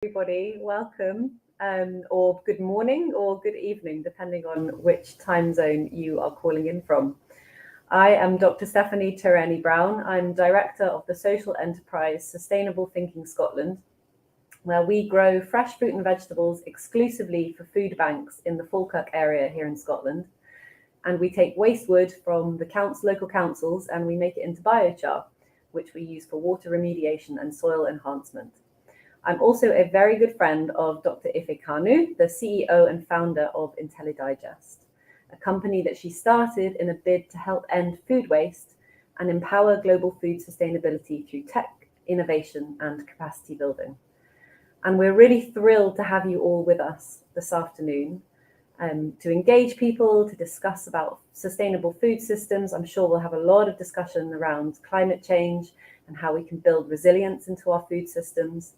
Everybody, welcome, or good morning or good evening, depending on which time zone you are calling in from. I am Dr. Stephanie Tireni-Brown. I'm Director of the social enterprise Sustainable Thinking Scotland, where we grow fresh fruit and vegetables exclusively for food banks in the Falkirk area here in Scotland. And we take waste wood from the local councils and we make it into biochar, which we use for water remediation and soil enhancement. I'm also a very good friend of Dr. Ife Kanu, the CEO and founder of IntelliDigest, a company that she started in a bid to help end food waste and empower global food sustainability through tech, innovation, and capacity building. And we're really thrilled to have you all with us this afternoon to engage people, to discuss about sustainable food systems. I'm sure we'll have a lot of discussion around climate change and how we can build resilience into our food systems.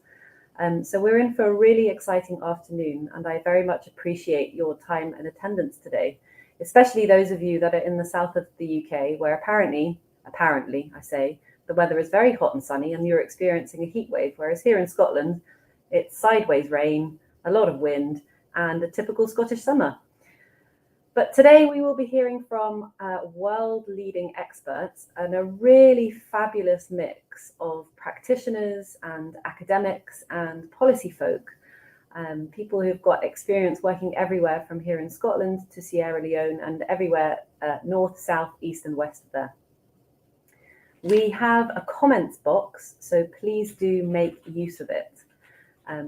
So we're in for a really exciting afternoon, and I very much appreciate your time and attendance today, especially those of you that are in the south of the UK, where apparently I say, the weather is very hot and sunny and you're experiencing a heat wave, whereas here in Scotland, it's sideways rain, a lot of wind, and a typical Scottish summer. But today we will be hearing from world-leading experts and a really fabulous mix of practitioners and academics and policy folk, people who've got experience working everywhere from here in Scotland to Sierra Leone and everywhere north, south, east and west of there. We have a comments box, so please do make use of it.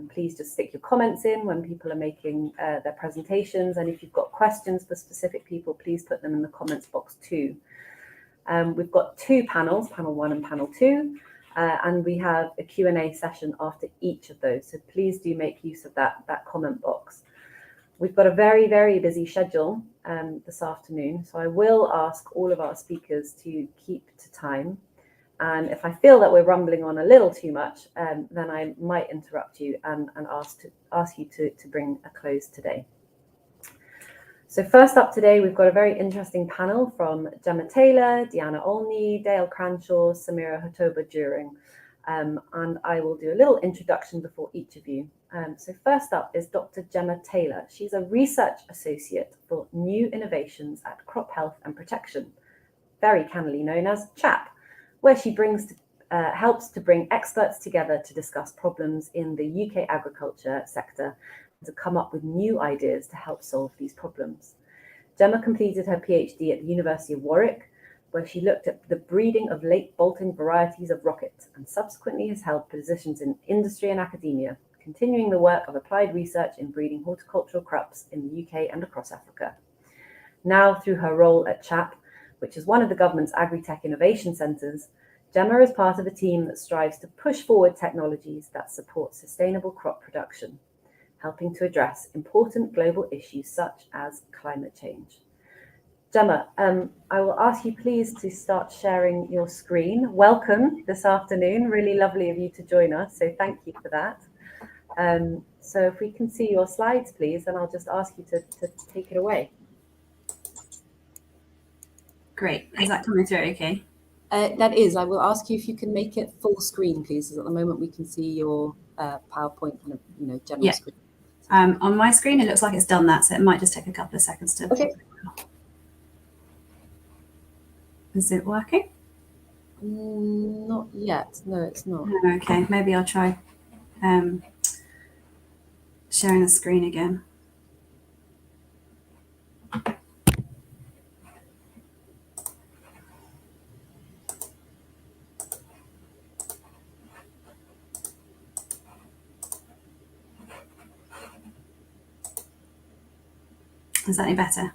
Please just stick your comments in when people are making their presentations. And if you've got questions for specific people, please put them in the comments box too. We've got two panels, panel 1 and panel 2, and we have a Q&A session after each of those. So please do make use of that comment box. We've got a very, very busy schedule this afternoon. So I will ask all of our speakers to keep to time. And if I feel that we're rumbling on a little too much, then I might interrupt you and ask you to bring a close today. So first up today, we've got a very interesting panel from Jenna Taylor, Deanna Olney, Dale Cranshaw, Samira Hotoba-During. And I will do a little introduction before each of you. So first up is Dr. Jenna Taylor. She's a research associate for new innovations at Crop Health and Protection, very cannily known as CHAP, where she helps to bring experts together to discuss problems in the UK agriculture sector and to come up with new ideas to help solve these problems. Gemma completed her PhD at the University of Warwick, where she looked at the breeding of late bolting varieties of rocket and subsequently has held positions in industry and academia, continuing the work of applied research in breeding horticultural crops in the UK and across Africa. Now, through her role at CHAP, which is one of the government's agri-tech innovation centres, Gemma is part of a team that strives to push forward technologies that support sustainable crop production, helping to address important global issues such as climate change. Gemma, I will ask you please to start sharing your screen. Welcome this afternoon. Really lovely of you to join us, so thank you for that. So if we can see your slides, please, then I'll just ask you to take it away. Great. Is that coming through okay? That is. I will ask you if you can make it full screen, please, because at the moment we can see your PowerPoint kind of, general screen. On my screen, it looks like it's done that, so it might just take a couple of seconds to... Okay. Is it working? Not yet. No, it's not. Okay, maybe I'll try sharing the screen again. Is that any better?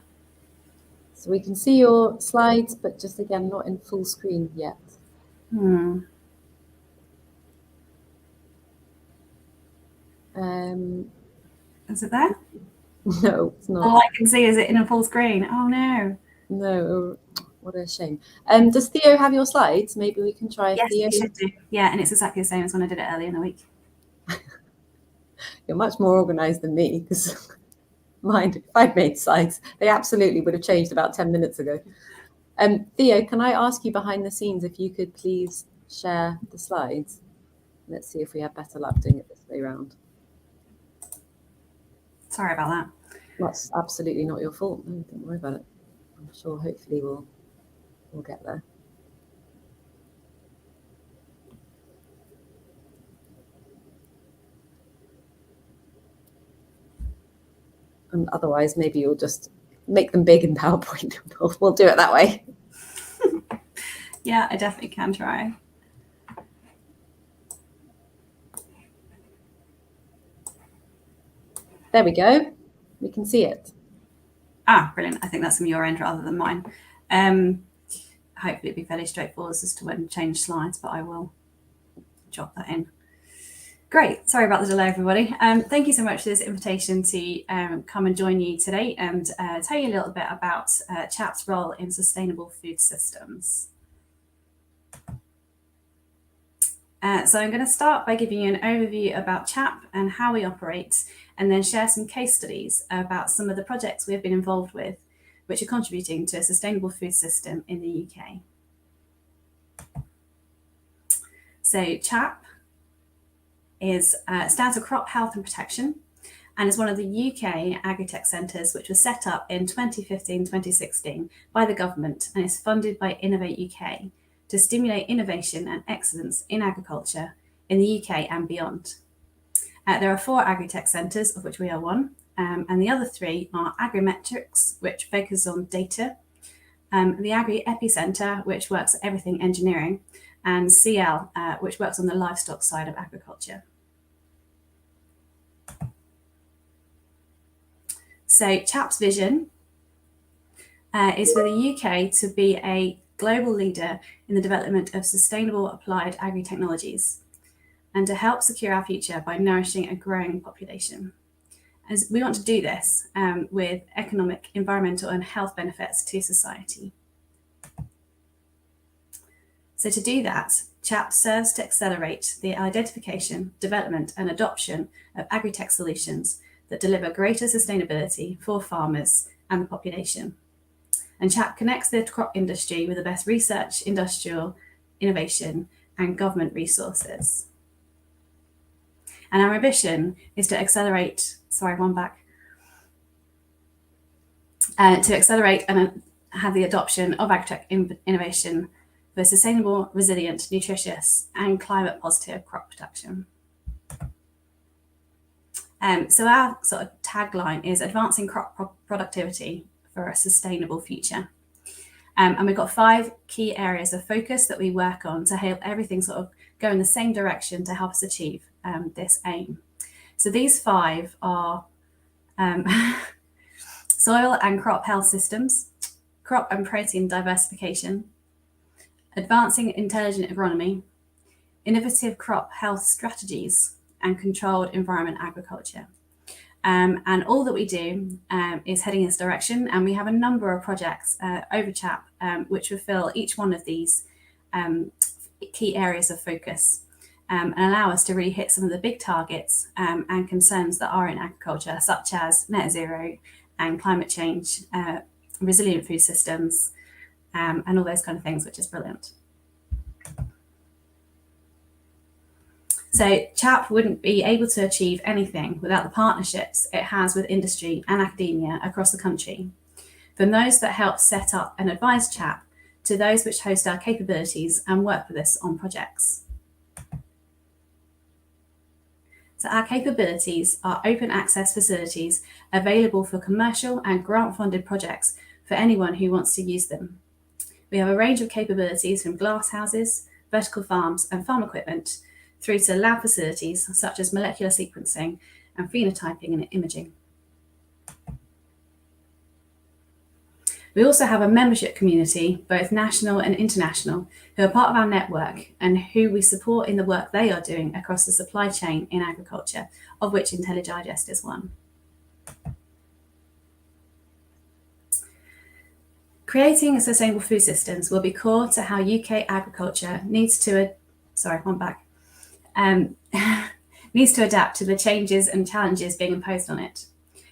So we can see your slides, but just again, not in full screen yet. Is it there? No, it's not. All I can see is it in a full screen. Oh no. No, what a shame. Does Theo have your slides? Maybe we can try. Yes, Theo. you should do. Yeah, and it's exactly the same as when I did it earlier in the week. You're much more organized than me, because mind, if I'd made slides, they absolutely would have changed about 10 minutes ago. Theo, can I ask you behind the scenes if you could please share the slides? Let's see if we have better luck doing it this way around. Sorry about that. That's absolutely not your fault. No, don't worry about it. I'm sure hopefully we'll get there. And otherwise, maybe you'll just make them big in PowerPoint. We'll do it that way. Yeah, I definitely can try. There we go. We can see it. Ah, brilliant. I think that's from your end rather than mine. Hopefully it'll be fairly straightforward as to when to change slides, but I will drop that in. Great. Sorry about the delay, everybody. Thank you so much for this invitation to come and join you today and tell you a little bit about CHAP's role in sustainable food systems. So I'm going to start by giving you an overview about CHAP and how we operate, and then share some case studies about some of the projects we have been involved with, which are contributing to a sustainable food system in the UK. So CHAP stands for Crop Health and Protection, and is one of the UK agri-tech centres which was set up in 2015-2016 by the government and is funded by Innovate UK to stimulate innovation and excellence in agriculture in the UK and beyond. There are 4 agri-tech centres, of which we are one, and the other 3 are Agrimetrics, which focuses on data, the Agri Epicentre, which works at everything engineering, and CL, which works on the livestock side of agriculture. So CHAP's vision is for the UK to be a global leader in the development of sustainable applied agri-technologies and to help secure our future by nourishing a growing population. As we want to do this with economic, environmental and health benefits to society. So to do that, CHAP serves to accelerate the identification, development and adoption of agri-tech solutions that deliver greater sustainability for farmers and the population. And CHAP connects the crop industry with the best research, industrial innovation and government resources. And our ambition is to accelerate, to accelerate and have the adoption of agri-tech innovation for sustainable, resilient, nutritious and climate positive crop production. So our sort of tagline is advancing crop productivity for a sustainable future. And we've got 5 key areas of focus that we work on to help everything sort of go in the same direction to help us achieve this aim. So these 5 are soil and crop health systems, crop and protein diversification, advancing intelligent agronomy, innovative crop health strategies, and controlled environment agriculture. And all that we do is heading in this direction, and we have a number of projects over CHAP which fulfill each one of these key areas of focus and allow us to really hit some of the big targets and concerns that are in agriculture, such as net zero and climate change, resilient food systems, and all those kind of things, which is brilliant. So CHAP wouldn't be able to achieve anything without the partnerships it has with industry and academia across the country, from those that help set up and advise CHAP to those which host our capabilities and work with us on projects. So our capabilities are open access facilities available for commercial and grant-funded projects for anyone who wants to use them. We have a range of capabilities from glass houses, vertical farms and farm equipment through to lab facilities such as molecular sequencing and phenotyping and imaging. We also have a membership community, both national and international, who are part of our network and who we support in the work they are doing across the supply chain in agriculture, of which IntelliGest is one. Creating sustainable food systems will be core to how UK agriculture needs to adapt to the changes and challenges being imposed on it.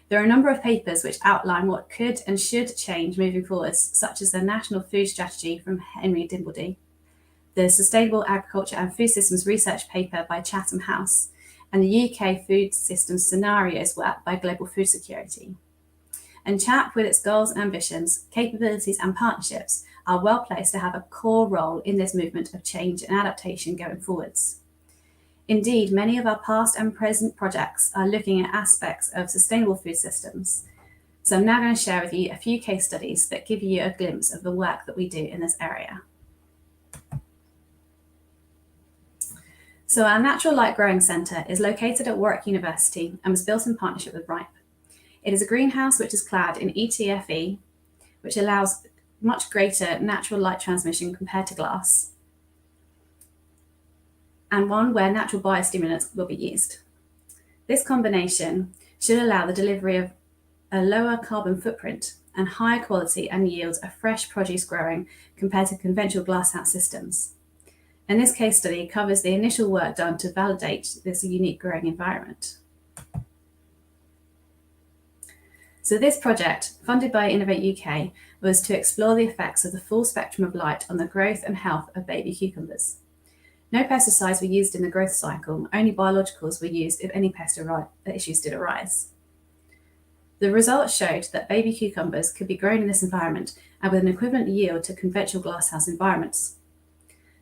There are a number of papers which outline what could and should change moving forwards, such as the National Food Strategy from Henry Dimbleby, the Sustainable Agriculture and Food Systems Research paper by Chatham House, and the UK food system scenarios work by Global Food Security. And CHAP, with its goals, ambitions, capabilities and partnerships, are well placed to have a core role in this movement of change and adaptation going forwards. Indeed, many of our past and present projects are looking at aspects of sustainable food systems. So I'm now going to share with you a few case studies that give you a glimpse of the work that we do in this area. So our Natural Light Growing Centre is located at Warwick University and was built in partnership with RIPE. It is a greenhouse which is clad in ETFE, which allows much greater natural light transmission compared to glass, and one where natural biostimulants will be used. This combination should allow the delivery of a lower carbon footprint and higher quality and yields of fresh produce growing compared to conventional glasshouse systems. And this case study covers the initial work done to validate this unique growing environment. So this project, funded by Innovate UK, was to explore the effects of the full spectrum of light on the growth and health of baby cucumbers. No pesticides were used in the growth cycle, only biologicals were used if any pest issues did arise. The results showed that baby cucumbers could be grown in this environment and with an equivalent yield to conventional glasshouse environments.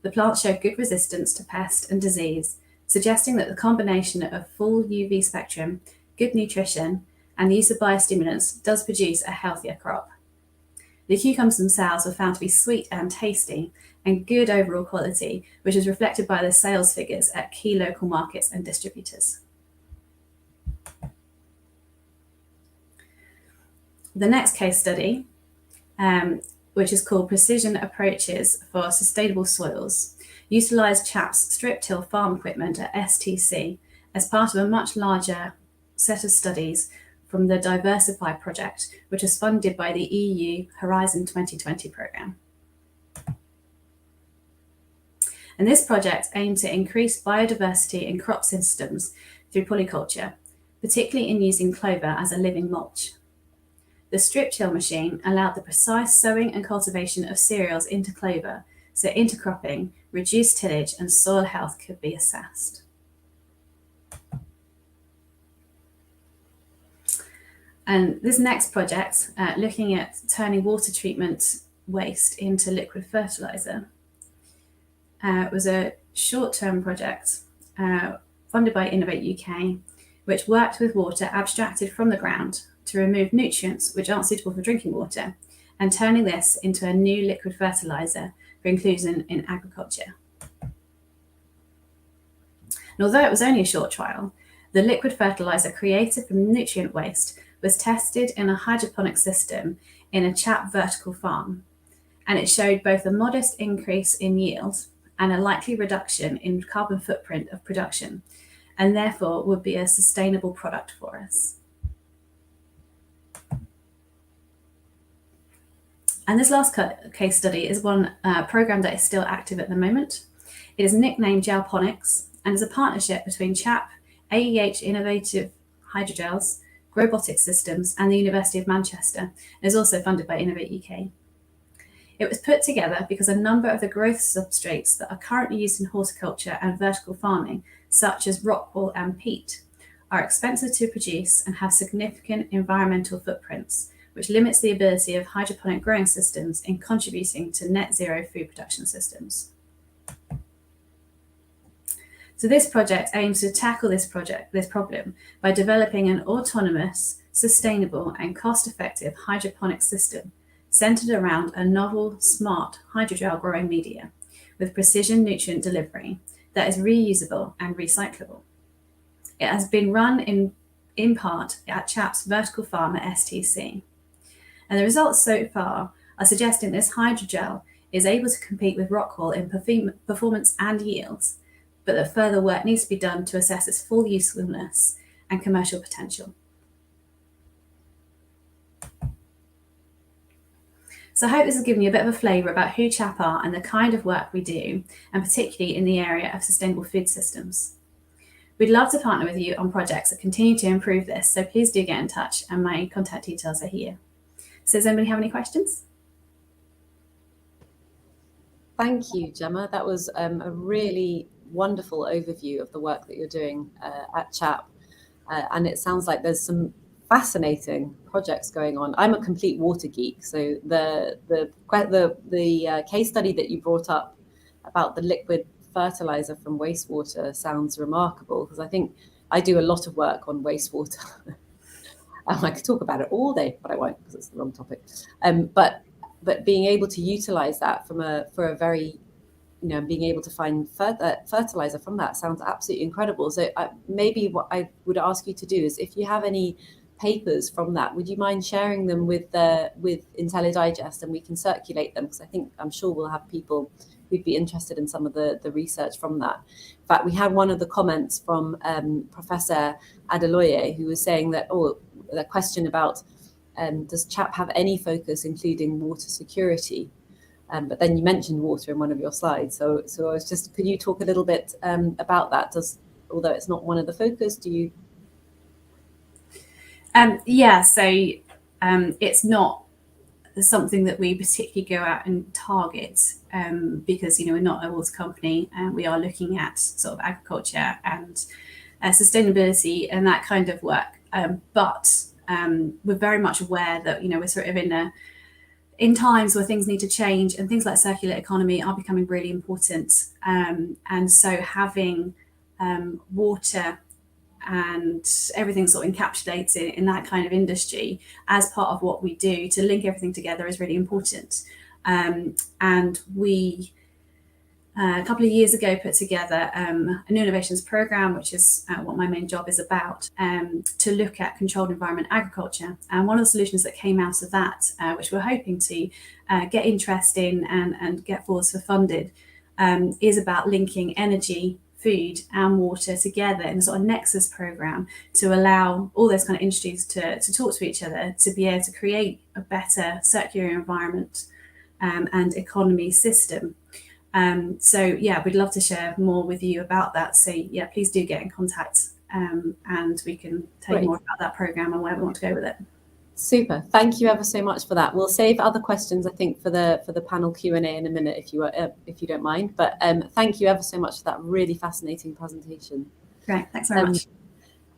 The plants showed good resistance to pest and disease, suggesting that the combination of full UV spectrum, good nutrition, and the use of biostimulants does produce a healthier crop. The cucumbers themselves were found to be sweet and tasty and good overall quality, which is reflected by the sales figures at key local markets and distributors. The next case study, which is called Precision Approaches for Sustainable Soils, utilised CHAP's strip-till farm equipment at STC as part of a much larger set of studies from the Diversify project, which was funded by the EU Horizon 2020 programme. And this project aimed to increase biodiversity in crop systems through polyculture, particularly in using clover as a living mulch. The strip-till machine allowed the precise sowing and cultivation of cereals into clover, so intercropping, reduced tillage and soil health could be assessed. And this next project, looking at turning water treatment waste into liquid fertilizer, was a short-term project funded by Innovate UK, which worked with water abstracted from the ground to remove nutrients which aren't suitable for drinking water, and turning this into a new liquid fertilizer for inclusion in agriculture. And although it was only a short trial, the liquid fertilizer created from nutrient waste was tested in a hydroponic system in a CHAP vertical farm, and it showed both a modest increase in yield and a likely reduction in carbon footprint of production, and therefore would be a sustainable product for us. And this last case study is one program that is still active at the moment. It is nicknamed Jaiponics and is a partnership between CHAP, AEH Innovative Hydrogels, Robotic Systems, and the University of Manchester, and is also funded by Innovate UK. It was put together because a number of the growth substrates that are currently used in horticulture and vertical farming, such as rockwool and peat, are expensive to produce and have significant environmental footprints, which limits the ability of hydroponic growing systems in contributing to net zero food production systems. So this project aims to tackle this problem by developing an autonomous, sustainable and cost-effective hydroponic system centered around a novel, smart hydrogel growing media with precision nutrient delivery that is reusable and recyclable. It has been run in part at CHAP's vertical farm at STC. And the results so far are suggesting this hydrogel is able to compete with rockwool in performance and yields, but that further work needs to be done to assess its full usefulness and commercial potential. So I hope this has given you a bit of a flavour about who CHAP are and the kind of work we do, and particularly in the area of sustainable food systems. We'd love to partner with you on projects that continue to improve this, so please do get in touch and my contact details are here. So does anybody have any questions? Thank you, Gemma. That was a really wonderful overview of the work that you're doing at CHAP. And it sounds like there's some fascinating projects going on. I'm a complete water geek, so the case study that you brought up about the liquid fertilizer from wastewater sounds remarkable, because I think I do a lot of work on wastewater. I could talk about it all day, but I won't, because it's the wrong topic. But being able to utilize that for a very, being able to find fertilizer from that sounds absolutely incredible. So maybe what I would ask you to do is, if you have any papers from that, would you mind sharing them with IntelliDigest, and we can circulate them, because I'm sure we'll have people who'd be interested in some of the research from that. In fact, we had one of the comments from Professor Adeloye, who was saying that, the question about does CHAP have any focus including water security? But then you mentioned water in one of your slides. So I was just, could you talk a little bit about that? Although it's not one of the focus, do you? It's not something that we particularly go out and target, because we're not a water company, and we are looking at sort of agriculture and sustainability and that kind of work. But we're very much aware that we're sort of in times where things need to change, and things like circular economy are becoming really important. And so having water and everything sort of encapsulated in that kind of industry as part of what we do to link everything together is really important. And we, a couple of years ago, put together an innovations program, which is what my main job is about, to look at controlled environment agriculture. And one of the solutions that came out of that, which we're hoping to get interest in and get forwards for funded, is about linking energy, food and water together in a sort of nexus program to allow all those kind of industries to talk to each other, to be able to create a better circular environment and economy system. We'd love to share more with you about that. So please do get in contact, and we can tell you more about that program and where we want to go with it. Super. Thank you ever so much for that. We'll save other questions, I think, for the panel Q&A in a minute, if you don't mind. But thank you ever so much for that really fascinating presentation. Great. Thanks very much.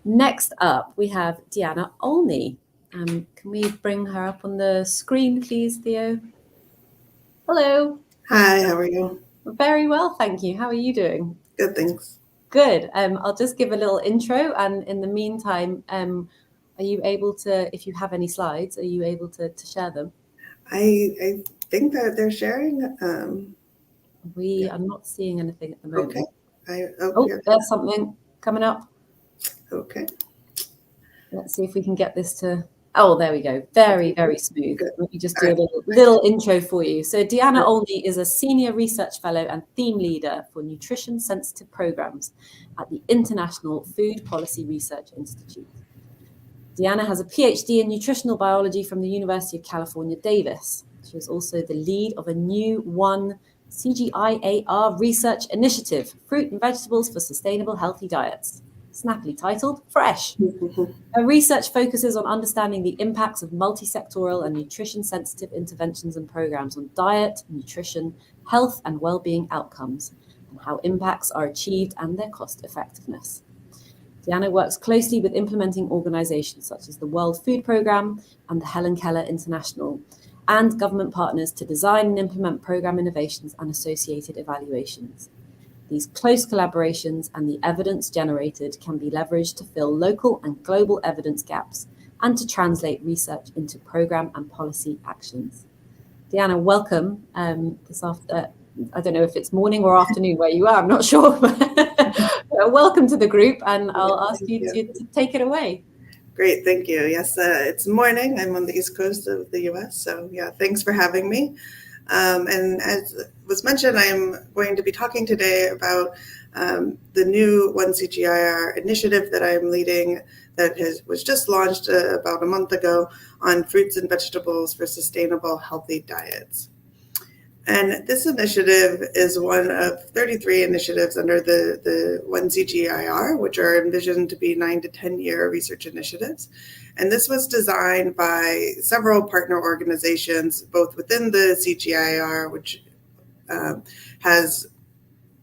Next up, we have Deanna Olney. Can we bring her up on the screen, please, Theo? Hello. Hi, how are you? Very well, thank you. How are you doing? Good, thanks. Good. I'll just give a little intro, and in the meantime, are you able to, if you have any slides, are you able to share them? I think that they're sharing. We are not seeing anything at the moment. Okay. There's something coming up. Okay. Let's see if we can get this to... Oh, there we go. Very, very smooth. Good. Let me just do a little intro for you. So Deanna Olney is a senior research fellow and theme leader for nutrition-sensitive programs at the International Food Policy Research Institute. Deanna has a PhD in nutritional biology from the University of California, Davis. She is also the lead of a new CGIAR research initiative, Fruit and Vegetables for Sustainable Healthy Diets, snappily titled Fresh. Her research focuses on understanding the impacts of multi-sectoral and nutrition-sensitive interventions and programs on diet, nutrition, health and well-being outcomes, and how impacts are achieved and their cost effectiveness. Deanna works closely with implementing organizations such as the World Food Programme and the Helen Keller International, and government partners to design and implement program innovations and associated evaluations. These close collaborations and the evidence generated can be leveraged to fill local and global evidence gaps and to translate research into program and policy actions. Deanna, welcome. I don't know if it's morning or afternoon where you are, I'm not sure. Welcome to the group, and I'll ask you to take it away. Great, thank you. Yes, it's morning. I'm on the East Coast of the US, so thanks for having me. And as was mentioned, I'm going to be talking today about the new 1CGIAR initiative that I'm leading that was just launched about a month ago on fruits and vegetables for sustainable, healthy diets. And this initiative is one of 33 initiatives under the 1CGIAR, which are envisioned to be 9 to 10-year research initiatives. And this was designed by several partner organizations, both within the CGIAR, which has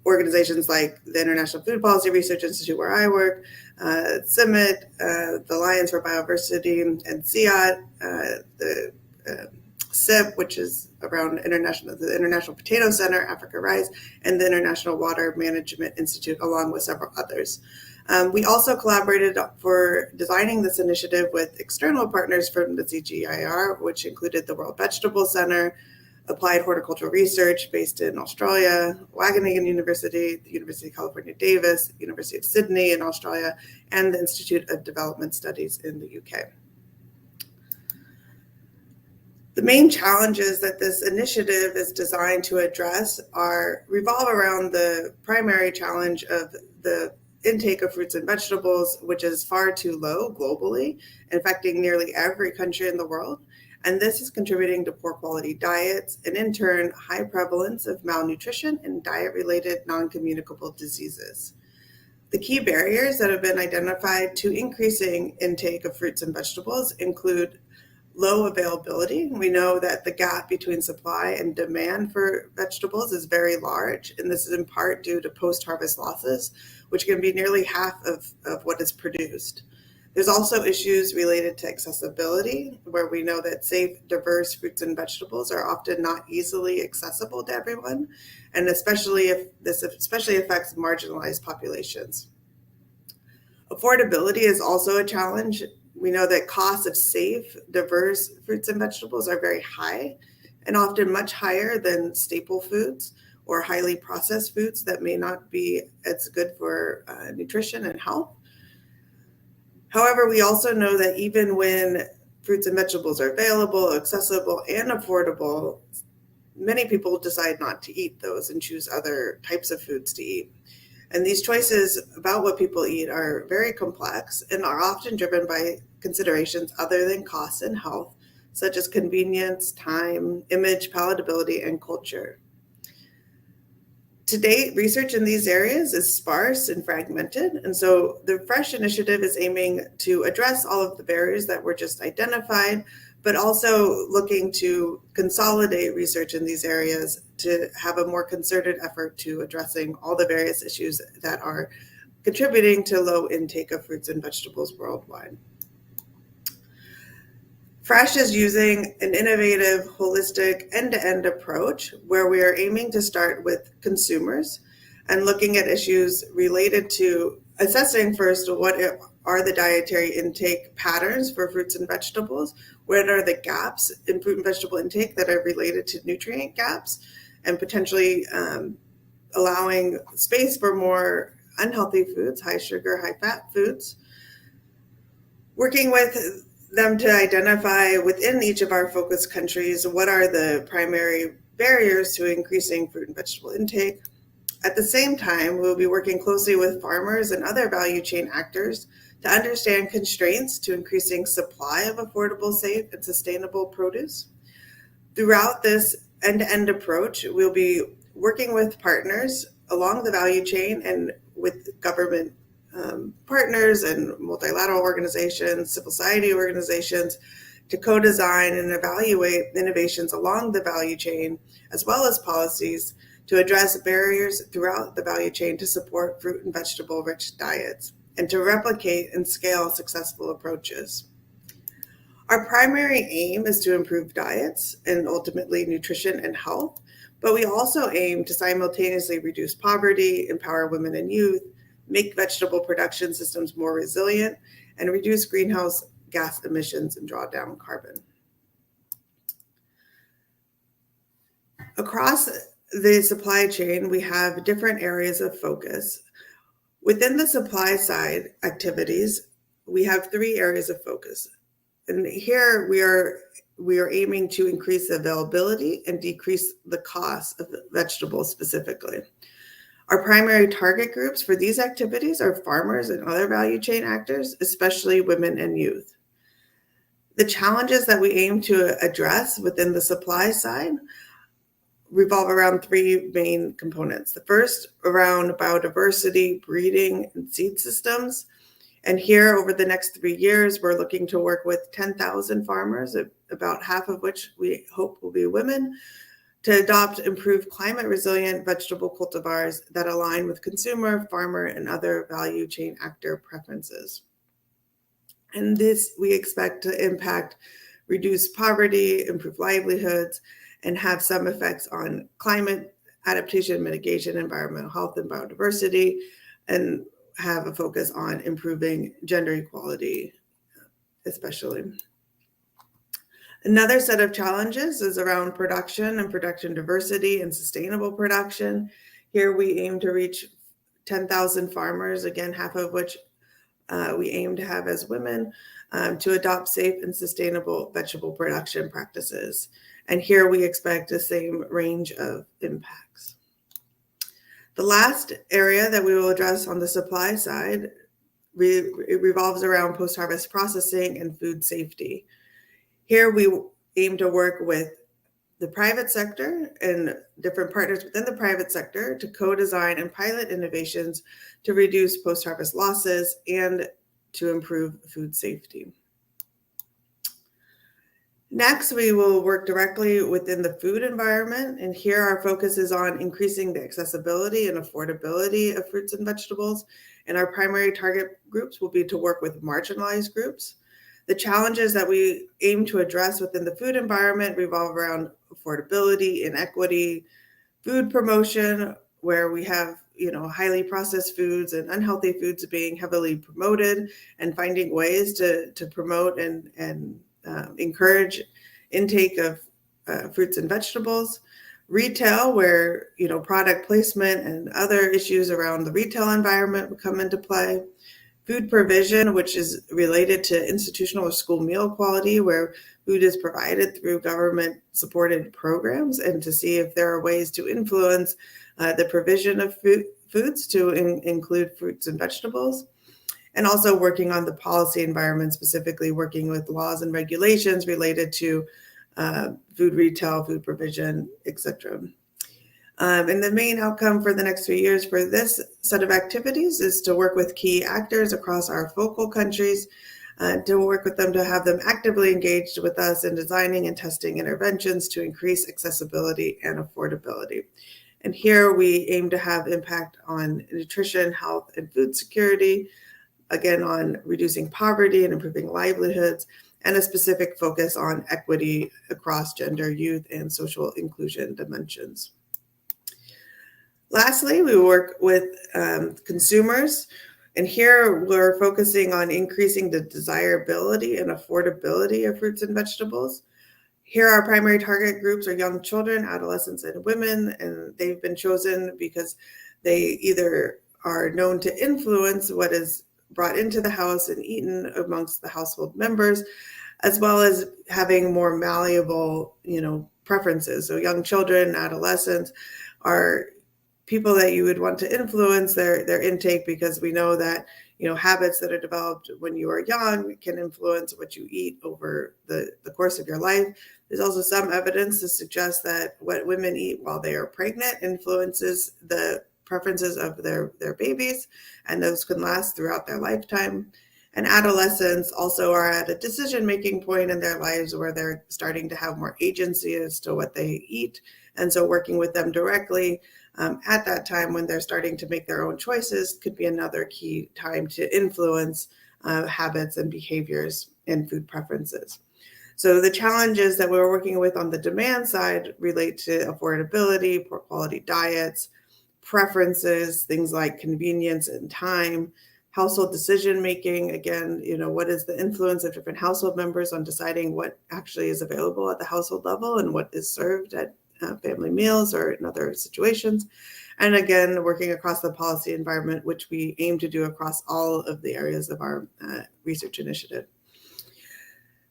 organizations like the International Food Policy Research Institute, where I work, CIMMYT, the Alliance for Biodiversity, and CIOT, the SIP, which is around the International Potato Center, Africa Rice, and the International Water Management Institute, along with several others. We also collaborated for designing this initiative with external partners from the CGIAR, which included the World Vegetable Center, Applied Horticultural Research based in Australia, Wageningen University, the University of California, Davis, University of Sydney in Australia, and the Institute of Development Studies in the UK. The main challenges that this initiative is designed to address revolve around the primary challenge of the intake of fruits and vegetables, which is far too low globally, affecting nearly every country in the world. And this is contributing to poor quality diets and in turn, high prevalence of malnutrition and diet-related non-communicable diseases. The key barriers that have been identified to increasing intake of fruits and vegetables include low availability. We know that the gap between supply and demand for vegetables is very large, and this is in part due to post-harvest losses, which can be nearly half of what is produced. There's also issues related to accessibility, where we know that safe, diverse fruits and vegetables are often not easily accessible to everyone, and especially if this especially affects marginalized populations. Affordability is also a challenge. We know that costs of safe, diverse fruits and vegetables are very high and often much higher than staple foods or highly processed foods that may not be as good for nutrition and health. However, we also know that even when fruits and vegetables are available, accessible, and affordable, many people decide not to eat those and choose other types of foods to eat. And these choices about what people eat are very complex and are often driven by considerations other than cost and health, such as convenience, time, image, palatability, and culture. To date, research in these areas is sparse and fragmented, and so the FRESH initiative is aiming to address all of the barriers that were just identified, but also looking to consolidate research in these areas to have a more concerted effort to addressing all the various issues that are contributing to low intake of fruits and vegetables worldwide. FRESH is using an innovative, holistic, end-to-end approach where we are aiming to start with consumers and looking at issues related to assessing first what are the dietary intake patterns for fruits and vegetables, what are the gaps in fruit and vegetable intake that are related to nutrient gaps, and potentially allowing space for more unhealthy foods, high sugar, high fat foods. Working with them to identify within each of our focus countries what are the primary barriers to increasing fruit and vegetable intake. At the same time, we'll be working closely with farmers and other value chain actors to understand constraints to increasing supply of affordable, safe, and sustainable produce. Throughout this end-to-end approach, we'll be working with partners along the value chain and with government partners and multilateral organizations, civil society organizations, to co-design and evaluate innovations along the value chain, as well as policies to address barriers throughout the value chain to support fruit and vegetable-rich diets, and to replicate and scale successful approaches. Our primary aim is to improve diets and ultimately nutrition and health, but we also aim to simultaneously reduce poverty, empower women and youth, make vegetable production systems more resilient, and reduce greenhouse gas emissions and draw down carbon. Across the supply chain, we have different areas of focus. Within the supply side activities, we have 3 areas of focus. And here we are aiming to increase the availability and decrease the cost of vegetables specifically. Our primary target groups for these activities are farmers and other value chain actors, especially women and youth. The challenges that we aim to address within the supply side revolve around 3 main components. The first around biodiversity, breeding, and seed systems. And here over the next 3 years, we're looking to work with 10,000 farmers, about half of which we hope will be women, to adopt improved climate resilient vegetable cultivars that align with consumer, farmer, and other value chain actor preferences. And this we expect to impact reduce poverty, improve livelihoods, and have some effects on climate adaptation, mitigation, environmental health, and biodiversity, and have a focus on improving gender equality, especially. Another set of challenges is around production and production diversity and sustainable production. Here we aim to reach 10,000 farmers, again, half of which we aim to have as women, to adopt safe and sustainable vegetable production practices. And here we expect the same range of impacts. The last area that we will address on the supply side revolves around post-harvest processing and food safety. Here we aim to work with the private sector and different partners within the private sector to co-design and pilot innovations to reduce post-harvest losses and to improve food safety. Next, we will work directly within the food environment, and here our focus is on increasing the accessibility and affordability of fruits and vegetables, and our primary target groups will be to work with marginalized groups. The challenges that we aim to address within the food environment revolve around affordability, inequity, food promotion, where we have highly processed foods and unhealthy foods being heavily promoted, and finding ways to promote and encourage intake of fruits and vegetables. Retail, where product placement and other issues around the retail environment will come into play. Food provision, which is related to institutional or school meal quality, where food is provided through government-supported programs, and to see if there are ways to influence the provision of foods to include fruits and vegetables. And also working on the policy environment, specifically working with laws and regulations related to food retail, food provision, etc. And the main outcome for the next 3 years for this set of activities is to work with key actors across our focal countries, to work with them to have them actively engaged with us in designing and testing interventions to increase accessibility and affordability. And here we aim to have impact on nutrition, health, and food security, again, on reducing poverty and improving livelihoods, and a specific focus on equity across gender, youth, and social inclusion dimensions. Lastly, we work with consumers, and here we're focusing on increasing the desirability and affordability of fruits and vegetables. Here our primary target groups are young children, adolescents, and women, and they've been chosen because they either are known to influence what is brought into the house and eaten amongst the household members, as well as having more malleable, preferences. So young children, adolescents are people that you would want to influence their intake, because we know that habits that are developed when you are young can influence what you eat over the course of your life. There's also some evidence to suggest that what women eat while they are pregnant influences the preferences of their babies, and those can last throughout their lifetime. And adolescents also are at a decision-making point in their lives where they're starting to have more agency as to what they eat. And so working with them directly at that time when they're starting to make their own choices could be another key time to influence habits and behaviors and food preferences. So the challenges that we're working with on the demand side relate to affordability, poor quality diets, preferences, things like convenience and time, household decision-making. Again, what is the influence of different household members on deciding what actually is available at the household level and what is served at family meals or in other situations. And again, working across the policy environment, which we aim to do across all of the areas of our research initiative.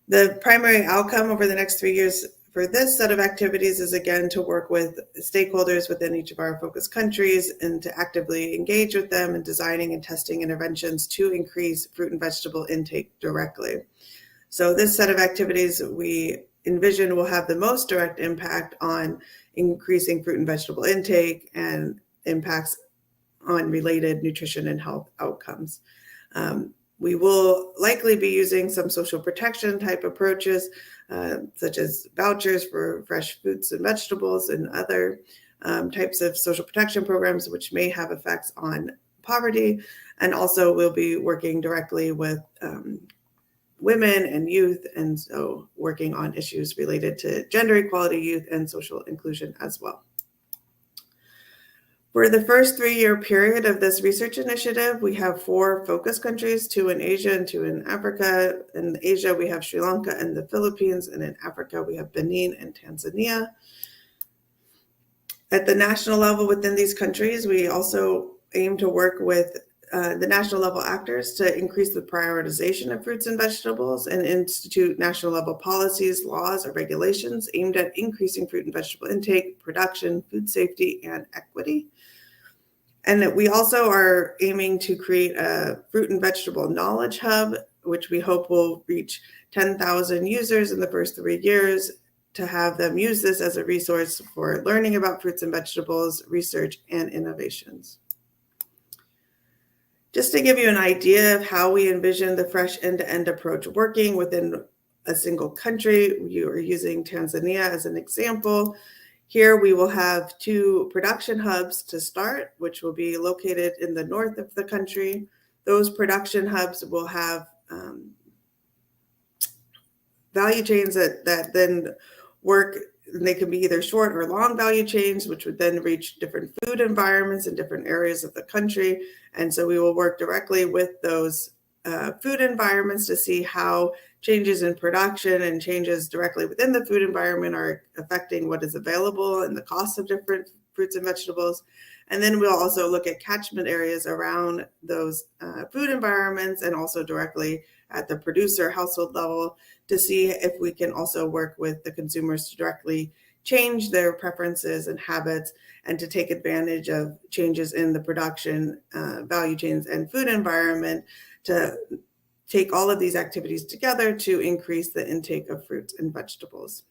The primary outcome over the next 3 years for this set of activities is, again, to work with stakeholders within each of our focus countries and to actively engage with them in designing and testing interventions to increase fruit and vegetable intake directly. So this set of activities we envision will have the most direct impact on increasing fruit and vegetable intake and impacts on related nutrition and health outcomes. We will likely be using some social protection type approaches, such as vouchers for fresh fruits and vegetables and other types of social protection programs, which may have effects on poverty. And also we'll be working directly with women and youth, and so working on issues related to gender equality, youth, and social inclusion as well. For the first 3-year period of this research initiative, we have 4 focus countries, 2 in Asia and 2 in Africa. In Asia, we have Sri Lanka and the Philippines, and in Africa, we have Benin and Tanzania. At the national level within these countries, we also aim to work with the national level actors to increase the prioritization of fruits and vegetables and institute national level policies, laws, or regulations aimed at increasing fruit and vegetable intake, production, food safety, and equity. And that we also are aiming to create a fruit and vegetable knowledge hub, which we hope will reach 10,000 users in the first 3 years, to have them use this as a resource for learning about fruits and vegetables, research, and innovations. Just to give you an idea of how we envision the fresh end-to-end approach working within a single country, we are using Tanzania as an example. Here we will have 2 production hubs to start, which will be located in the north of the country. Those production hubs will have value chains that then work, and they can be either short or long value chains, which would then reach different food environments in different areas of the country. And so we will work directly with those food environments to see how changes in production and changes directly within the food environment are affecting what is available and the cost of different fruits and vegetables. And then we'll also look at catchment areas around those food environments, and also directly at the producer household level, to see if we can also work with the consumers to directly change their preferences and habits, and to take advantage of changes in the production value chains and food environment, to take all of these activities together to increase the intake of fruits and vegetables.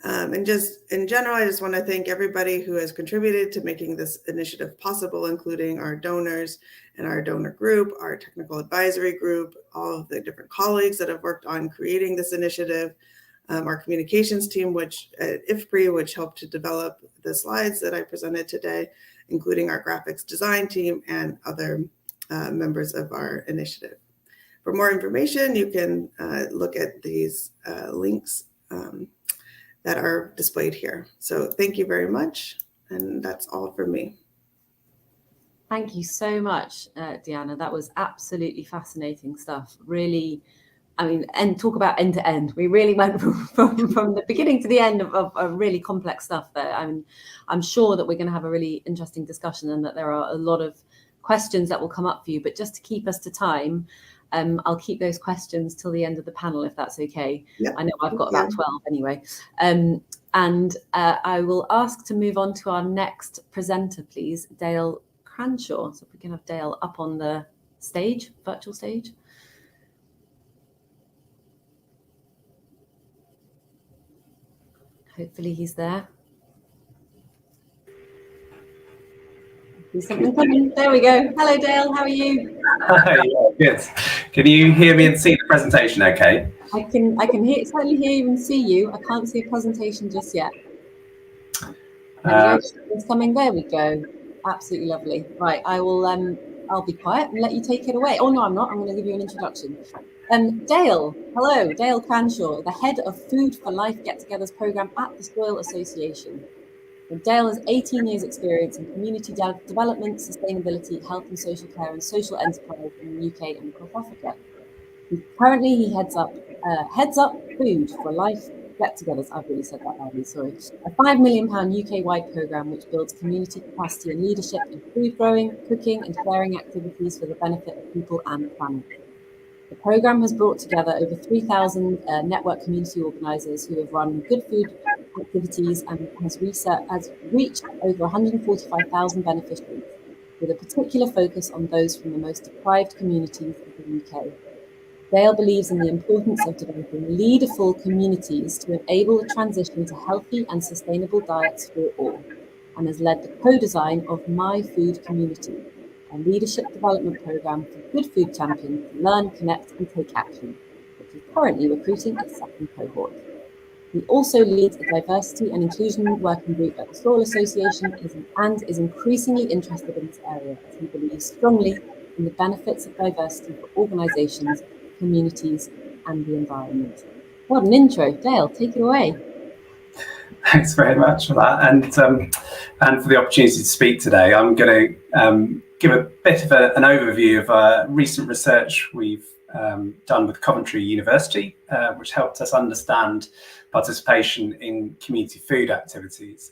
And just in general, I just want to thank everybody who has contributed to making this initiative possible, including our donors and our donor group, our technical advisory group, all of the different colleagues that have worked on creating this initiative, our communications team, which at IFPRI, which helped to develop the slides that I presented today, including our graphics design team and other members of our initiative. For more information, you can look at these links that are displayed here. So thank you very much. And that's all for me. Thank you so much, Deanna. That was absolutely fascinating stuff. Really, I mean, and talk about end to end. We really went from the beginning to the end of really complex stuff there. I'm sure that we're going to have a really interesting discussion, and that there are a lot of questions that will come up for you. But just to keep us to time, I'll keep those questions till the end of the panel, if that's okay. Yep. I know I've got about 12 anyway. And I will ask to move on to our next presenter, please, Dale Cranshaw. So if we can have Dale up on the stage, virtual stage. Hopefully he's there. Something coming. There we go. Hello, Dale. How are you? Hi, good. Can you hear me and see the presentation okay? I can certainly hear you and see you. I can't see a presentation just yet. It's coming. There we go. Absolutely lovely. Right, I'll be quiet and let you take it away. Oh no, I'm not. I'm going to give you an introduction. Dale, hello, Dale Cranshaw, the head of Food for Life Get-Togethers program at the Soil Association. And Dale has 18 years experience in community development, sustainability, health and social care, and social enterprise in the UK and across Africa. Currently, he heads up Food for Life Get-Togethers. I've really said that badly, sorry. A £5 million UK-wide programme which builds community capacity and leadership in food growing, cooking and sharing activities for the benefit of people and the planet. The programme has brought together over 3,000 network community organisers who have run good food activities and has reached over 145,000 beneficiaries, with a particular focus on those from the most deprived communities of the UK. Dale believes in the importance of developing leaderful communities to enable a transition to healthy and sustainable diets for all, and has led the co-design of My Food Community, a leadership development program for good food champions to learn, connect and take action, which is currently recruiting a second cohort. He also leads a diversity and inclusion working group at the Soil Association and is increasingly interested in this area as he believes strongly in the benefits of diversity for organisations, communities and the environment. What an intro. Dale, take it away. Thanks very much for that, and for the opportunity to speak today. I'm going to give a bit of an overview of recent research we've done with Coventry University, which helped us understand participation in community food activities.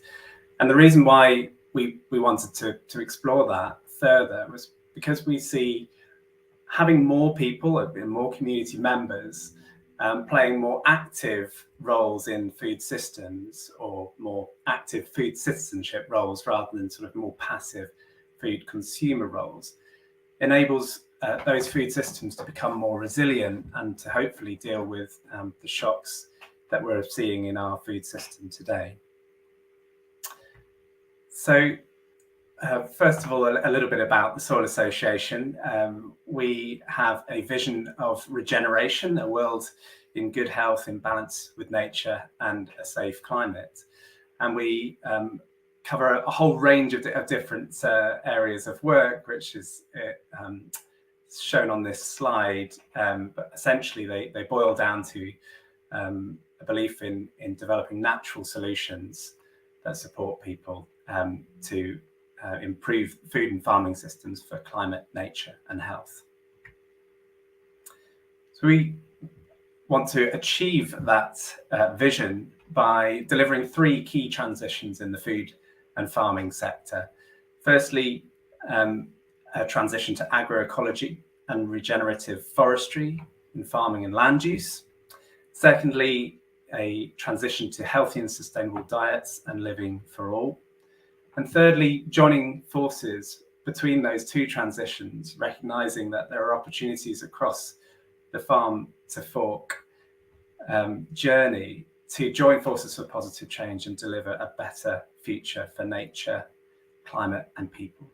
And the reason why we wanted to explore that further was because we see having more people, more community members, playing more active roles in food systems, or more active food citizenship roles rather than sort of more passive food consumer roles, enables those food systems to become more resilient and to hopefully deal with the shocks that we're seeing in our food system today. So first of all, a little bit about the Soil Association. We have a vision of regeneration, a world in good health, in balance with nature and a safe climate. And we cover a whole range of different areas of work, which is shown on this slide. But essentially they boil down to a belief in developing natural solutions that support people to improve food and farming systems for climate, nature and health. So we want to achieve that vision by delivering three key transitions in the food and farming sector. Firstly, a transition to agroecology and regenerative forestry in farming and land use. Secondly, a transition to healthy and sustainable diets and living for all. And thirdly, joining forces between those two transitions, recognizing that there are opportunities across the farm to fork journey to join forces for positive change and deliver a better future for nature, climate and people.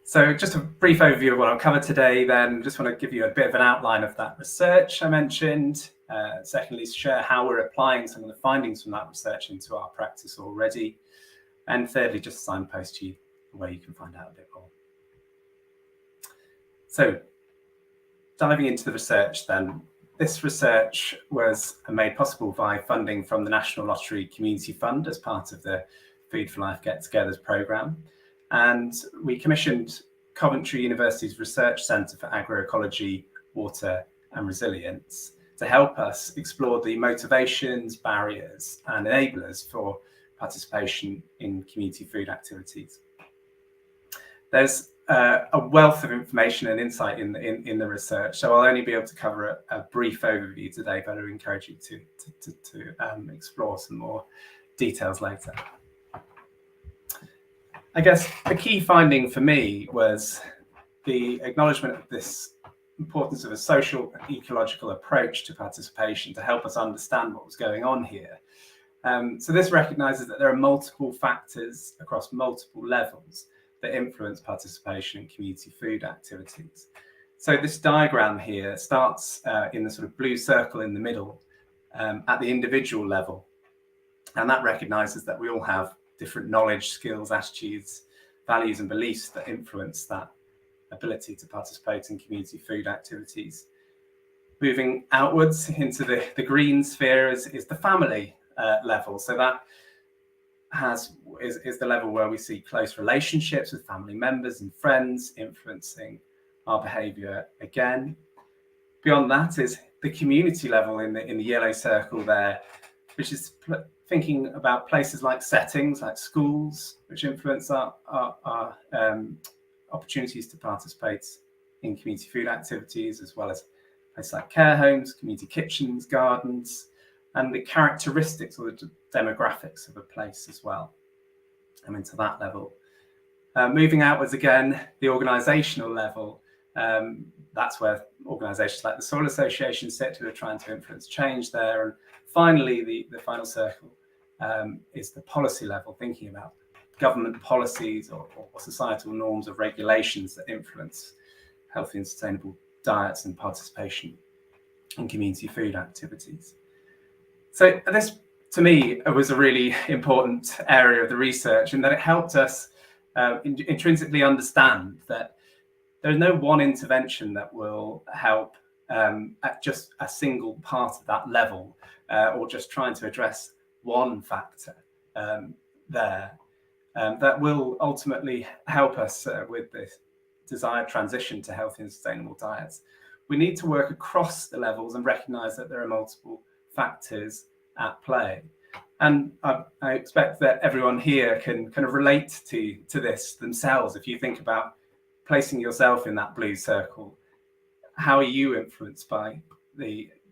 So just a brief overview of what I'll cover today, then just want to give you a bit of an outline of that research I mentioned. Secondly, share how we're applying some of the findings from that research into our practice already. And thirdly, just signpost you where you can find out a bit more. So diving into the research then, this research was made possible by funding from the National Lottery Community Fund as part of the Food for Life Get-Togethers programme. And we commissioned Coventry University's Research Centre for Agroecology, Water and Resilience to help us explore the motivations, barriers and enablers for participation in community food activities. There's a wealth of information and insight in the research, so I'll only be able to cover a brief overview today, but I would encourage you to explore some more details later. I guess the key finding for me was the acknowledgement of this importance of a social ecological approach to participation to help us understand what was going on here. So this recognises that there are multiple factors across multiple levels that influence participation in community food activities. So this diagram here starts in the sort of blue circle in the middle at the individual level. And that recognises that we all have different knowledge, skills, attitudes, values and beliefs that influence that ability to participate in community food activities. Moving outwards into the green sphere is the family level. So that is the level where we see close relationships with family members and friends influencing our behaviour again. Beyond that is the community level in the yellow circle there, which is thinking about places like settings like schools, which influence our opportunities to participate in community food activities, as well as places like care homes, community kitchens, gardens, and the characteristics or the demographics of a place as well. I'm into that level. Moving outwards again, the organisational level, that's where organisations like the Soil Association sit, who are trying to influence change there. And finally, the final circle is the policy level, thinking about government policies or societal norms or regulations that influence healthy and sustainable diets and participation in community food activities. So this, to me, was a really important area of the research, in that it helped us intrinsically understand that there is no one intervention that will help at just a single part of that level, or just trying to address one factor there. That will ultimately help us with this desired transition to healthy and sustainable diets. We need to work across the levels and recognise that there are multiple factors at play. And I expect that everyone here can kind of relate to this themselves. If you think about placing yourself in that blue circle, how are you influenced by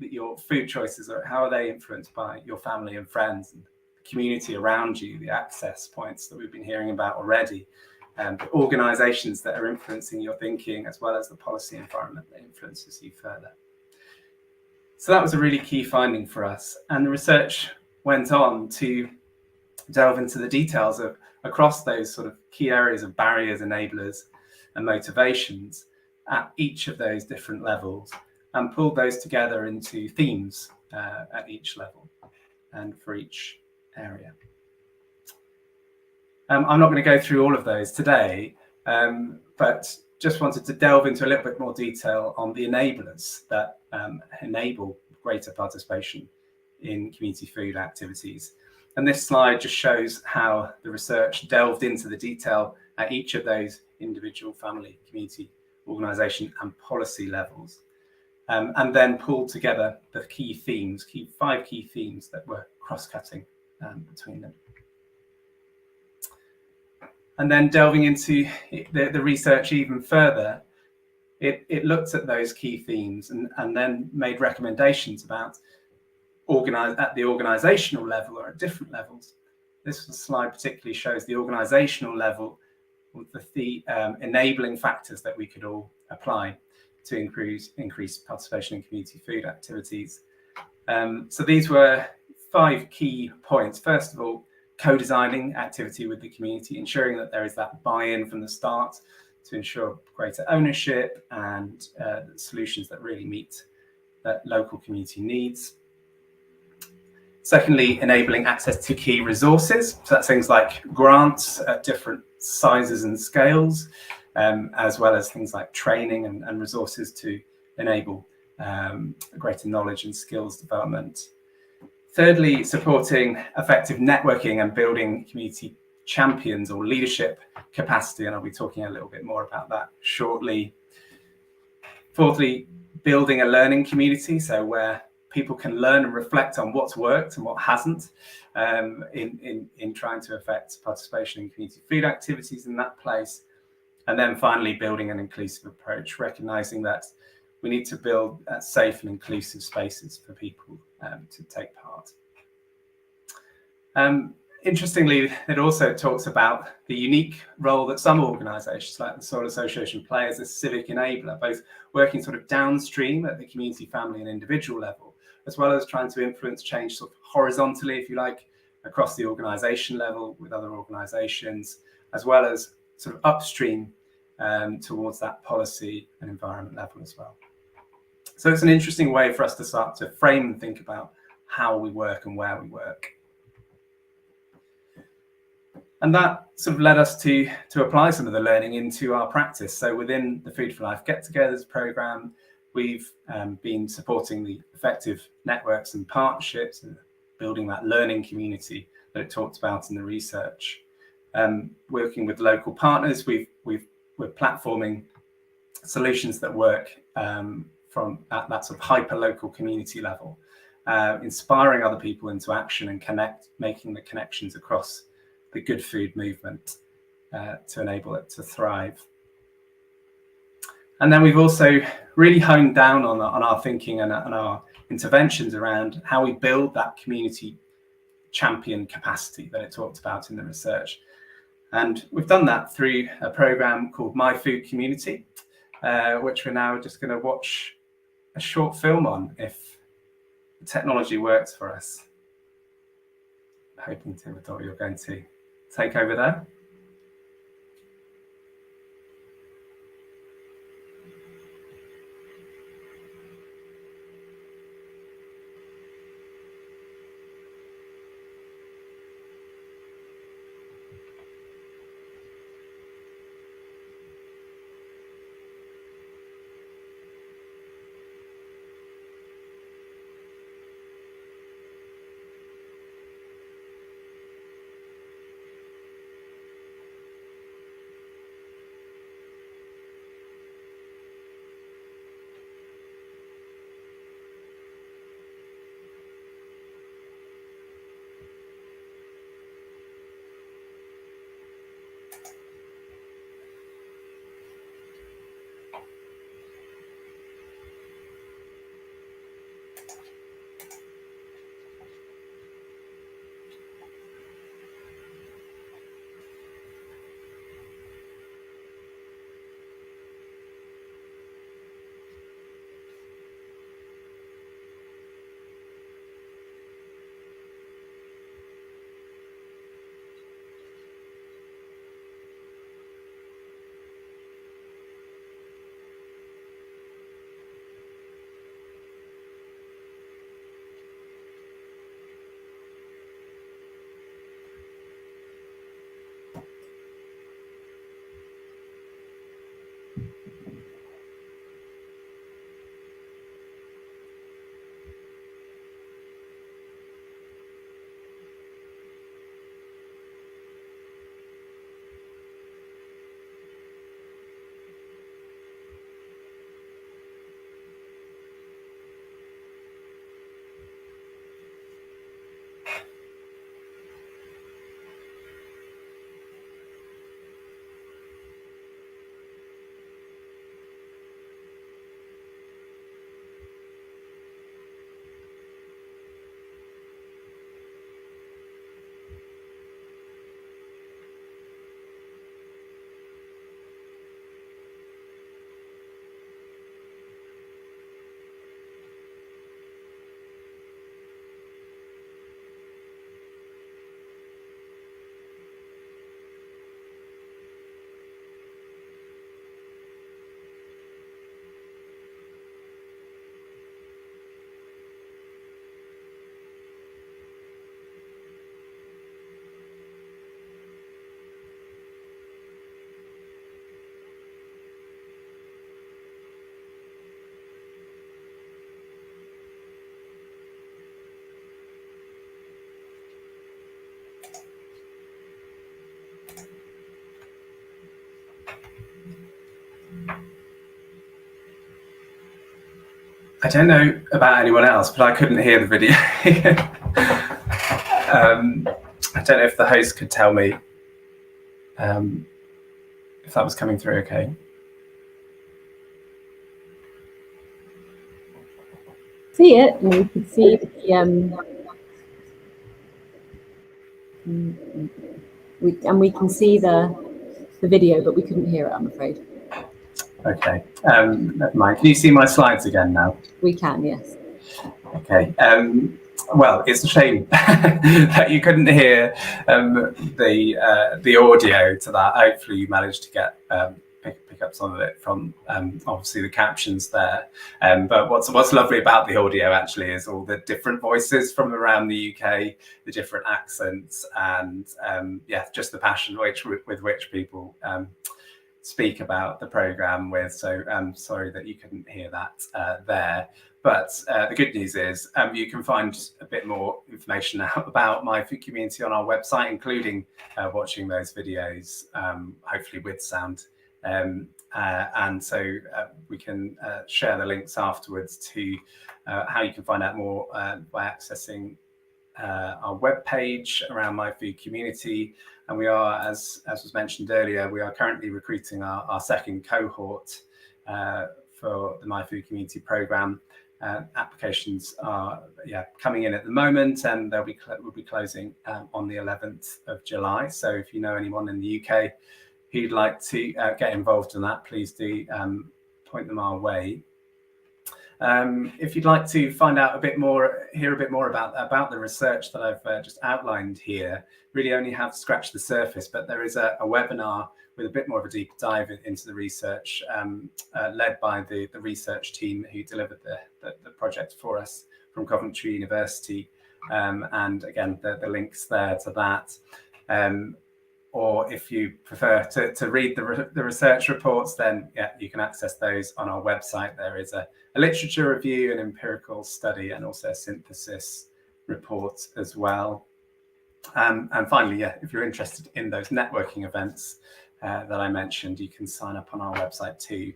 your food choices, or how are they influenced by your family and friends and the community around you, the access points that we've been hearing about already, and the organisations that are influencing your thinking, as well as the policy environment that influences you further. So that was a really key finding for us, and the research went on to delve into the details of across those sort of key areas of barriers, enablers and motivations at each of those different levels, and pulled those together into themes at each level and for each area. I'm not going to go through all of those today, but just wanted to delve into a little bit more detail on the enablers that enable greater participation in community food activities. And this slide just shows how the research delved into the detail at each of those individual family, community, organisation and policy levels, and then pulled together the key themes, five key themes that were cross-cutting between them. And then delving into the research even further, it looked at those key themes and then made recommendations about at the organisational level or at different levels. This slide particularly shows the organisational level with the enabling factors that we could all apply to increase participation in community food activities. So these were 5 key points. First of all, co-designing activity with the community, ensuring that there is that buy-in from the start to ensure greater ownership and solutions that really meet that local community needs. Secondly, enabling access to key resources. So that's things like grants at different sizes and scales, as well as things like training and resources to enable greater knowledge and skills development. Thirdly, supporting effective networking and building community champions or leadership capacity, and I'll be talking a little bit more about that shortly. Fourthly, building a learning community, so where people can learn and reflect on what's worked and what hasn't in trying to affect participation in community food activities in that place. And then finally, building an inclusive approach, recognising that we need to build safe and inclusive spaces for people to take part. Interestingly, it also talks about the unique role that some organisations like the Soil Association play as a civic enabler, both working sort of downstream at the community, family and individual level, as well as trying to influence change sort of horizontally, if you like, across the organisation level with other organisations, as well as sort of upstream towards that policy and environment level as well. So it's an interesting way for us to start to frame and think about how we work and where we work. And that sort of led us to apply some of the learning into our practice. So within the Food for Life Get-Togethers programme, we've been supporting the effective networks and partnerships and building that learning community that it talked about in the research. Working with local partners, we're platforming solutions that work from at that sort of hyper-local community level, inspiring other people into action and making the connections across the good food movement to enable it to thrive. And then we've also really honed down on our thinking and our interventions around how we build that community champion capacity that it talked about in the research. And we've done that through a program called My Food Community, which we're now just going to watch a short film on if the technology works for us. Hoping, Tim, I thought you were going to take over there. I don't know about anyone else, but I couldn't hear the video. I don't know if the host could tell me if that was coming through okay. See it, and we could see we can see the video, but we couldn't hear it, I'm afraid. Okay, never mind. Can you see my slides again now? We can, yes. Okay. Well, it's a shame that you couldn't hear the audio to that. Hopefully, you managed to get pick up some of it from obviously the captions there. But what's lovely about the audio actually is all the different voices from around the UK, the different accents, and just the passion with which people speak about the programme with. So I'm sorry that you couldn't hear that there. But the good news is you can find a bit more information out about My Food Community on our website, including watching those videos, hopefully with sound. And so we can share the links afterwards to how you can find out more by accessing our webpage around My Food Community. And we are, as was mentioned earlier, we are currently recruiting our second cohort for the My Food Community programme. Applications are coming in at the moment, and we'll be closing on the 11th of July. So if you know anyone in the UK who'd like to get involved in that, please do point them our way. If you'd like to find out hear a bit more about the research that I've just outlined here, really only have scratched the surface, but there is a webinar with a bit more of a deep dive into the research, led by the research team who delivered the project for us from Coventry University. And again, the links there to that. Or if you prefer to read the research reports, then you can access those on our website. There is a literature review, an empirical study, and also a synthesis report as well. And finally, if you're interested in those networking events that I mentioned, you can sign up on our website too.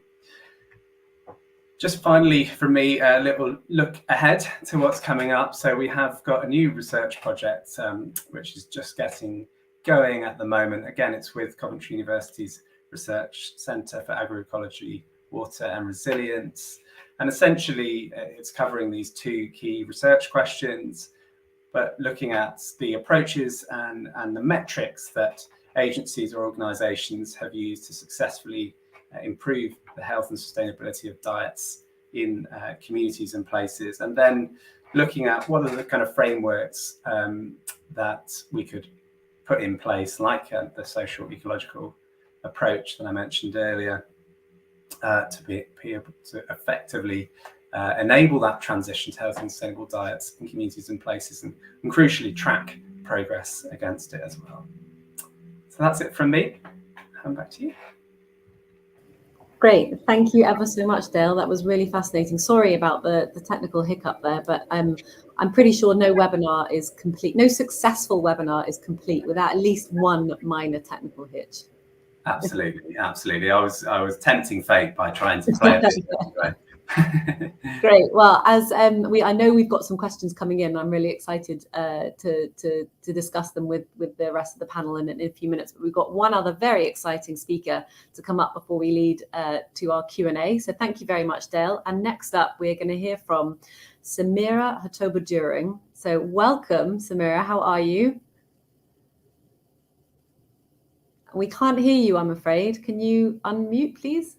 Just finally, from me, a little look ahead to what's coming up. So we have got a new research project, which is just getting going at the moment. Again, it's with Coventry University's Research Centre for Agroecology, Water and Resilience. And essentially, it's covering these two key research questions, but looking at the approaches and the metrics that agencies or organisations have used to successfully improve the health and sustainability of diets in communities and places. And then looking at what are the kind of frameworks that we could put in place, like the social ecological approach that I mentioned earlier, to be able to effectively enable that transition to healthy and sustainable diets in communities and places, and crucially track progress against it as well. So that's it from me. Hand back to you. Great, thank you ever so much, Dale. That was really fascinating. Sorry about the technical hiccup there, but I'm pretty sure no webinar is complete, no successful webinar is complete without at least one minor technical hitch. Absolutely, absolutely. I was tempting fate by trying to play it. Great. Well, as I know we've got some questions coming in. I'm really excited to discuss them with the rest of the panel in a few minutes. But we've got one other very exciting speaker to come up before we lead to our Q&A. So thank you very much, Dale. And next up, we're going to hear from Samira Hatoba-During. So welcome, Samira. How are you? We can't hear you, I'm afraid. Can you unmute, please?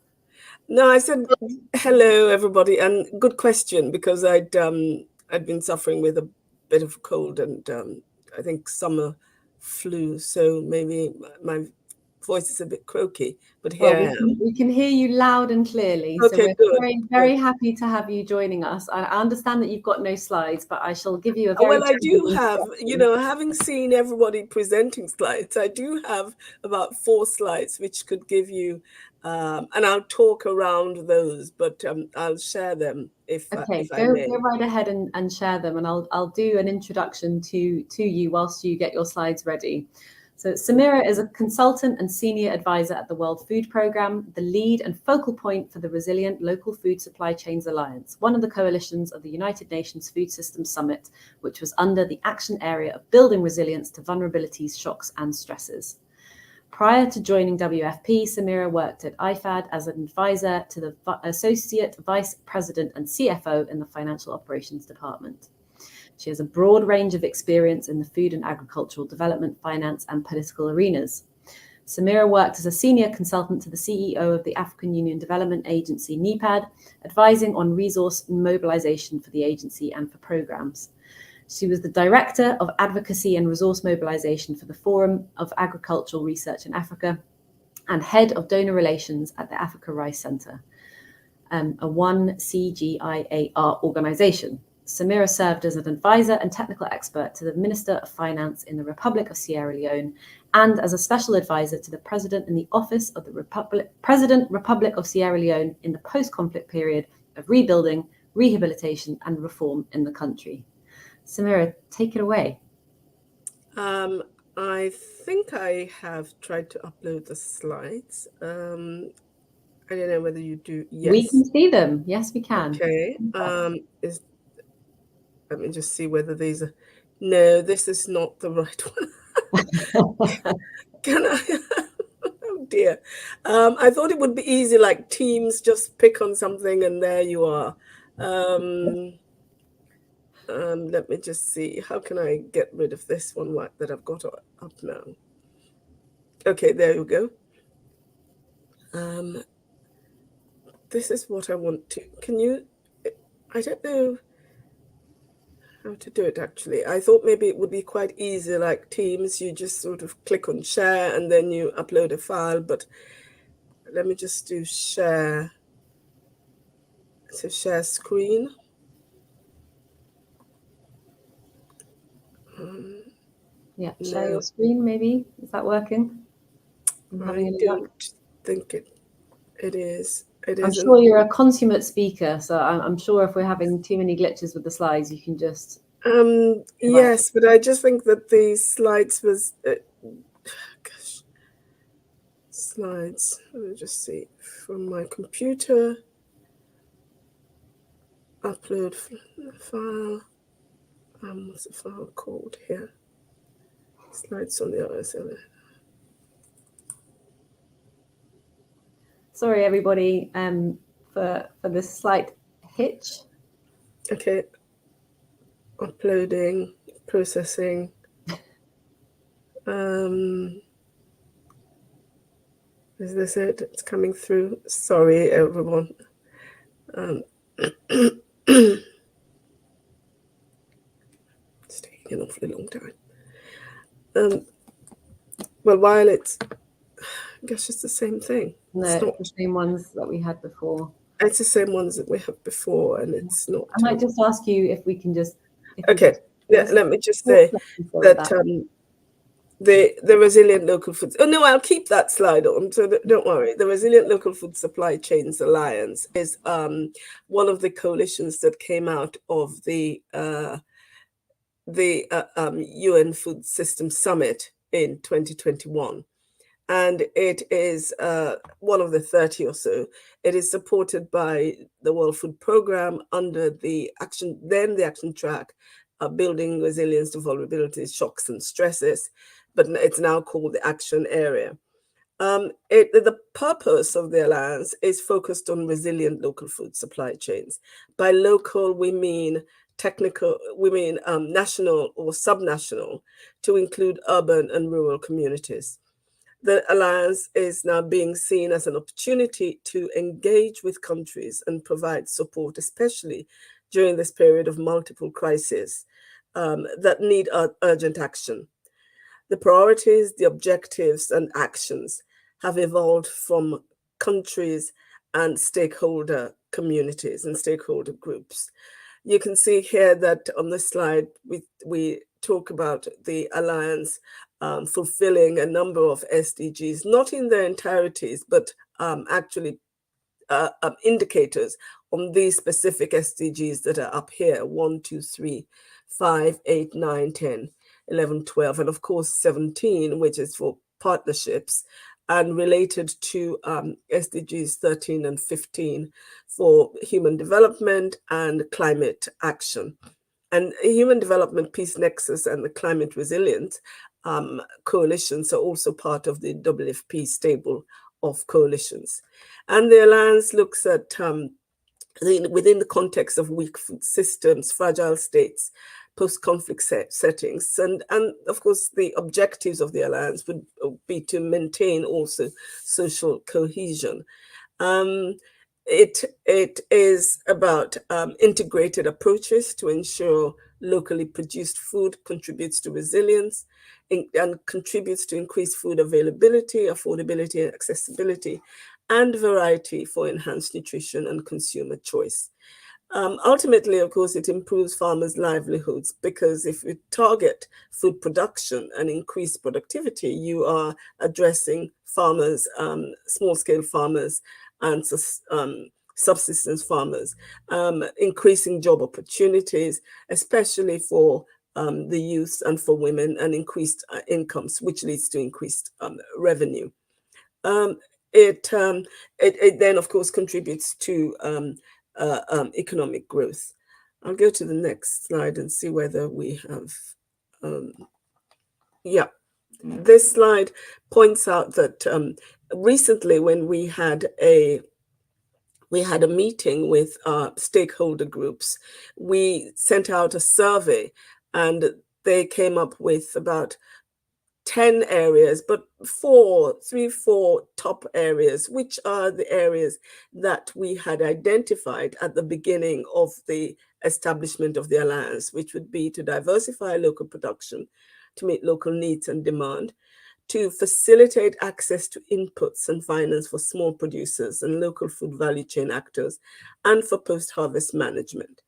No, I said hello, everybody, and good question, because I'd been suffering with a bit of cold and I think summer flu, so maybe my voice is a bit croaky, but here I am. We can hear you loud and clearly. Okay, so we're very happy to have you joining us. I understand that you've got no slides, but I shall give you a very... Well, I do have, having seen everybody presenting slides, I do have about 4 slides, which could give you, and I'll talk around those, but I'll share them if I may. Go right ahead and share them, and I'll do an introduction to you whilst you get your slides ready. So Samira is a consultant and senior advisor at the World Food Programme, the lead and focal point for the Resilient Local Food Supply Chains Alliance, one of the coalitions of the United Nations Food Systems Summit, which was under the action area of building resilience to vulnerabilities, shocks and stresses. Prior to joining WFP, Samira worked at IFAD as an advisor to the Associate Vice President and CFO in the Financial Operations Department. She has a broad range of experience in the food and agricultural development, finance, and political arenas. Samira worked as a senior consultant to the CEO of the African Union Development Agency, NEPAD, advising on resource mobilization for the agency and for programs. She was the Director of Advocacy and Resource Mobilization for the Forum of Agricultural Research in Africa and Head of Donor Relations at the Africa Rice Centre, a 1CGIAR organization. Samira served as an advisor and technical expert to the Minister of Finance in the Republic of Sierra Leone and as a special advisor to the President in the Office of the Republic of Sierra Leone in the post-conflict period of rebuilding, rehabilitation and reform in the country. Samira, take it away. I think I have tried to upload the slides. I don't know whether you do. Yes. We can see them. Yes, we can. Okay. Let me just see whether these are. No, this is not the right one. Can I? Oh dear. I thought it would be easy, like Teams, just pick on something and there you are. Let me just see. How can I get rid of this one that I've got up now? Okay, there you go. This is what I want to. Can you? I don't know how to do it actually. I thought maybe it would be quite easy, like Teams, you just sort of click on share and then you upload a file, but let me just do share. So share screen. Yeah, share your screen maybe. Is that working? I don't think it is. I'm sure you're a consummate speaker, so I'm sure if we're having too many glitches with the slides, you can just... Yes, but I just think that the slides was... gosh. Slides, let me just see. From my computer, upload file. What's the file called here? Slides on the other side. Sorry, everybody, for this slight hitch. Okay. Uploading, processing. Is this it? It's coming through. Sorry, everyone. It's taking an awfully long time. Well, while it's, I guess it's the same thing. No, it's not the same ones that we had before. It's the same ones that we had before, and it's not. I might just ask you if we can just. Okay. Yeah. Let me just say that the Resilient Local Foods. Oh no, I'll keep that slide on. So don't worry. The Resilient Local Food Supply Chains Alliance is one of the coalitions that came out of the UN Food Systems Summit in 2021. And it is one of the 30 or so. It is supported by the World Food Programme under the action track, building resilience to vulnerabilities, shocks and stresses, but it's now called the action area. The purpose of the alliance is focused on resilient local food supply chains. By local, we mean national or subnational, to include urban and rural communities. The alliance is now being seen as an opportunity to engage with countries and provide support, especially during this period of multiple crises that need urgent action. The priorities, the objectives, and actions have evolved from countries and stakeholder communities and stakeholder groups. You can see here that on this slide, we talk about the alliance fulfilling a number of SDGs, not in their entireties, but actually indicators on these specific SDGs that are up here, 1, 2, 3, 5, 8, 9, 10. 11, 12, and of course 17, which is for partnerships, and related to SDGs 13 and 15 for human development and climate action. And Human Development Peace Nexus and the Climate Resilience coalitions are also part of the WFP stable of coalitions. And the Alliance looks at, within the context of weak food systems, fragile states, post-conflict settings. And of course, the objectives of the Alliance would be to maintain also social cohesion. It is about integrated approaches to ensure locally produced food contributes to resilience and contributes to increased food availability, affordability, and accessibility, and variety for enhanced nutrition and consumer choice. Ultimately, of course, it improves farmers' livelihoods, because if you target food production and increase productivity, you are addressing farmers, small-scale farmers, and subsistence farmers, increasing job opportunities, especially for the youth and for women, and increased incomes, which leads to increased revenue. It then, of course, contributes to economic growth. I'll go to the next slide and see whether we have, this slide points out that recently, when we had a meeting with stakeholder groups, we sent out a survey, and they came up with about 10 areas, but 4 top areas, which are the areas that we had identified at the beginning of the establishment of the Alliance, which would be to diversify local production, to meet local needs and demand, to facilitate access to inputs and finance for small producers and local food value chain actors, and for post-harvest management.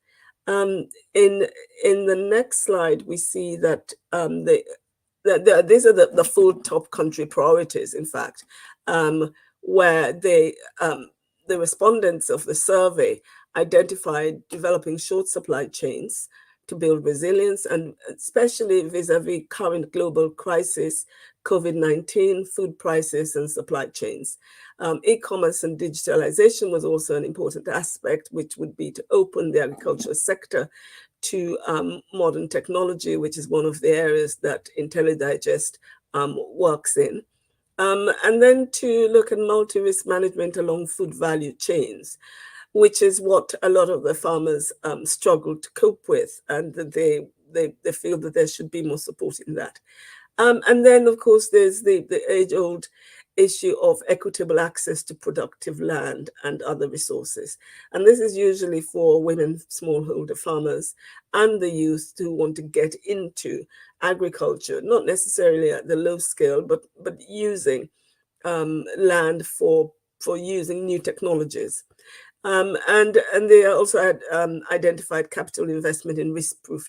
In the next slide, we see that these are the 4 top country priorities, in fact, where the respondents of the survey identified developing short supply chains to build resilience, and especially vis-a-vis current global crisis, COVID-19, food prices, and supply chains. E-commerce and digitalization was also an important aspect, which would be to open the agricultural sector to modern technology, which is one of the areas that IntelliDigest works in. And then to look at multi-risk management along food value chains, which is what a lot of the farmers struggle to cope with, and that they feel that there should be more support in that. And then, of course, there's the age-old issue of equitable access to productive land and other resources. And this is usually for women smallholder farmers and the youth who want to get into agriculture, not necessarily at the low scale, but using land for using new technologies. And they also had identified capital investment in risk-proof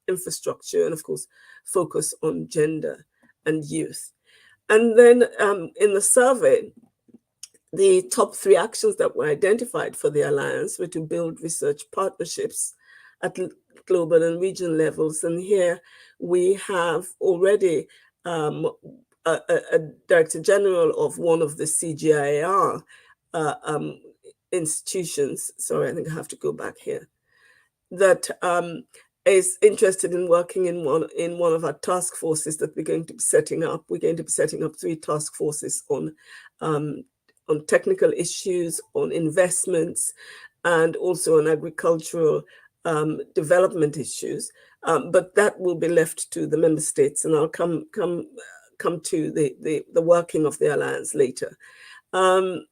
infrastructure, and of course, focus on gender and youth. And then in the survey, the top 3 actions that were identified for the Alliance were to build research partnerships at global and regional levels. And here we have already a Director General of one of the CGIAR institutions, sorry, I think I have to go back here, that is interested in working in one of our task forces that we're going to be setting up. We're going to be setting up 3 task forces on technical issues, on investments, and also on agricultural development issues. But that will be left to the member states, and I'll come to the working of the Alliance later. And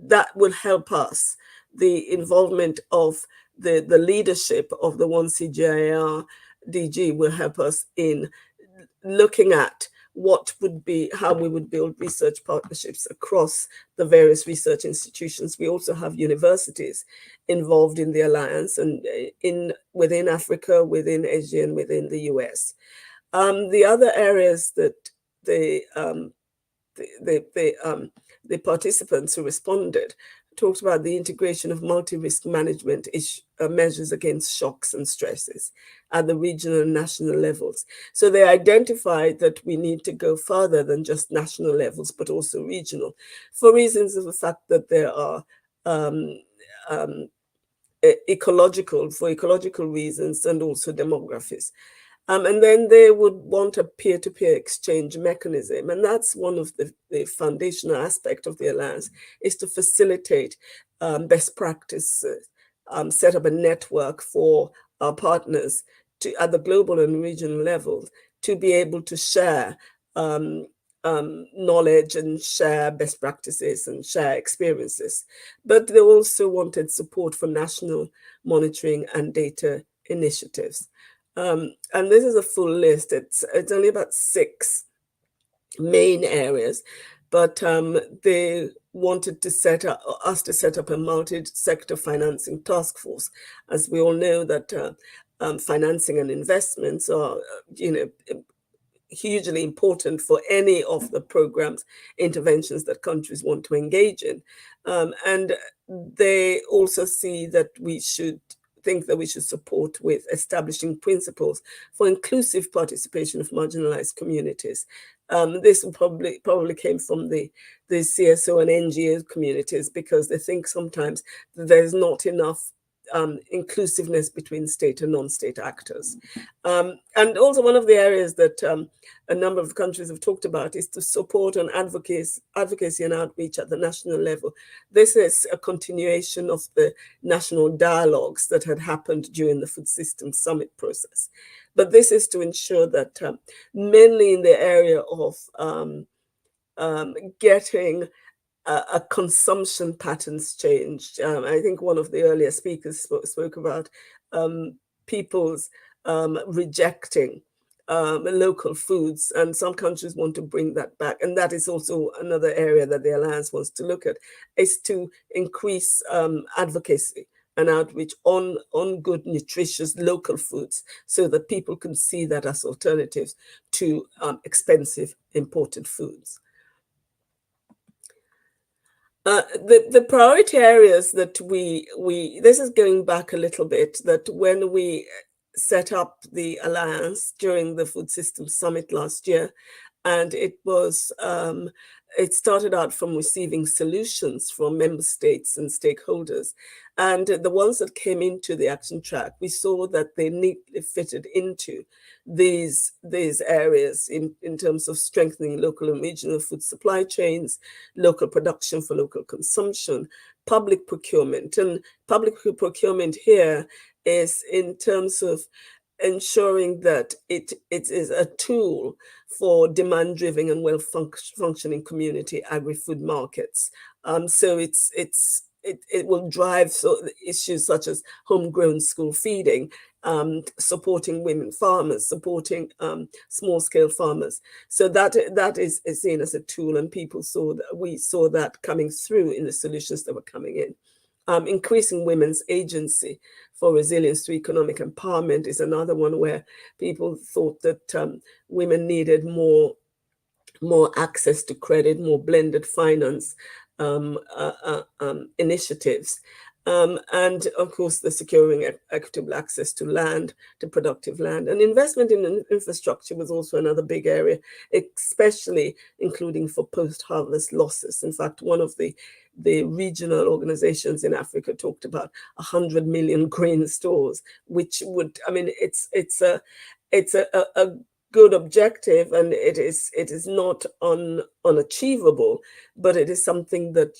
that will help us. The involvement of the leadership of the 1CGIAR DG will help us in looking at how we would build research partnerships across the various research institutions. We also have universities involved in the Alliance, and within Africa, within Asia, and within the US. The other areas that the participants who responded talked about the integration of multi-risk management measures against shocks and stresses at the regional and national levels. So they identified that we need to go further than just national levels, but also regional, for reasons of the fact that there are for ecological reasons and also demographies. And then they would want a peer-to-peer exchange mechanism. And that's one of the foundational aspects of the Alliance, is to facilitate best practices, set up a network for our partners at the global and regional levels to be able to share knowledge and share best practices and share experiences. But they also wanted support for national monitoring and data initiatives. And this is a full list. It's only about 6 main areas, but they wanted to set up a multi-sector financing task force. As we all know that financing and investments are, hugely important for any of the programs, interventions that countries want to engage in. And they also see that we should support with establishing principles for inclusive participation of marginalized communities. This probably came from the CSO and NGO communities, because they think sometimes that there's not enough inclusiveness between state and non-state actors. And also one of the areas that a number of countries have talked about is to support and advocacy and outreach at the national level. This is a continuation of the national dialogues that had happened during the Food Systems Summit process. But this is to ensure that mainly in the area of getting a consumption patterns changed. I think one of the earlier speakers spoke about people's rejecting local foods, and some countries want to bring that back. And that is also another area that the Alliance wants to look at, is to increase advocacy and outreach on good, nutritious local foods, so that people can see that as alternatives to expensive imported foods. The priority areas that this is going back a little bit, that when we set up the Alliance during the Food Systems Summit last year, and it started out from receiving solutions from member states and stakeholders. And the ones that came into the action track, we saw that they neatly fitted into these areas in terms of strengthening local and regional food supply chains, local production for local consumption, public procurement. And public procurement here is in terms of ensuring that it is a tool for demand-driven and well-functioning community agri-food markets. So it will drive issues such as homegrown school feeding, supporting women farmers, supporting small-scale farmers. So that is seen as a tool, and we saw that coming through in the solutions that were coming in. Increasing women's agency for resilience to economic empowerment is another one where people thought that women needed more access to credit, more blended finance initiatives. And of course, the securing equitable access to land, to productive land. And investment in infrastructure was also another big area, especially including for post-harvest losses. In fact, one of the regional organizations in Africa talked about 100 million grain stores, which would, it's a good objective, and it is not unachievable, but it is something that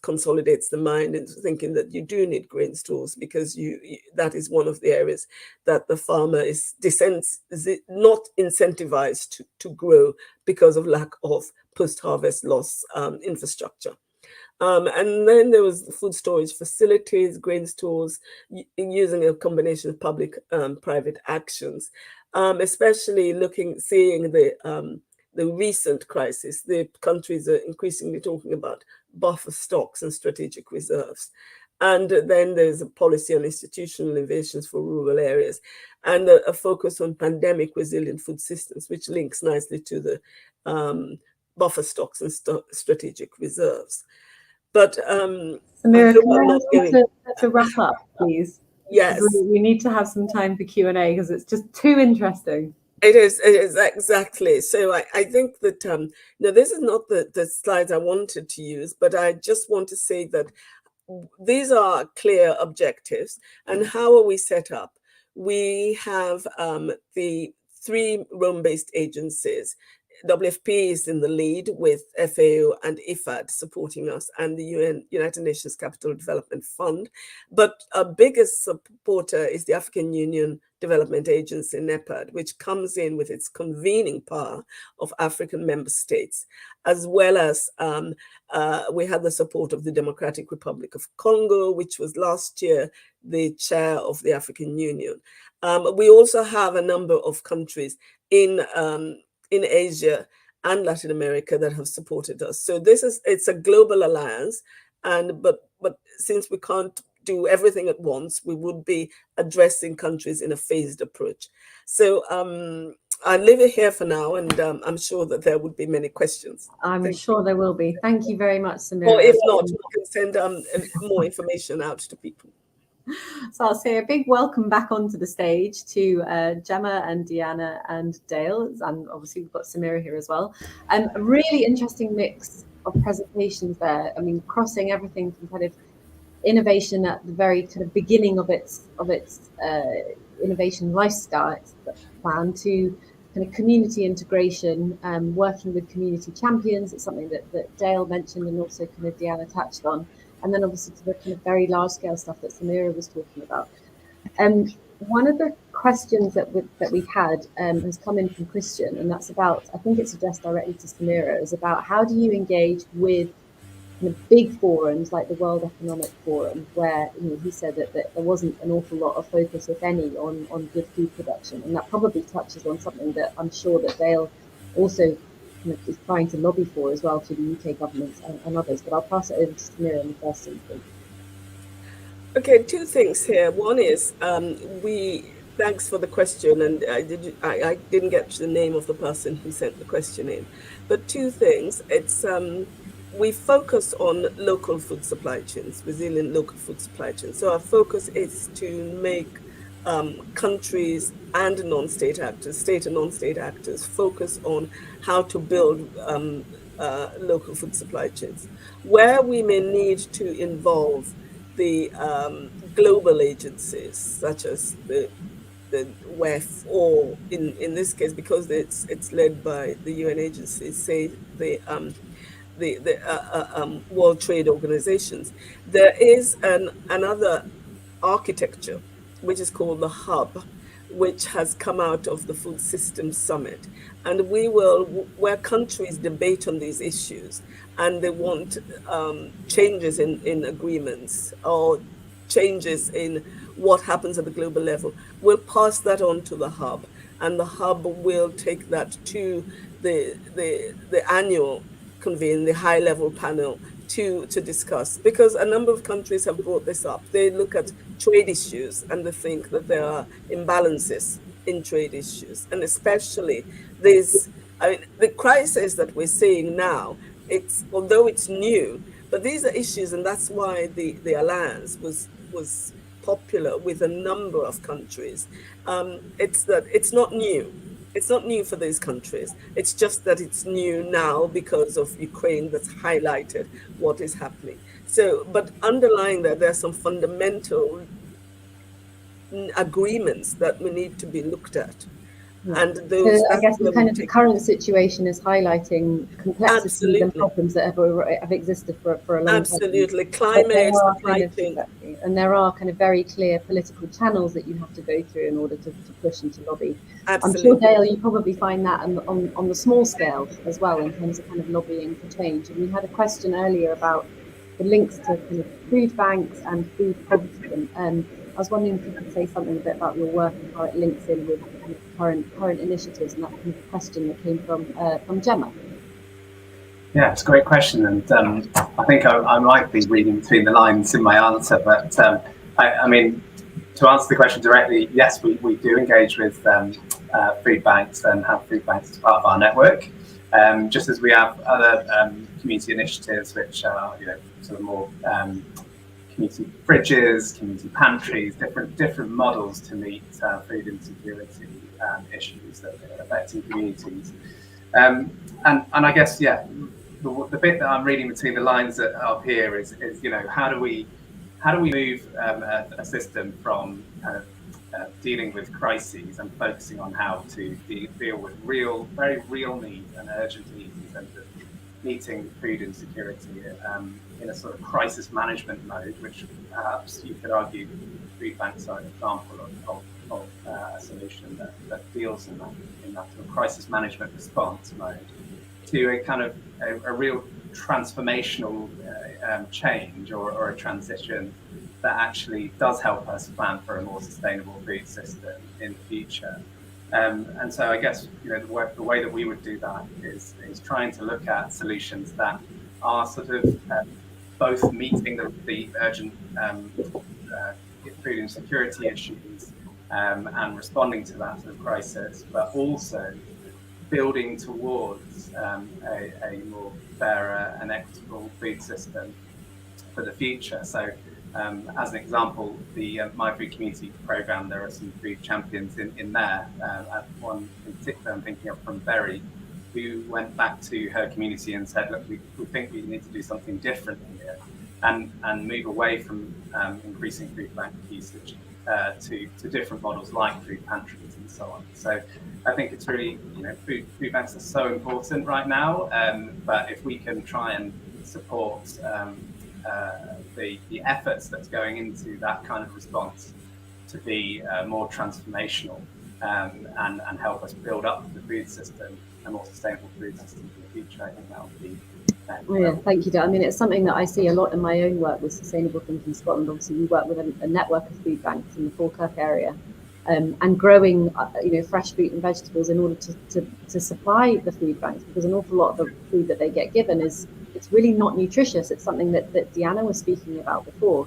consolidates the mind into thinking that you do need grain stores, because that is one of the areas that the farmer is not incentivized to grow because of lack of post-harvest loss infrastructure. And then there was food storage facilities, grain stores, using a combination of public private actions, especially seeing the recent crisis. The countries are increasingly talking about buffer stocks and strategic reserves. And then there's a policy on institutional innovations for rural areas, and a focus on pandemic resilient food systems, which links nicely to the buffer stocks and strategic reserves. But Samira, can I ask you to wrap up, please? Yes. We need to have some time for Q&A because it's just too interesting. It is exactly. So I think that, now this is not the slides I wanted to use, but I just want to say that these are clear objectives. And how are we set up? We have the 3 Rome-based agencies. WFP is in the lead with FAO and IFAD supporting us, and the United Nations Capital Development Fund. But our biggest supporter is the African Union Development Agency, NEPAD, which comes in with its convening power of African member states, as well as we had the support of the Democratic Republic of Congo, which was last year the chair of the African Union. We also have a number of countries in Asia and Latin America that have supported us. So it's a global alliance, but since we can't do everything at once, we would be addressing countries in a phased approach. So I'll leave it here for now, and I'm sure that there would be many questions. I'm sure there will be. Thank you very much, Samira. Or if not, we can send more information out to people. So I'll say a big welcome back onto the stage to Gemma and Deanna and Dale, and obviously we've got Samira here as well. A really interesting mix of presentations there. I mean, crossing everything from kind of innovation at the very kind of beginning of its innovation lifestyle plan to kind of community integration, working with community champions. It's something that Dale mentioned and also kind of Deanna touched on. And then obviously to the kind of very large scale stuff that Samira was talking about. One of the questions that we had has come in from Christian, and that's about, I think it's addressed directly to Samira, is about how do you engage with kind of big forums like the World Economic Forum, where he said that there wasn't an awful lot of focus, if any, on good food production. And that probably touches on something that I'm sure that Dale also is trying to lobby for as well to the UK government and others. But I'll pass it over to Samira in the first instance. Okay, 2 things here. One is thanks for the question, and I didn't get the name of the person who sent the question in. But 2 things. It's we focus on local food supply chains, resilient local food supply chains. So our focus is to make countries and non-state actors, state and non-state actors, focus on how to build local food supply chains. Where we may need to involve the global agencies, such as the WEF, or in this case, because it's led by the UN agencies, say the World Trade Organizations, there is another architecture which is called the Hub, which has come out of the Food Systems Summit. And where countries debate on these issues and they want changes in agreements or changes in what happens at the global level, we'll pass that on to the Hub. And the Hub will take that to the annual convene, the high-level panel, to discuss, because a number of countries have brought this up. They look at trade issues and they think that there are imbalances in trade issues, and especially the crisis that we're seeing now. Although it's new, but these are issues, and that's why the alliance was popular with a number of countries. It's not new. It's not new for these countries. It's just that it's new now because of Ukraine that's highlighted what is happening. So, but underlying that, there are some fundamental agreements that we need to be looked at. Yeah. And those, so I guess the current situation is highlighting complexities and problems that have existed for a long time. Absolutely. Climate, and there are kind of very clear political channels that you have to go through in order to push and to lobby. Absolutely. I'm sure, Dale, you probably find that on the small scale as well in terms of kind of lobbying for change. And we had a question earlier about the links to kind of food banks and food poverty. And I was wondering if you could say something a bit about your work and how it links in with current initiatives, and that kind of question that came from Gemma. Yeah, it's a great question, and I think I might be reading between the lines in my answer, but I mean, to answer the question directly, yes, we do engage with food banks and have food banks as part of our network, just as we have other community initiatives, which are sort of more community fridges, community pantries, different models to meet food insecurity issues that are affecting communities. And I guess the bit that I'm reading between the lines up here is how do we move a system from kind of dealing with crises and focusing on how to deal with very real needs and urgent needs in terms of meeting food insecurity in a sort of crisis management mode, which perhaps you could argue food banks are an example of a solution that deals in that sort of crisis management response mode, to a kind of a real transformational change or a transition that actually does help us plan for a more sustainable food system in the future. And so I guess the way that we would do that is trying to look at solutions that are sort of both meeting the urgent food insecurity issues and responding to that sort of crisis, but also building towards a more fairer and equitable food system for the future. So as an example, the My Food Community programme, there are some food champions in there. One in particular I'm thinking of from Berry, who went back to her community and said, look, we think we need to do something different here and move away from increasing food bank usage to different models like food pantries and so on. So I think it's really, food banks are so important right now, but if we can try and support the efforts that's going into that kind of response to be more transformational and help us build up the food system, a more sustainable food system for the future, I think that would be thank you, I mean, it's something that I see a lot in my own work with Sustainable Thinking Scotland. Obviously, we work with a network of food banks in the Falkirk area, and growing, fresh fruit and vegetables in order to supply the food banks, because an awful lot of the food that they get given it's really not nutritious. It's something that Deanna was speaking about before,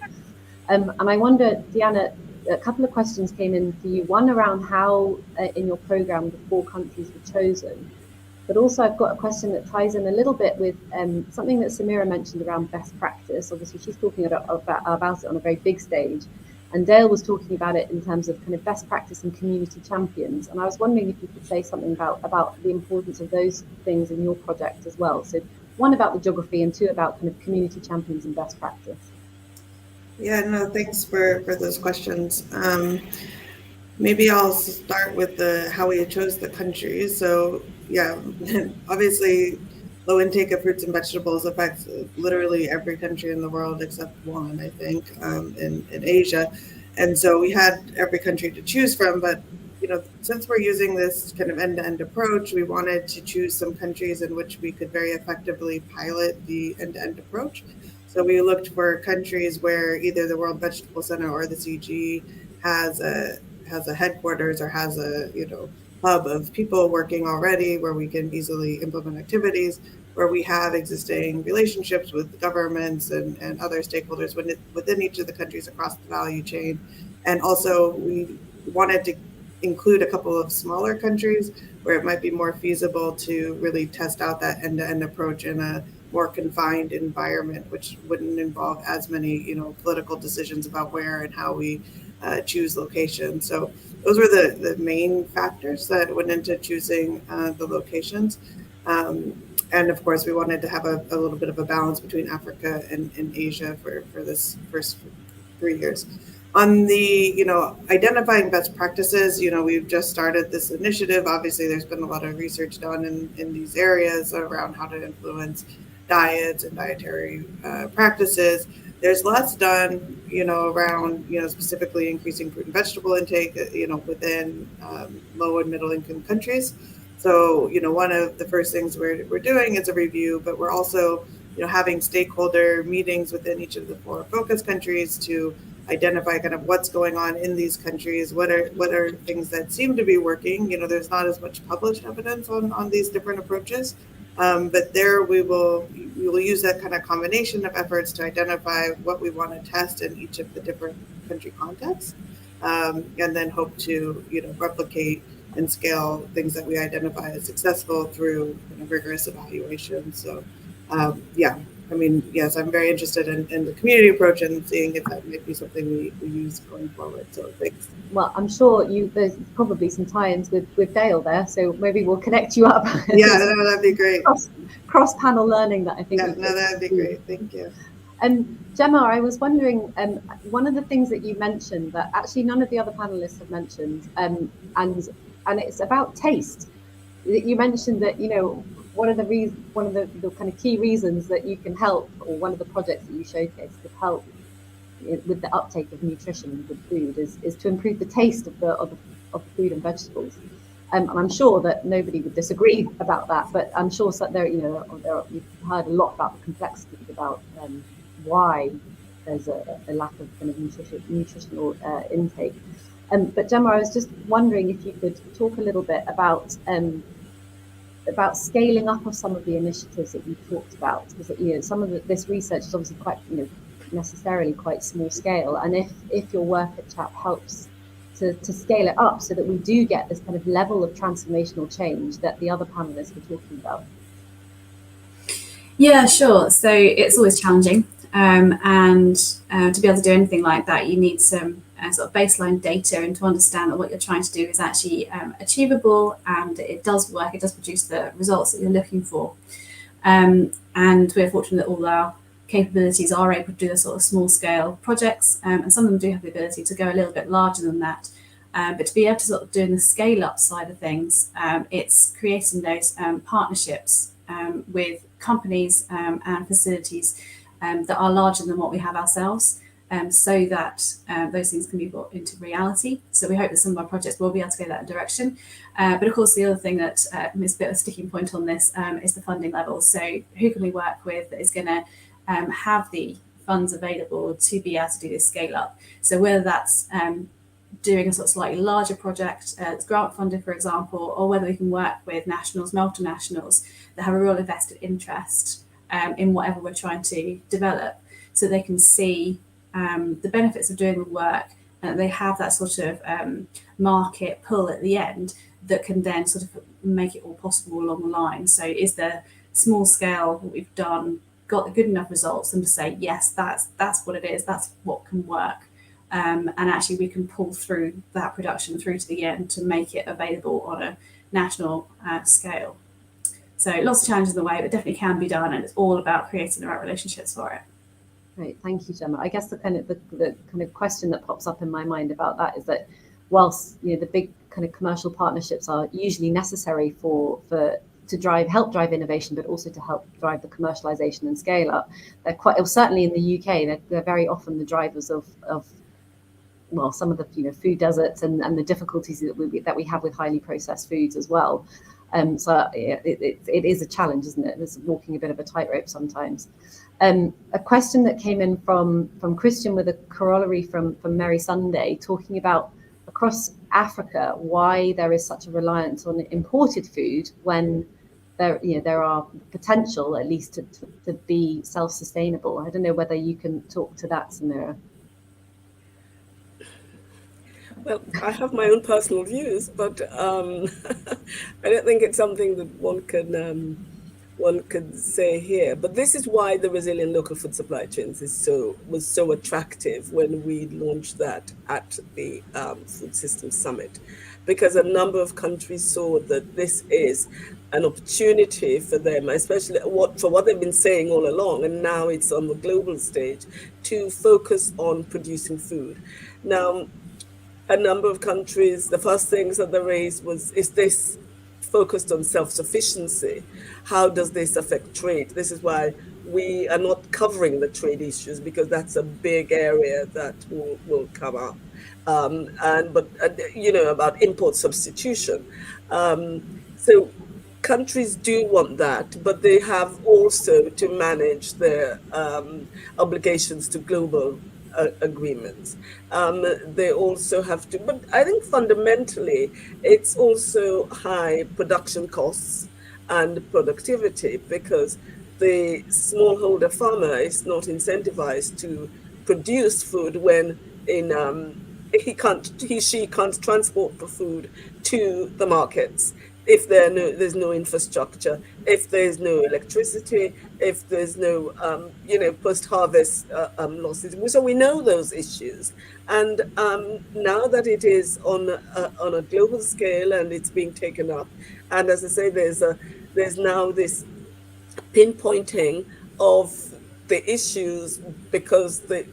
and I wonder, Deanna, a couple of questions came in for you. One around how in your program the 4 countries were chosen. But also I've got a question that ties in a little bit with something that Samira mentioned around best practice. Obviously, she's talking about it on a very big stage. And Dale was talking about it in terms of kind of best practice and community champions. And I was wondering if you could say something about the importance of those things in your project as well. So 1 about the geography and 2 about kind of community champions and best practice. Yeah, no, thanks for those questions. Maybe I'll start with how we chose the countries. So yeah, obviously low intake of fruits and vegetables affects literally every country in the world except 1, I think, in Asia. And so we had every country to choose from, but since we're using this kind of end-to-end approach, we wanted to choose some countries in which we could very effectively pilot the end-to-end approach. So we looked for countries where either the World Vegetable Center or the CG has a headquarters or has a hub of people working already, where we can easily implement activities, where we have existing relationships with governments and other stakeholders within each of the countries across the value chain. And also we wanted to include a couple of smaller countries where it might be more feasible to really test out that end-to-end approach in a more confined environment, which wouldn't involve as many political decisions about where and how we choose locations. So those were the main factors that went into choosing the locations. And of course, we wanted to have a little bit of a balance between Africa and Asia for this first 3 years. On the, identifying best practices, we've just started this initiative. Obviously, there's been a lot of research done in these areas around how to influence diets and dietary practices. There's lots done, around, specifically increasing fruit and vegetable intake, within low and middle income countries. So, one of the first things we're doing is a review, but we're also, having stakeholder meetings within each of the 4 focus countries to identify kind of what's going on in these countries, what are things that seem to be working. There's not as much published evidence on these different approaches, but there we will use that kind of combination of efforts to identify what we want to test in each of the different country contexts, and then hope to replicate and scale things that we identify as successful through rigorous evaluation. So yeah, I mean, yes, I'm very interested in the community approach and seeing if that might be something we use going forward. So thanks. Well, I'm sure there's probably some tie-ins with Dale there, so maybe we'll connect you up. Yeah, no, that'd be great. Cross-panel learning that I think. Yeah, no, that'd be great. Thank you. Gemma, I was wondering, one of the things that you mentioned that actually none of the other panelists have mentioned, and it's about taste. You mentioned that, you know, one of the kind of key reasons that you can help, or one of the projects that you showcased could help with the uptake of nutrition and good food is to improve the taste of the food and vegetables. And I'm sure that nobody would disagree about that, but I'm sure that you've heard a lot about the complexities about why there's a lack of kind of nutritional intake. But Gemma, I was just wondering if you could talk a little bit about scaling up of some of the initiatives that you talked about, because some of this research is obviously quite necessarily quite small scale, and if your work at CHAP helps to scale it up so that we do get this kind of level of transformational change that the other panelists were talking about. Yeah, sure. So it's always challenging, and to be able to do anything like that, you need some sort of baseline data, and to understand that what you're trying to do is actually achievable, and it does work, it does produce the results that you're looking for. And we're fortunate that all our capabilities are able to do the sort of small scale projects, and some of them do have the ability to go a little bit larger than that. But to be able to sort of doing the scale up side of things, it's creating those partnerships with companies and facilities that are larger than what we have ourselves, so that those things can be brought into reality. So we hope that some of our projects will be able to go that direction. But of course, the other thing that is a bit of a sticking point on this is the funding level. So who can we work with that is going to have the funds available to be able to do this scale up? So whether that's doing a sort of slightly larger project that's grant funded, for example, or whether we can work with nationals, multinationals that have a real invested interest in whatever we're trying to develop, so they can see the benefits of doing the work, and they have that sort of market pull at the end that can then sort of make it all possible along the line. So is the small scale what we've done got the good enough results, and to say, yes, that's what it is, that's what can work. And actually we can pull through that production through to the end to make it available on a national scale. So lots of challenges in the way, but definitely can be done, and it's all about creating the right relationships for it. Great, thank you, Gemma. I guess the kind of question that pops up in my mind about that is that whilst the big kind of commercial partnerships are usually necessary to help drive innovation, but also to help drive the commercialization and scale up, they're quite, certainly in the UK, they're very often the drivers of some of the food deserts and the difficulties that we have with highly processed foods as well. So it is a challenge, isn't it? It's walking a bit of a tightrope sometimes. A question that came in from Christian with a corollary from Mary Sunday, talking about across Africa why there is such a reliance on imported food when there are potential, at least, to be self-sustainable. I don't know whether you can talk to that, Samira. Well, I have my own personal views, but I don't think it's something that one could say here. But this is why the resilient local food supply chains was so attractive when we launched that at the Food Systems Summit, because a number of countries saw that this is an opportunity for them, especially for what they've been saying all along, and now it's on the global stage, to focus on producing food. Now, a number of countries, the first things that they raised was, is this focused on self-sufficiency? How does this affect trade? This is why we are not covering the trade issues, because that's a big area that will come up. About import substitution. So countries do want that, but they have also to manage their obligations to global agreements. They also have to, but I think fundamentally it's also high production costs and productivity, because the smallholder farmer is not incentivized to produce food when she can't transport the food to the markets. if there's no infrastructure, if there's no electricity, if there's no post-harvest losses. So we know those issues, and now that it is on a global scale and it's being taken up, and as I say, there's now this pinpointing of the issues because the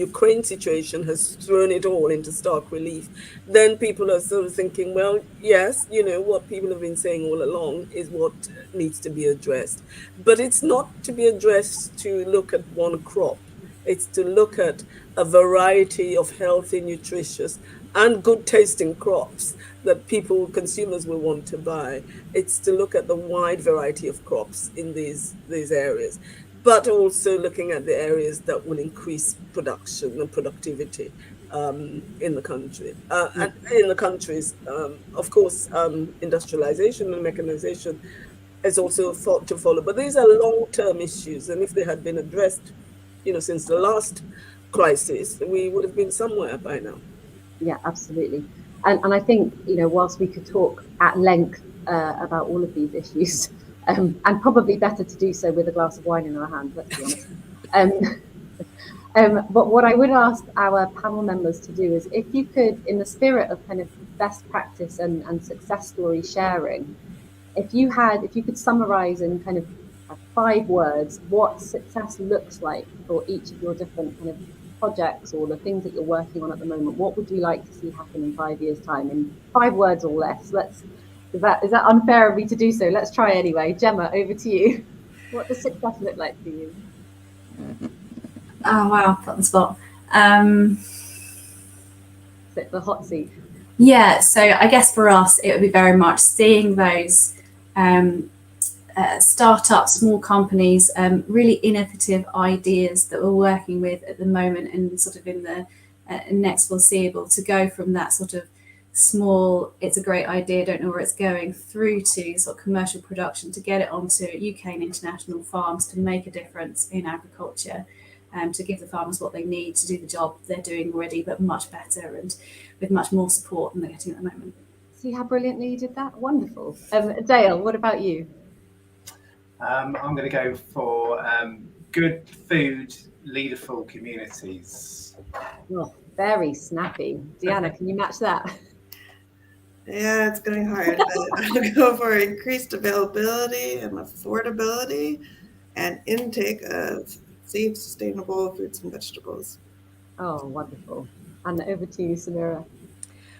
Ukraine situation has thrown it all into stark relief. Then people are sort of thinking, well, yes, what people have been saying all along is what needs to be addressed. But it's not to be addressed to look at one crop. It's to look at a variety of healthy, nutritious, and good tasting crops that consumers will want to buy. It's to look at the wide variety of crops in these areas, but also looking at the areas that will increase production and productivity in the country. And in the countries, of course, industrialization and mechanization is also thought to follow. But these are long-term issues, and if they had been addressed, since the last crisis, we would have been somewhere by now. Yeah, absolutely. And I think, whilst we could talk at length about all of these issues, and probably better to do so with a glass of wine in our hand, let's be honest. But what I would ask our panel members to do is, if you could, in the spirit of kind of best practice and success story sharing, if you could summarize in kind of 5 words what success looks like for each of your different kind of projects or the things that you're working on at the moment, what would you like to see happen in 5 years' time, in 5 words or less? Is that unfair of me to do so? Let's try anyway. Gemma, over to you. What does success look like for you? Oh wow, put on the spot. The hot seat. Yeah, so I guess for us it would be very much seeing those startup, small companies, really innovative ideas that we're working with at the moment and sort of in the next foreseeable, to go from that sort of small, it's a great idea, don't know where it's going, through to sort of commercial production, to get it onto UK and international farms, to make a difference in agriculture, to give the farmers what they need to do the job they're doing already, but much better and with much more support than they're getting at the moment. See how brilliantly you did that? Wonderful. Dale, what about you? I'm going to go for good food, leaderful communities. Oh, very snappy. Deanna, can you match that? Yeah, it's getting hard. I'll go for increased availability and affordability and intake of safe, sustainable fruits and vegetables. Oh, wonderful. And over to you, Samira.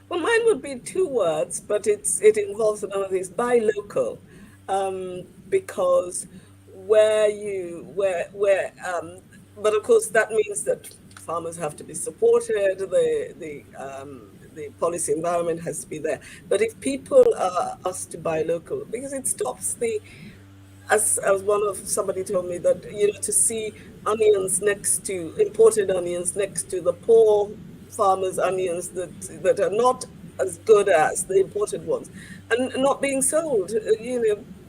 Well, mine would be 2 words, but it involves another thing. It's buy local, because but of course that means that farmers have to be supported. The policy environment has to be there. But if people are asked to buy local, because it stops as somebody told me that, to see imported onions next to the poor farmers' onions that are not as good as the imported ones, and not being sold.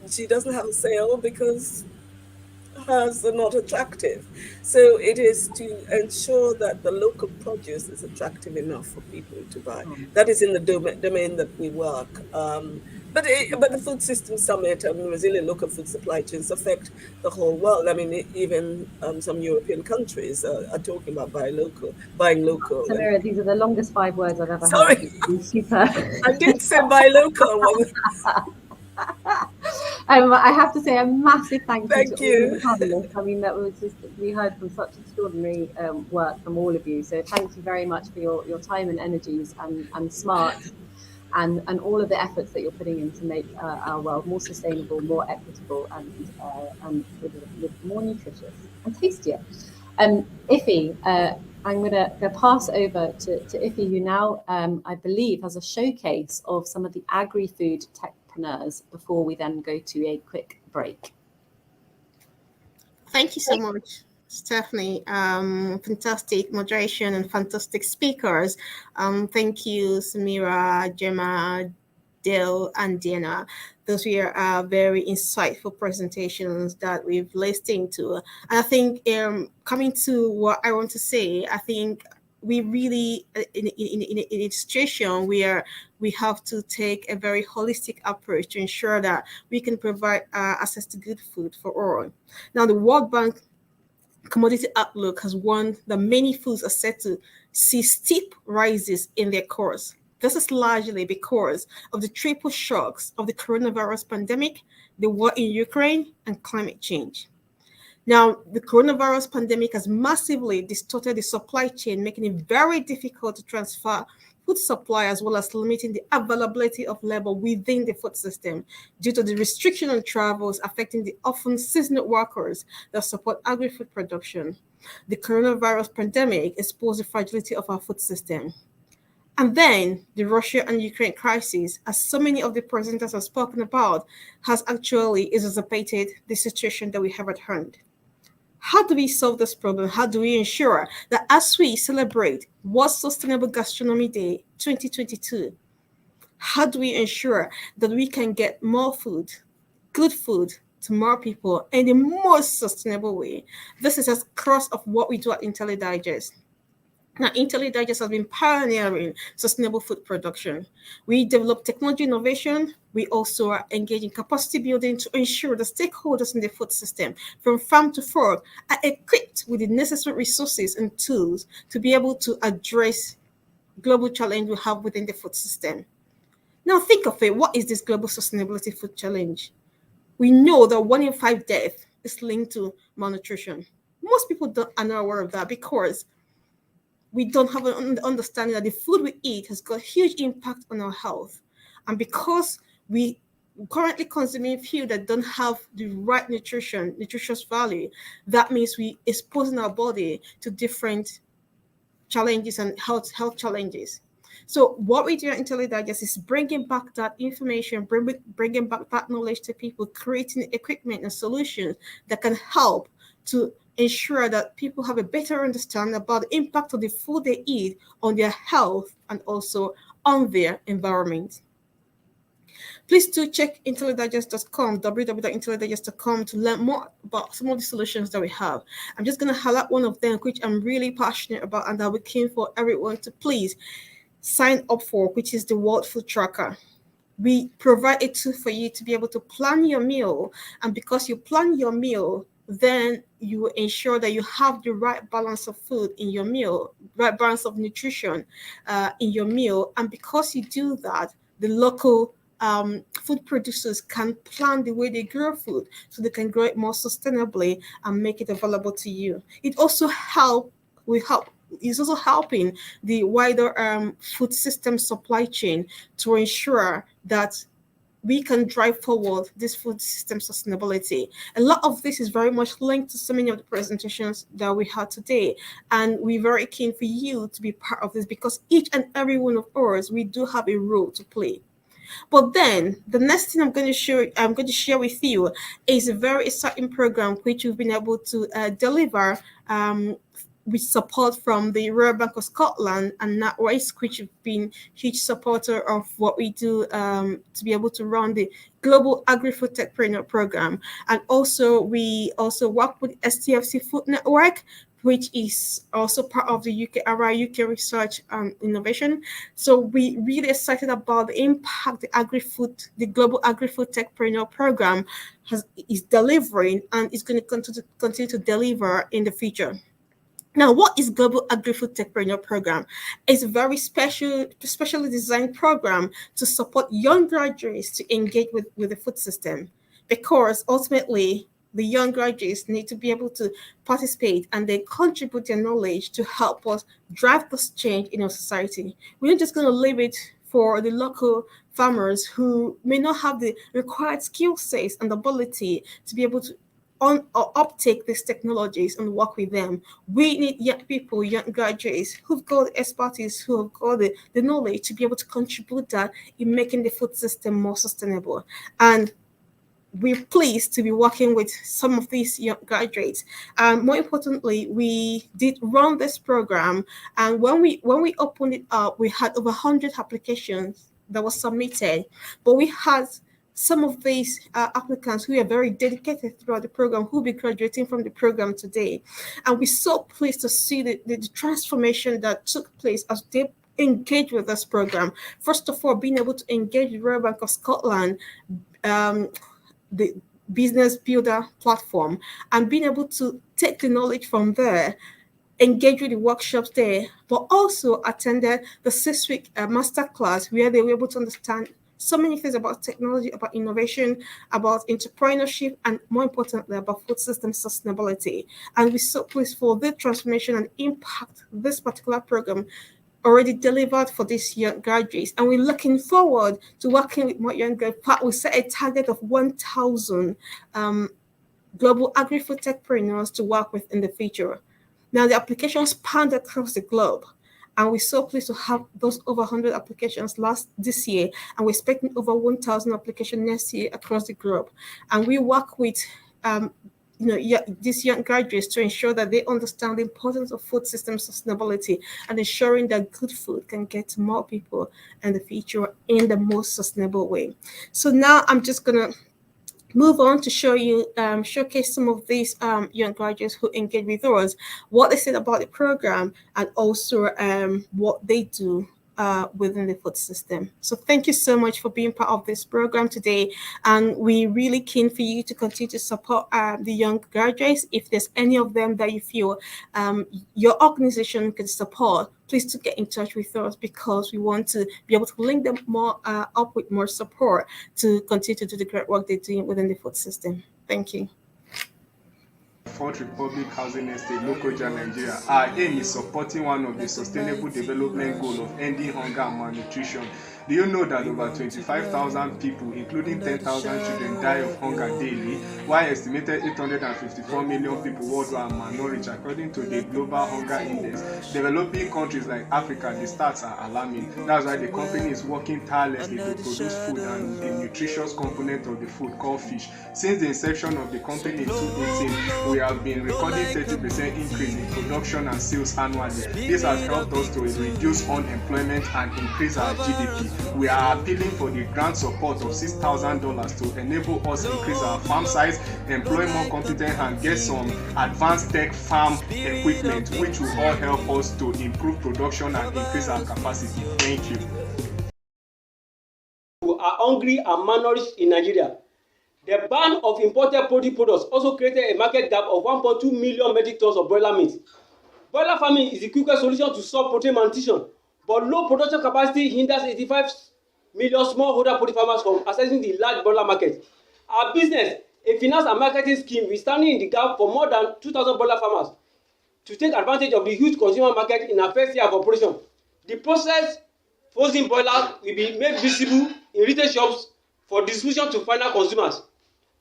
She doesn't have a sale because hers are not attractive. So it is to ensure that the local produce is attractive enough for people to buy. That is in the domain that we work. But the Food System Summit and resilient local food supply chains affect the whole world. I mean, even some European countries are talking about buying local. Samira, these are the longest 5 words I've ever Sorry. heard. Super. I did say buy local. I have to say a massive thank you to you. all of the panelists. I mean, that was just, we heard from such extraordinary work from all of you. So thank you very much for your time and energies and smarts and all of the efforts that you're putting in to make our world more sustainable, more equitable, and with more nutritious and tastier. Iffy, I'm going to pass over to Iffy, who now, I believe, has a showcase of some of the agri-food techpreneurs before we then go to a quick break. Thank you so much, Stephanie. Fantastic moderation and fantastic speakers. Thank you, Samira, Gemma, Dale, and Deanna. Those were very insightful presentations that we've listened to. And I think coming to what I want to say, I think we really in a situation where we have to take a very holistic approach to ensure that we can provide access to good food for all. Now, the World Bank Commodity Outlook has warned that many foods are set to see steep rises in their course. This is largely because of the triple shocks of the coronavirus pandemic, the war in Ukraine, and climate change. Now, the coronavirus pandemic has massively distorted the supply chain, making it very difficult to transfer food supply, as well as limiting the availability of labor within the food system due to the restriction on travels affecting the often seasonal workers that support agri-food production. The coronavirus pandemic exposed the fragility of our food system. And then the Russia and Ukraine crisis, as so many of the presenters have spoken about, has actually exacerbated the situation that we have at hand. How do we solve this problem? How do we ensure that as we celebrate World Sustainable Gastronomy Day 2022, how do we ensure that we can get more food, good food, to more people in the most sustainable way? This is as cross of what we do at IntelliDigest. Now, IntelliDigest has been pioneering sustainable food production. We develop technology innovation. We also are engaged in capacity building to ensure the stakeholders in the food system, from farm to fork, are equipped with the necessary resources and tools to be able to address global challenge we have within the food system. Now, think of it. What is this global sustainability food challenge? We know that 1 in 5 deaths is linked to malnutrition. Most people are not aware of that because we don't have an understanding that the food we eat has got huge impact on our health. And because we currently consuming food that don't have the right nutritious value, that means we exposing our body to different challenges and health challenges. So what we do at IntelliDigest is bringing back that information, bringing back that knowledge to people, creating equipment and solutions that can help to ensure that people have a better understanding about the impact of the food they eat on their health and also on their environment. Please do check intellidigest.com, www.intellidigest.com, to learn more about some of the solutions that we have. I'm just going to highlight one of them, which I'm really passionate about, and I'll be keen for everyone to please sign up for, which is the World Food Tracker. We provide a tool for you to be able to plan your meal, and because you plan your meal, then you ensure that you have the right balance of food in your meal, right balance of nutrition in your meal. And because you do that, the local food producers can plan the way they grow food so they can grow it more sustainably and make it available to you. It also is also helping the wider food system supply chain to ensure that we can drive forward this food system sustainability. A lot of this is very much linked to so many of the presentations that we had today. And we're very keen for you to be part of this, because each and every one of us, we do have a role to play. But then the next thing I'm going to share with you is a very exciting program which we've been able to deliver with support from the Royal Bank of Scotland and NatWest, which have been huge supporter of what we do to be able to run the Global Agri-Food Techpreneur Program. And also we also work with STFC Food Network, which is also part of the UK Research and Innovation. So we really excited about the impact the Global Agri-Food Techpreneur Program is delivering and is going to continue to deliver in the future. Now, what is Global Agri-Food Techpreneur Program? It's a very specially designed program to support young graduates to engage with the food system, because ultimately the young graduates need to be able to participate and they contribute their knowledge to help us drive this change in our society. We're not just going to leave it for the local farmers who may not have the required skill sets and ability to be able to uptake these technologies and work with them. We need young people, young graduates who've got the expertise, who have got the knowledge to be able to contribute that in making the food system more sustainable. And we're pleased to be working with some of these young graduates. More importantly, we did run this program, and when we opened it up, we had over 100 applications that were submitted, but we had some of these applicants who are very dedicated throughout the program who will be graduating from the program today. And we're so pleased to see the transformation that took place as they engage with this program. First of all, being able to engage the Royal Bank of Scotland, the business builder platform, and being able to take the knowledge from there, engage with the workshops there, but also attended the 6-week masterclass where they were able to understand so many things about technology, about innovation, about entrepreneurship, and more importantly, about food system sustainability. And we're so pleased for the transformation and impact this particular program already delivered for these young graduates. And we're looking forward to working with more young graduates. We set a target of 1,000 global agri-food techpreneurs to work with in the future. Now, the applications spanned across the globe, and we're so pleased to have those over 100 applications this year, and we're expecting over 1,000 applications next year across the globe. And we work with these young graduates to ensure that they understand the importance of food system sustainability and ensuring that good food can get to more people in the future in the most sustainable way. So now I'm just going to move on to showcase some of these young graduates who engage with us, what they said about the program, and also what they do within the food system. So thank you so much for being part of this program today. And we're really keen for you to continue to support the young graduates. If there's any of them that you feel your organization can support, please do get in touch with us, because we want to be able to link them more up with more support to continue to do the great work they're doing within the food system. Thank you. Fourth Republic Housing Estate, Lokoja, Nigeria. Our aim is supporting one of the Sustainable Development Goals of ending hunger and malnutrition. Do you know that over 25,000 people, including 10,000 children, die of hunger daily, while estimated 854 million people worldwide are malnourished according to the Global Hunger Index? Developing countries like Africa, the stats are alarming. That's why the company is working tirelessly to produce food and the nutritious component of the food called fish. Since the inception of the company in 2018, we have been recording 30% increase in production and sales annually. This has helped us to reduce unemployment and increase our GDP. We are appealing for the grant support of $6,000 to enable us increase our farm size, employ more competent and get some advanced tech farm equipment, which will all help us to improve production and increase our capacity. Thank you. Who are hungry and malnourished in Nigeria. The ban of imported poultry products also created a market gap of 1.2 million metric tons of broiler meat. Broiler farming is the quickest solution to solve protein malnutrition, but low production capacity hinders 85 million smallholder poultry farmers from accessing the large broiler market. Our business, a finance and marketing scheme, is standing in the gap for more than 2,000 broiler farmers to take advantage of the huge consumer market in our first year of operation. The process frozen broiler will be made visible in retail shops for distribution to final consumers.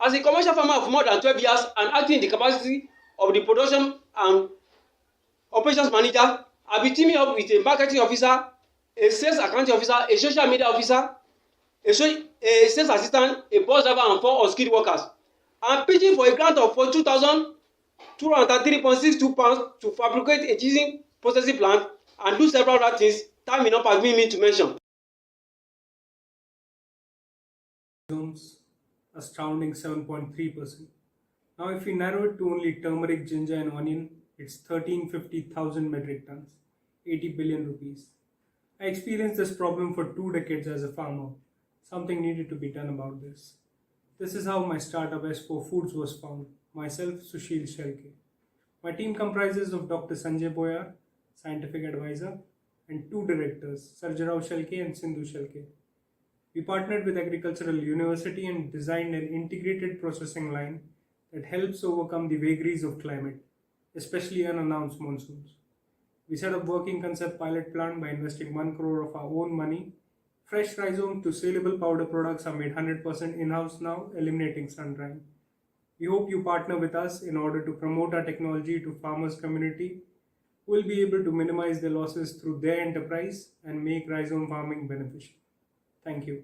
As a commercial farmer of more than 12 years and acting in the capacity of the production and operations manager, I'll be teaming up with a marketing officer, a sales accounting officer, a social media officer, a sales assistant, a bus driver, and 4 unskilled workers. I'm pitching for a grant of £233.62 to fabricate a cheesing processing plant and do several other things time will not permit me to mention. Astounding 7.3%. Now, if we narrow it to only turmeric, ginger, and onion, it's 1,350,000 metric tons, 80 billion rupees. I experienced this problem for 2 decades as a farmer. Something needed to be done about this. This is how my startup S4 Foods was found. Myself, Sushil Shelke. My team comprises of Dr. Sanjay Boyar, scientific advisor, and 2 directors, Sarjarao Shelke and Sindhu Shelke. We partnered with Agricultural University and designed an integrated processing line that helps overcome the vagaries of climate, especially unannounced monsoons. We set up working concept pilot plant by investing 1 crore of our own money. Fresh rhizome to saleable powder products are made 100% in-house now, eliminating sun drying. We hope you partner with us in order to promote our technology to farmers' community who will be able to minimize their losses through their enterprise and make rhizome farming beneficial. Thank you.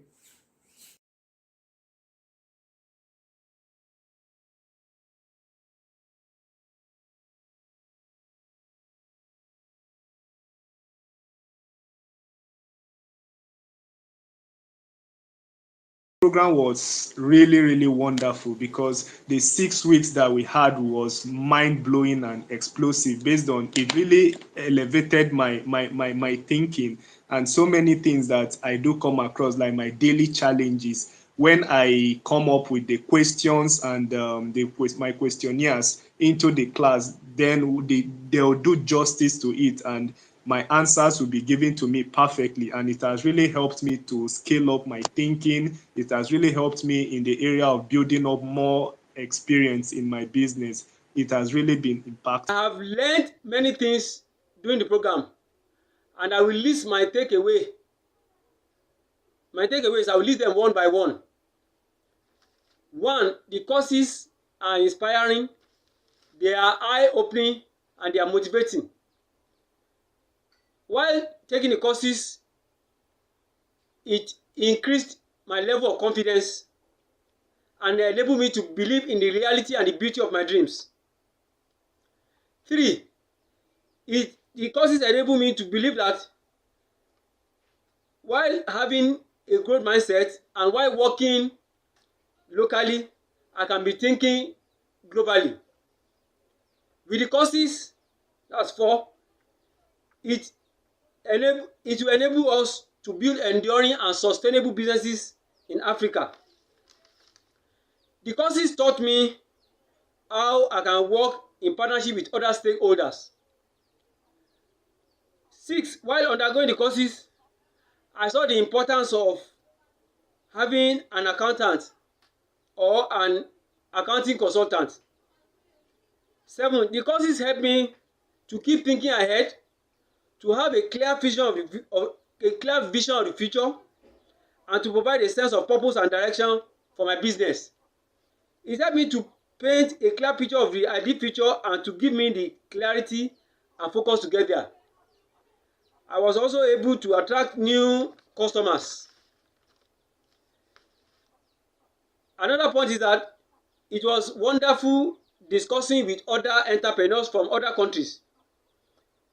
Program was really, really wonderful because the 6 weeks that we had was mind-blowing and explosive. Based on it, really elevated my thinking, and so many things that I do come across, like my daily challenges when I come up with the questions and my questionnaires into the class. Then they'll do justice to it, and my answers will be given to me perfectly. And it has really helped me to scale up my thinking. It has really helped me in the area of building up more experience in my business. It has really been impactful. I have learned many things during the program, and I will list my takeaway. My takeaways, I will list them one by one. One, the courses are inspiring, they are eye-opening, and they are motivating. While taking the courses, it increased my level of confidence and enabled me to believe in the reality and the beauty of my dreams. 3, the courses enable me to believe that while having a growth mindset and while working locally, I can be thinking globally. With the courses, that's 4, it will enable us to build enduring and sustainable businesses in Africa. The courses taught me how I can work in partnership with other stakeholders. 6, while undergoing the courses, I saw the importance of having an accountant or an accounting consultant. 7, the courses helped me to keep thinking ahead, to have a clear vision of the future, and to provide a sense of purpose and direction for my business. It helped me to paint a clear picture of the ideal future and to give me the clarity and focus to get there. I was also able to attract new customers. Another point is that it was wonderful discussing with other entrepreneurs from other countries.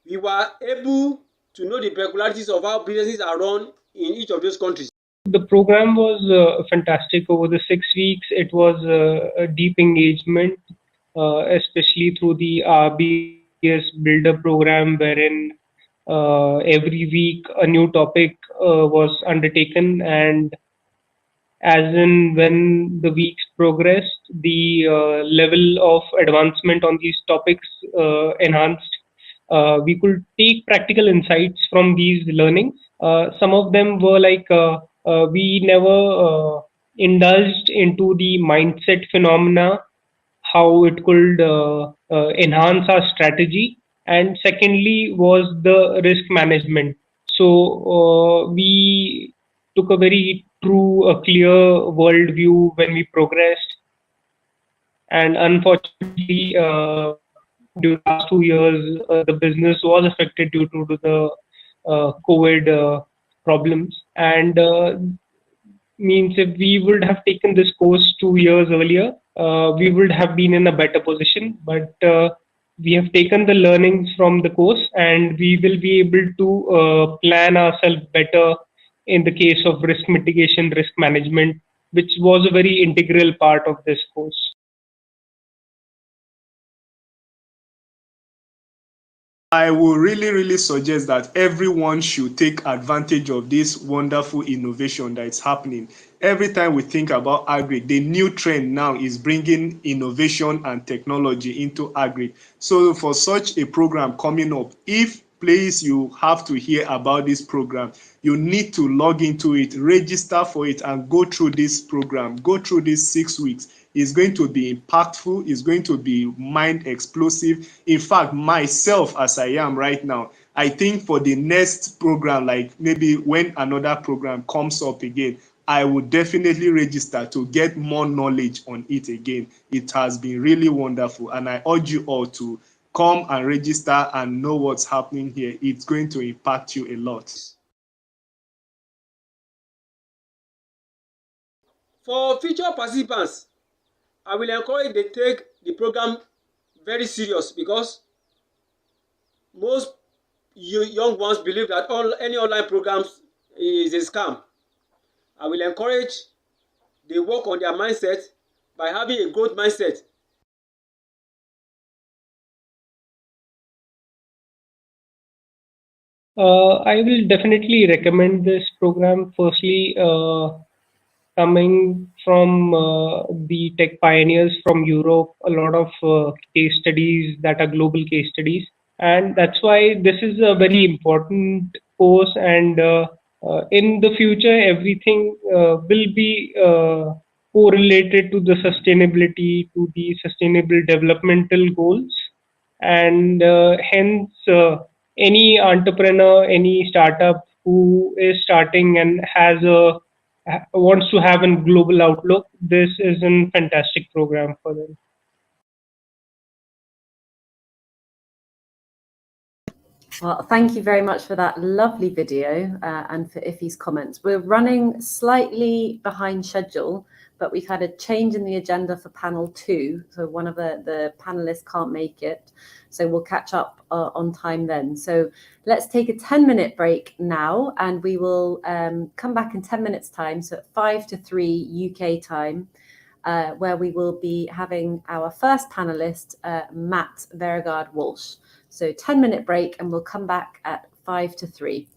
We were able to know the peculiarities of how businesses are run in each of those countries. The program was fantastic over the 6 weeks. It was a deep engagement, especially through the RBS Builder program, wherein every week a new topic was undertaken, and as in when the weeks progressed, the level of advancement on these topics enhanced. We could take practical insights from these learnings. Some of them were like we never indulged into the mindset phenomena, how it could enhance our strategy. And secondly was the risk management. So we took a very clear world view when we progressed. And unfortunately, during the last 2 years, the business was affected due to the COVID problems. And means if we would have taken this course 2 years earlier, we would have been in a better position. But we have taken the learnings from the course, and we will be able to plan ourselves better in the case of risk mitigation, risk management, which was a very integral part of this course. I will really, really suggest that everyone should take advantage of this wonderful innovation that is happening. Every time we think about agri, the new trend now is bringing innovation and technology into agri. So for such a program coming up, if please you have to hear about this program, you need to log into it, register for it, and go through this program, go through these 6 weeks. It's going to be impactful. It's going to be mind explosive. In fact, myself, as I am right now, I think for the next program, like maybe when another program comes up again, I would definitely register to get more knowledge on it again. It has been really wonderful, and I urge you all to come and register and know what's happening here. It's going to impact you a lot. For future participants, I will encourage they take the program very serious, because most young ones believe that any online programs is a scam. I will encourage they work on their mindset by having a growth mindset. I will definitely recommend this program. Firstly, coming from the tech pioneers from Europe, a lot of case studies that are global case studies. And that's why this is a very important course. And in the future, everything will be correlated to the sustainability, to the sustainable developmental goals. And hence, any entrepreneur, any startup who is starting and wants to have a global outlook, this is a fantastic program for them. Well, thank you very much for that lovely video and for Iffy's comments. We're running slightly behind schedule, but we've had a change in the agenda for panel 2. So one of the panelists can't make it. So we'll catch up on time then. So let's take a 10-minute break now, and we will come back in 10 minutes time. So at 5 to 3 UK time, where we will be having our first panelist, Matt Vergaard-Walsh. So 10-minute break, and we'll come back at 5 to 3.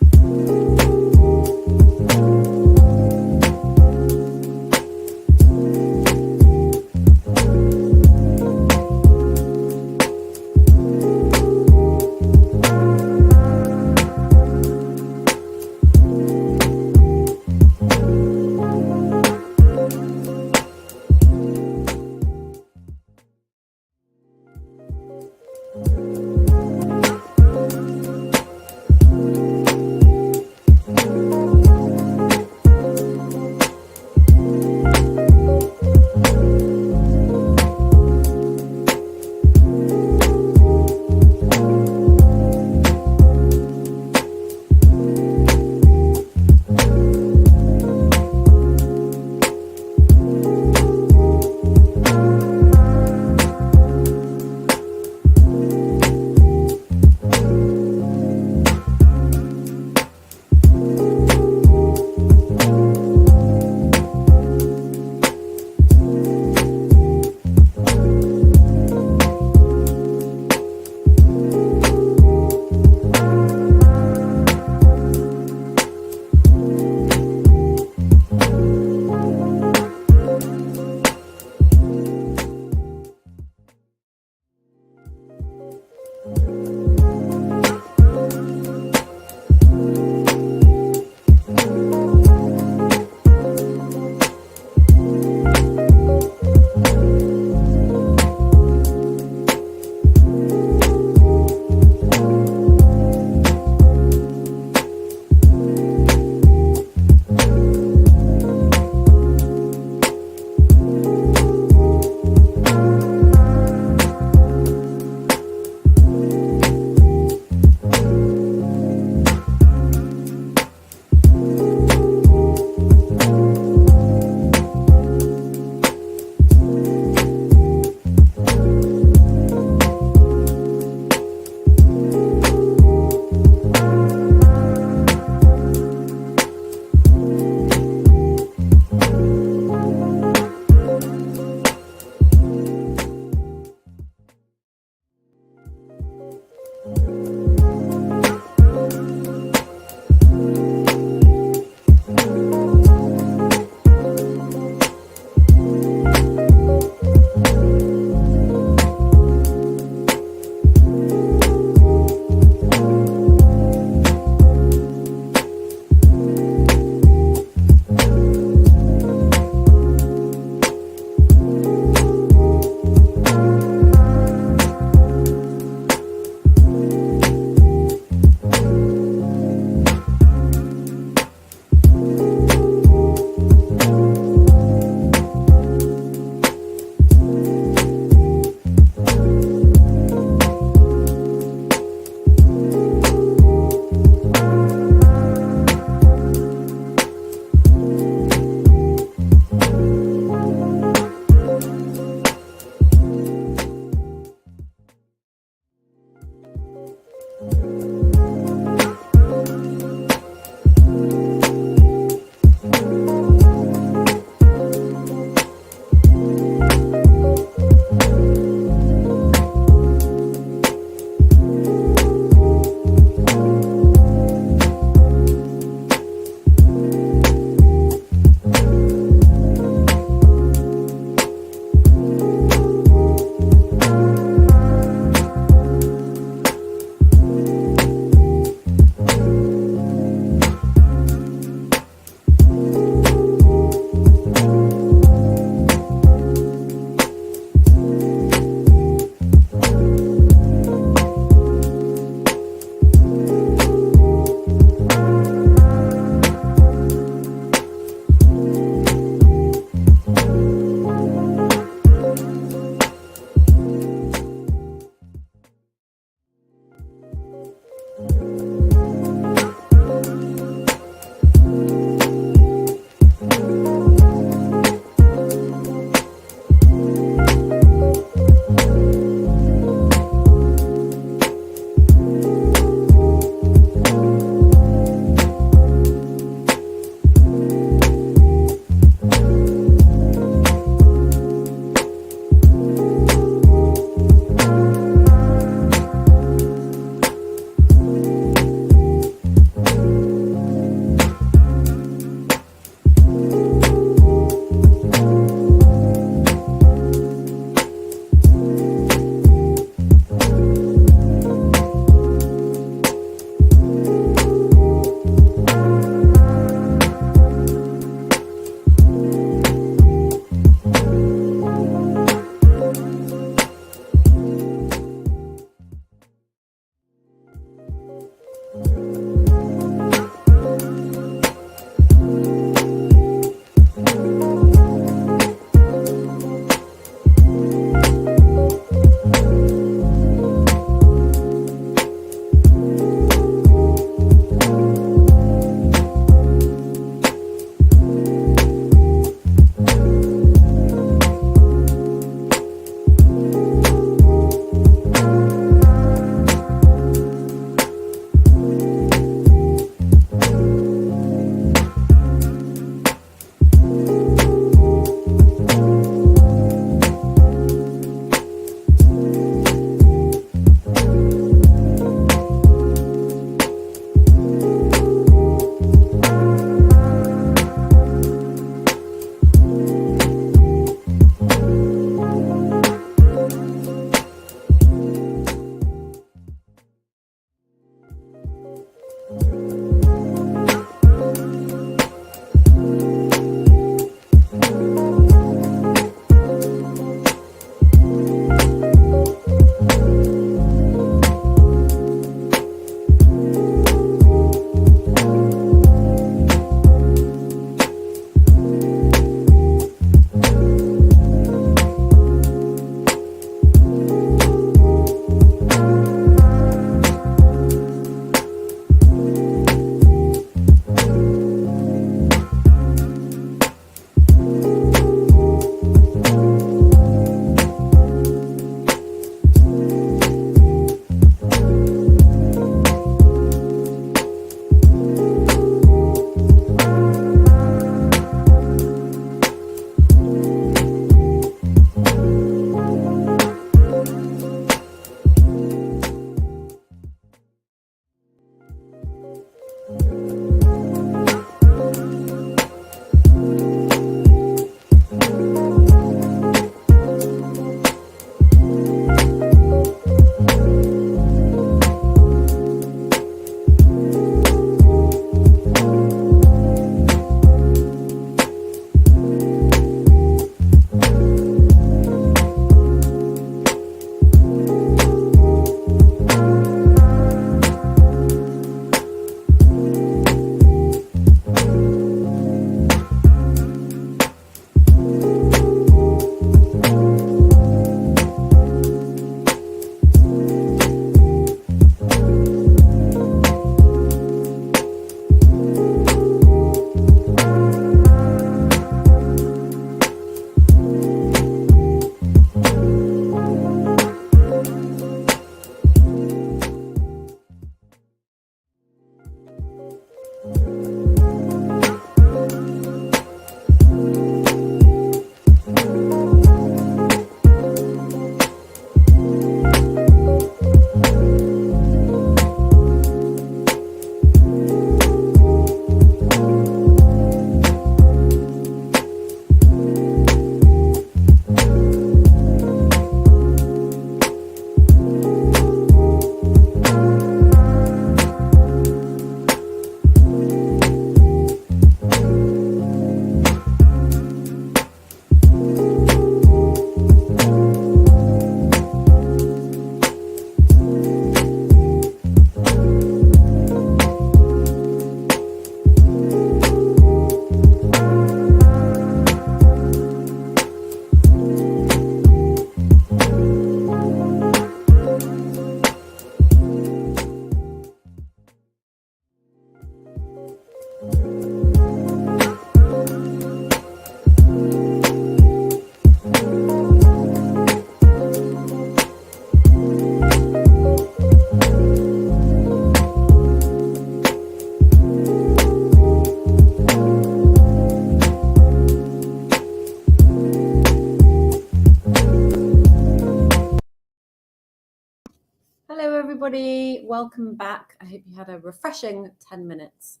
everybody. Welcome back. I hope you had a refreshing 10 minutes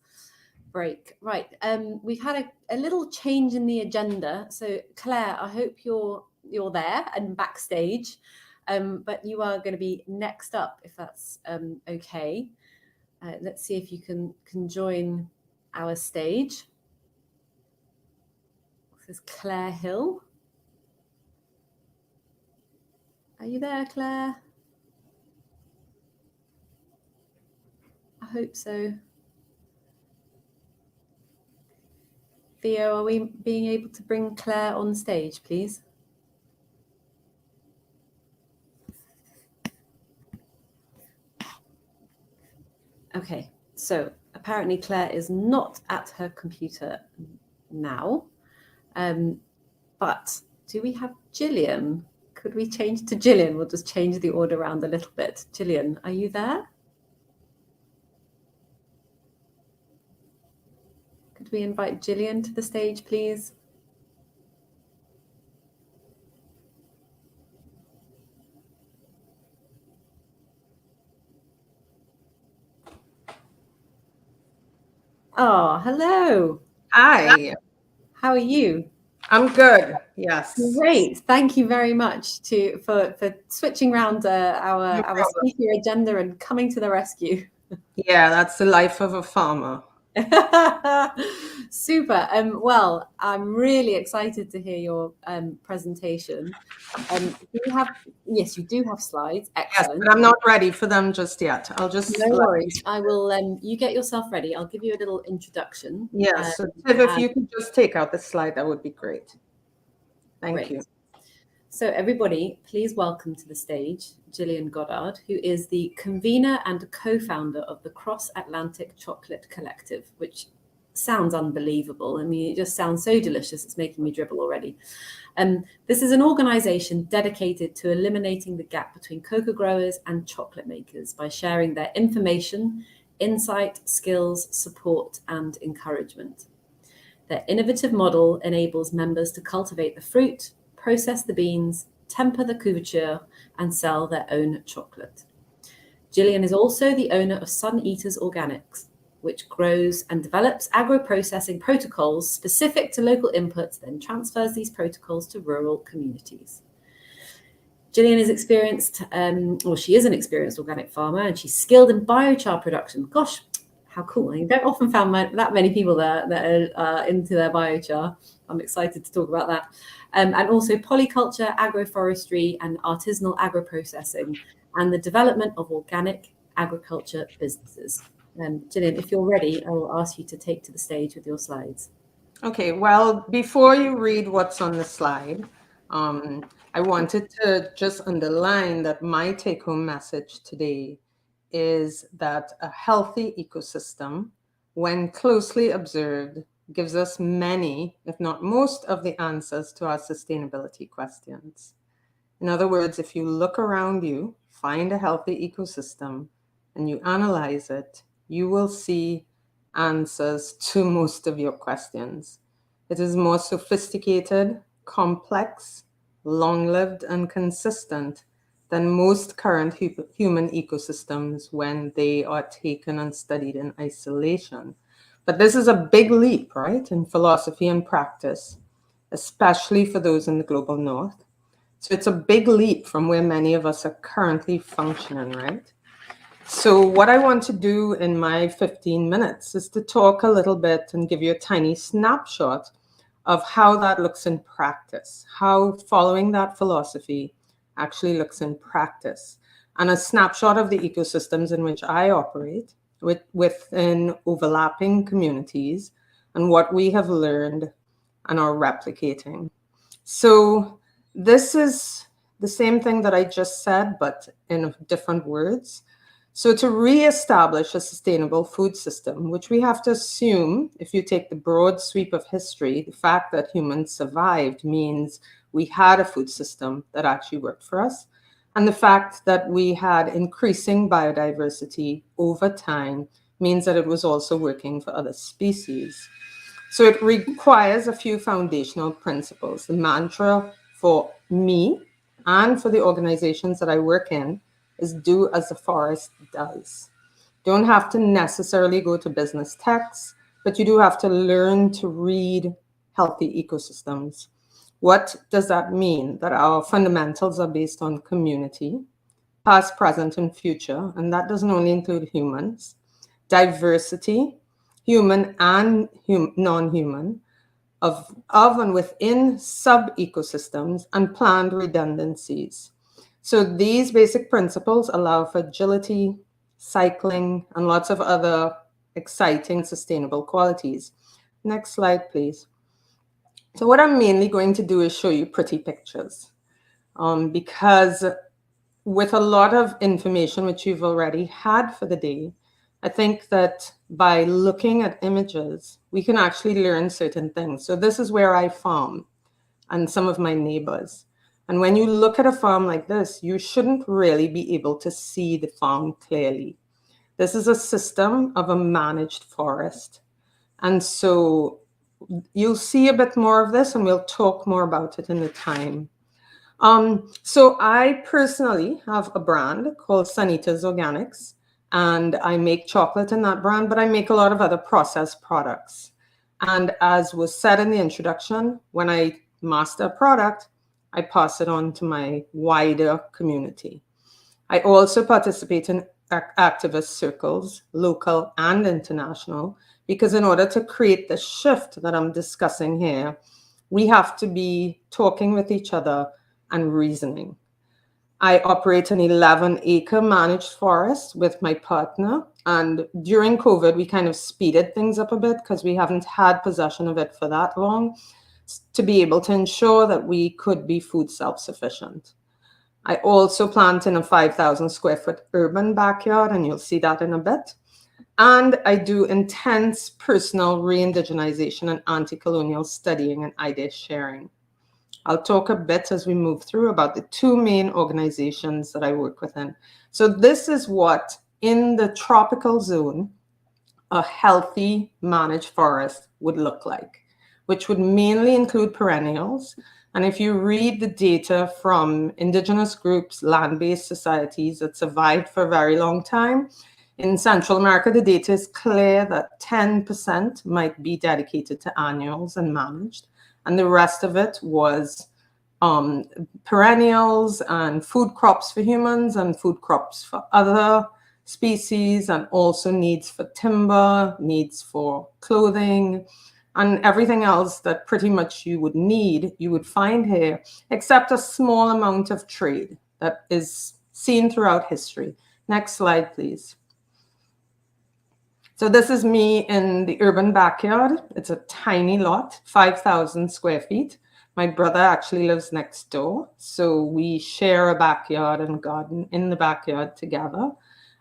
break. Right. We've had a little change in the agenda. So Claire, I hope you're there and backstage, but you are going to be next up, if that's okay. Let's see if you can join our stage. This is Claire Hill. Are you there, Claire? I hope so. Theo, are we being able to bring Claire on stage, please? Okay, so apparently Claire is not at her computer now, but do we have Jillian? Could we change to Jillian? We'll just change the order around a little bit. Jillian, are you there? Could we invite Jillian to the stage, please? Oh, hello. Hi. How are you? I'm good. Yes. Great. Thank you very much for switching around our speaker agenda and coming to the rescue. Yeah, that's the life of a farmer. Super. Well, I'm really excited to hear your presentation. Yes, you do have slides. Excellent. Yes, but I'm not ready for them just yet. I'll just... No worries. I will, you get yourself ready. I'll give you a little introduction. Yes, so if you could just take out the slide, that would be great. Thank you. So everybody, please welcome to the stage Jillian Goddard, who is the convener and co-founder of the Cross-Atlantic Chocolate Collective, which sounds unbelievable. I mean, it just sounds so delicious. It's making me dribble already. This is an organization dedicated to eliminating the gap between cocoa growers and chocolate makers by sharing their information, insight, skills, support, and encouragement. Their innovative model enables members to cultivate the fruit, process the beans, temper the couverture, and sell their own chocolate. Jillian is also the owner of Sun Eaters Organics, which grows and develops agro-processing protocols specific to local inputs, then transfers these protocols to rural communities. Jillian is experienced, she is an experienced organic farmer, and she's skilled in biochar production. Gosh, how cool. I don't often find that many people that are into their biochar. I'm excited to talk about that. And also polyculture, agroforestry, and artisanal agro-processing, and the development of organic agriculture businesses. Jillian, if you're ready, I will ask you to take to the stage with your slides. Okay, well, before you read what's on the slide, I wanted to just underline that my take-home message today is that a healthy ecosystem, when closely observed, gives us many, if not most, of the answers to our sustainability questions. In other words, if you look around you, find a healthy ecosystem, and you analyze it, you will see answers to most of your questions. It is more sophisticated, complex, long-lived, and consistent than most current human ecosystems when they are taken and studied in isolation. But this is a big leap, right, in philosophy and practice, especially for those in the global north. So it's a big leap from where many of us are currently functioning, right? So what I want to do in my 15 minutes is to talk a little bit and give you a tiny snapshot of how that looks in practice, how following that philosophy actually looks in practice, and a snapshot of the ecosystems in which I operate within overlapping communities and what we have learned and are replicating. So this is the same thing that I just said, but in different words. So to reestablish a sustainable food system, which we have to assume, if you take the broad sweep of history, the fact that humans survived means we had a food system that actually worked for us. And the fact that we had increasing biodiversity over time means that it was also working for other species. So it requires a few foundational principles. The mantra for me and for the organizations that I work in is do as the forest does. Don't have to necessarily go to business texts, but you do have to learn to read healthy ecosystems. What does that mean? That our fundamentals are based on community, past, present, and future, and that doesn't only include humans, diversity, human and non-human, of and within sub-ecosystems, and planned redundancies. So these basic principles allow for agility, cycling, and lots of other exciting sustainable qualities. Next slide, please. So what I'm mainly going to do is show you pretty pictures, because with a lot of information which you've already had for the day, I think that by looking at images, we can actually learn certain things. So this is where I farm and some of my neighbors. And when you look at a farm like this, you shouldn't really be able to see the farm clearly. This is a system of a managed forest. And so you'll see a bit more of this, and we'll talk more about it in the time. So I personally have a brand called Sanita's Organics, and I make chocolate in that brand, but I make a lot of other processed products. And as was said in the introduction, when I master a product, I pass it on to my wider community. I also participate in activist circles, local and international, because in order to create the shift that I'm discussing here, we have to be talking with each other and reasoning. I operate an 11-acre managed forest with my partner, and during COVID, we kind of speeded things up a bit because we haven't had possession of it for that long, to be able to ensure that we could be food self-sufficient. I also plant in a 5,000 square foot urban backyard, and you'll see that in a bit. And I do intense personal re-indigenization and anti-colonial studying and idea sharing. I'll talk a bit as we move through about the two main organizations that I work within. So this is what, in the tropical zone, a healthy managed forest would look like, which would mainly include perennials. And if you read the data from indigenous groups, land-based societies that survived for a very long time, in Central America, the data is clear that 10% might be dedicated to annuals and managed, and the rest of it was perennials and food crops for humans and food crops for other species, and also needs for timber, needs for clothing, and everything else that pretty much you would need, you would find here, except a small amount of trade that is seen throughout history. Next slide, please. So this is me in the urban backyard. It's a tiny lot, 5,000 square feet. My brother actually lives next door, so we share a backyard and garden in the backyard together.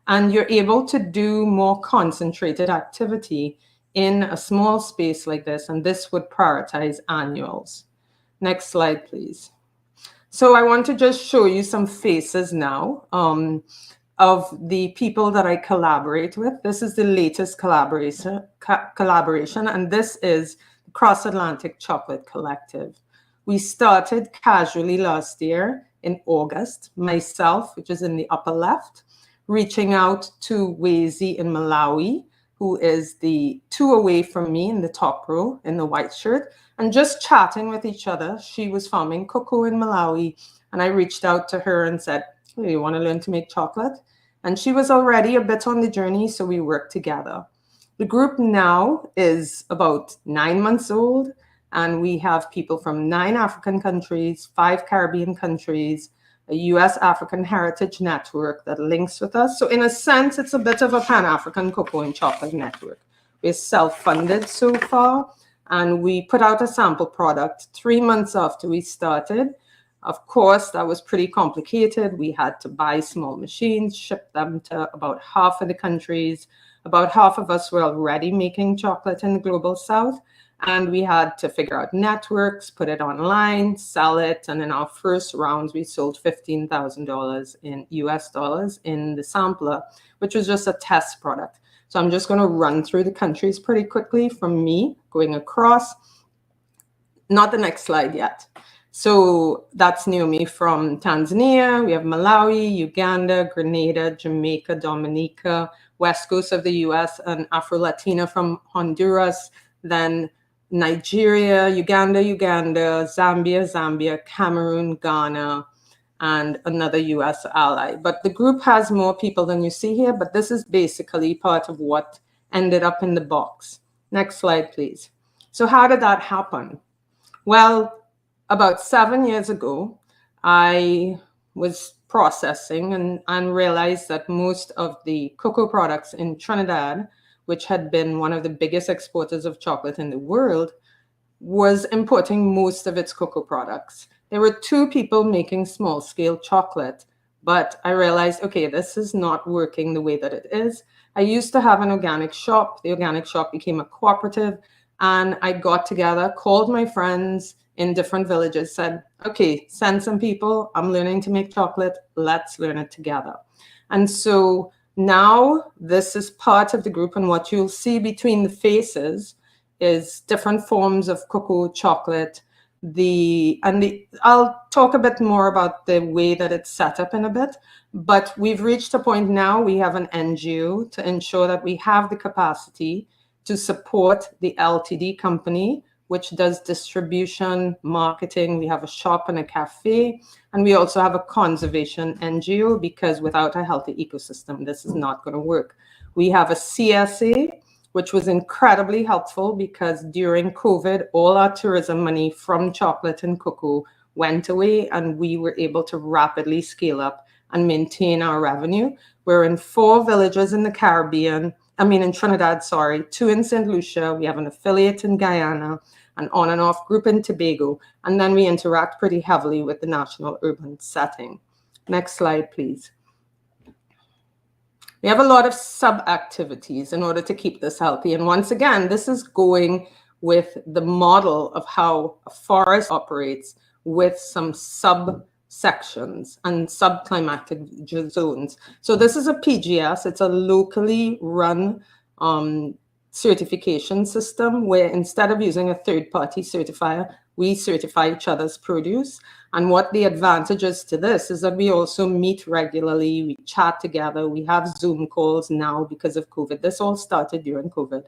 And you're able to do more concentrated activity in a small space like this, and this would prioritize annuals. Next slide, please. So I want to just show you some faces now of the people that I collaborate with. This is the latest collaboration, and this is the Cross-Atlantic Chocolate Collective. We started casually last year in August, myself, which is in the upper left, reaching out to Wazy in Malawi, who is the two away from me in the top row in the white shirt, and just chatting with each other. She was farming cocoa in Malawi, and I reached out to her and said, hey, you want to learn to make chocolate? And she was already a bit on the journey, so we worked together. The group now is about 9 months old, and we have people from 9 African countries, 5 Caribbean countries, a US African Heritage Network that links with us. So in a sense, it's a bit of a Pan-African cocoa and chocolate network. We're self-funded so far, and we put out a sample product 3 months after we started. Of course, that was pretty complicated. We had to buy small machines, ship them to about half of the countries. About half of us were already making chocolate in the global south. And we had to figure out networks, put it online, sell it. And in our first rounds, we sold $15,000 in US dollars in the sampler, which was just a test product. So I'm just going to run through the countries pretty quickly from me going across. Not the next slide yet. So that's Naomi from Tanzania. We have Malawi, Uganda, Grenada, Jamaica, Dominica, west coast of the US, and Afro-Latina from Honduras, then Nigeria, Uganda, Zambia, Cameroon, Ghana, and another US ally. But the group has more people than you see here, but this is basically part of what ended up in the box. Next slide, please. So how did that happen? Well, about 7 years ago, I was processing and realized that most of the cocoa products in Trinidad, which had been one of the biggest exporters of chocolate in the world, was importing most of its cocoa products. There were 2 people making small-scale chocolate, but I realized, okay, this is not working the way that it is. I used to have an organic shop. The organic shop became a cooperative, and I got together, called my friends in different villages, said, okay, send some people. I'm learning to make chocolate. Let's learn it together. And so now this is part of the group, and what you'll see between the faces is different forms of cocoa, chocolate, I'll talk a bit more about the way that it's set up in a bit, but we've reached a point now, we have an NGO to ensure that we have the capacity to support the LTD company, which does distribution, marketing. We have a shop and a cafe, and we also have a conservation NGO, because without a healthy ecosystem, this is not going to work. We have a CSA, which was incredibly helpful because during COVID, all our tourism money from chocolate and cocoa went away, and we were able to rapidly scale up and maintain our revenue. We're in 4 villages in the Caribbean, in Trinidad, 2 in St. Lucia. We have an affiliate in Guyana, an on and off group in Tobago, and then we interact pretty heavily with the national urban setting. Next slide, please. We have a lot of sub-activities in order to keep this healthy. And once again, this is going with the model of how a forest operates with some subsections and subclimatic zones. So this is a PGS. It's a locally run certification system where instead of using a third-party certifier, we certify each other's produce. And what the advantages to this is that we also meet regularly, we chat together, we have Zoom calls now because of COVID. This all started during COVID.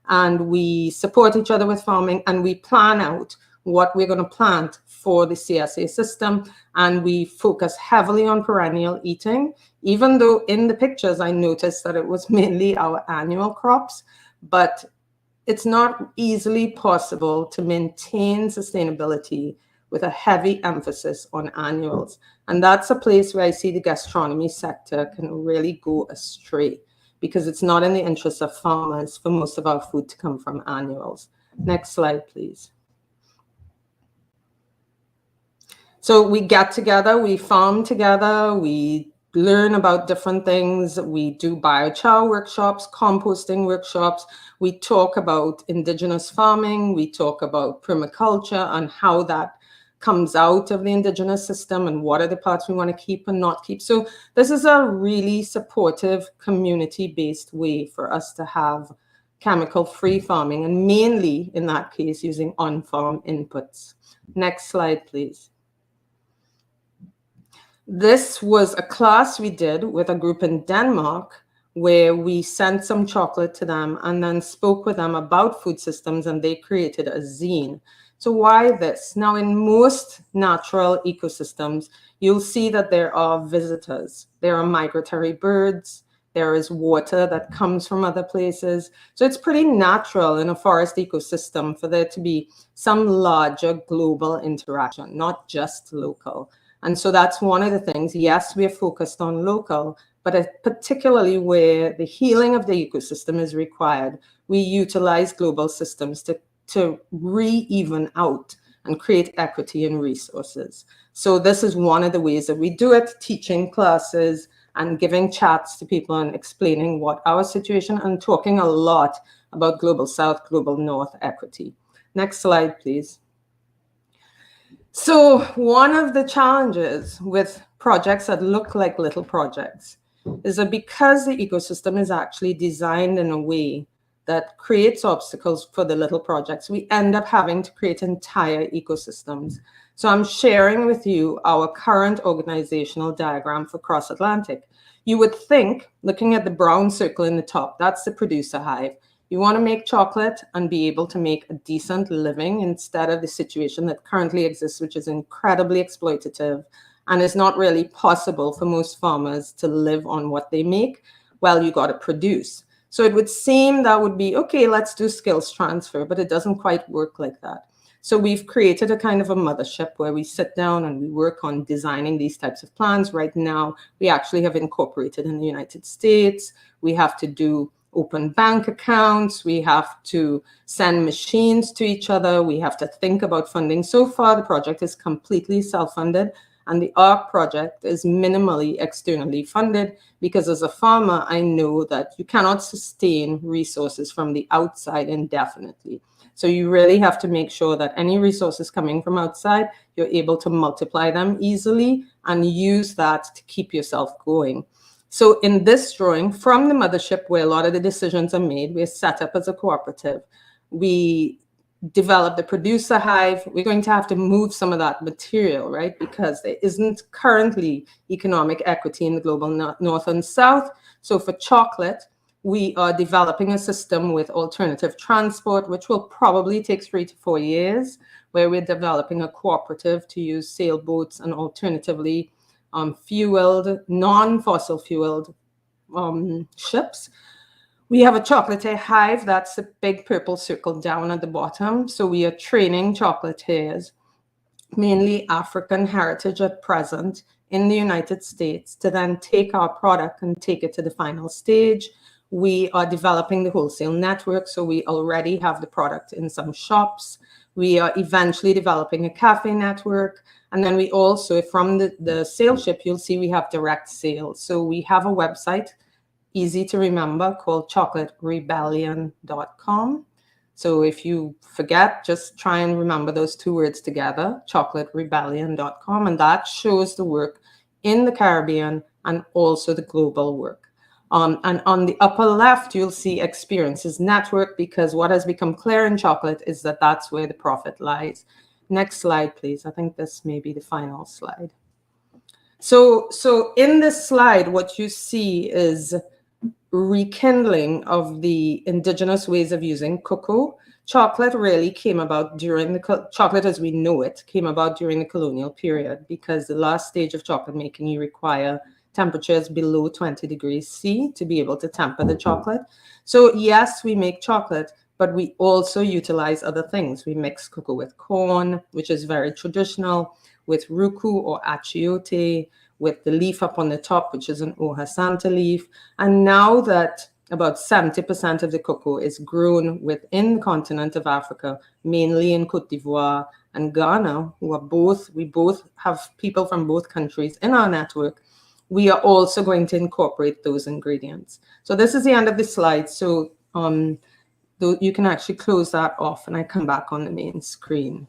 And we support each other with farming, and we plan out what we're going to plant for the CSA system. And we focus heavily on perennial eating, even though in the pictures I noticed that it was mainly our annual crops, but it's not easily possible to maintain sustainability with a heavy emphasis on annuals. And that's a place where I see the gastronomy sector can really go astray, because it's not in the interest of farmers for most of our food to come from annuals. Next slide, please. So we get together, we farm together, we learn about different things. We do biochar workshops, composting workshops. We talk about indigenous farming. We talk about permaculture and how that comes out of the indigenous system and what are the parts we want to keep and not keep. So this is a really supportive community-based way for us to have chemical-free farming, and mainly in that case using on-farm inputs. Next slide, please. This was a class we did with a group in Denmark where we sent some chocolate to them and then spoke with them about food systems, and they created a zine. So why this? Now, in most natural ecosystems, you'll see that there are visitors. There are migratory birds. There is water that comes from other places. So it's pretty natural in a forest ecosystem for there to be some larger global interaction, not just local. And so that's one of the things. Yes, we are focused on local, but particularly where the healing of the ecosystem is required, we utilize global systems to re-even out and create equity in resources. So this is one of the ways that we do it, teaching classes and giving chats to people and explaining what our situation, and talking a lot about global south, global north equity. Next slide, please. So one of the challenges with projects that look like little projects is that because the ecosystem is actually designed in a way that creates obstacles for the little projects, we end up having to create entire ecosystems. So I'm sharing with you our current organizational diagram for Cross Atlantic. You would think, looking at the brown circle in the top, that's the producer hive. You want to make chocolate and be able to make a decent living instead of the situation that currently exists, which is incredibly exploitative and is not really possible for most farmers to live on what they make. Well, you got to produce. So it would seem that would be, okay, let's do skills transfer, but it doesn't quite work like that. So we've created a kind of a mothership where we sit down and we work on designing these types of plans. Right now, we actually have incorporated in the United States. We have to do open bank accounts. We have to send machines to each other. We have to think about funding. So far, the project is completely self-funded, and the ARC project is minimally externally funded because as a farmer, I know that you cannot sustain resources from the outside indefinitely. So you really have to make sure that any resources coming from outside, you're able to multiply them easily and use that to keep yourself going. So in this drawing, from the mothership where a lot of the decisions are made, we're set up as a cooperative. We develop the producer hive. We're going to have to move some of that material, right? Because there isn't currently economic equity in the global north and south. So for chocolate, we are developing a system with alternative transport, which will probably take 3 to 4 years, where we're developing a cooperative to use sailboats and alternatively fueled, non-fossil fueled ships. We have a chocolatier hive, that's the big purple circle down at the bottom. So we are training chocolatiers, mainly African heritage at present, in the United States to then take our product and take it to the final stage. We are developing the wholesale network, so we already have the product in some shops. We are eventually developing a cafe network. And then we also, from the sales ship, you'll see we have direct sales. So we have a website, easy to remember, called chocolaterebellion.com. So if you forget, just try and remember those 2 words together, chocolaterebellion.com. And that shows the work in the Caribbean and also the global work. And on the upper left, you'll see experiences network, because what has become clear in chocolate is that that's where the profit lies. Next slide, please. I think this may be the final slide. So in this slide, what you see is rekindling of the indigenous ways of using cocoa. Chocolate really came about during chocolate as we know it came about during the colonial period, because the last stage of chocolate making, you require temperatures below 20 degrees C to be able to temper the chocolate. So yes, we make chocolate, but we also utilize other things. We mix cocoa with corn, which is very traditional, with ruku or achiote, with the leaf up on the top, which is an hoja santa leaf. And now that about 70% of the cocoa is grown within the continent of Africa, mainly in Cote d'Ivoire and Ghana, we both have people from both countries in our network. We are also going to incorporate those ingredients. So this is the end of the slide. So you can actually close that off and I come back on the main screen.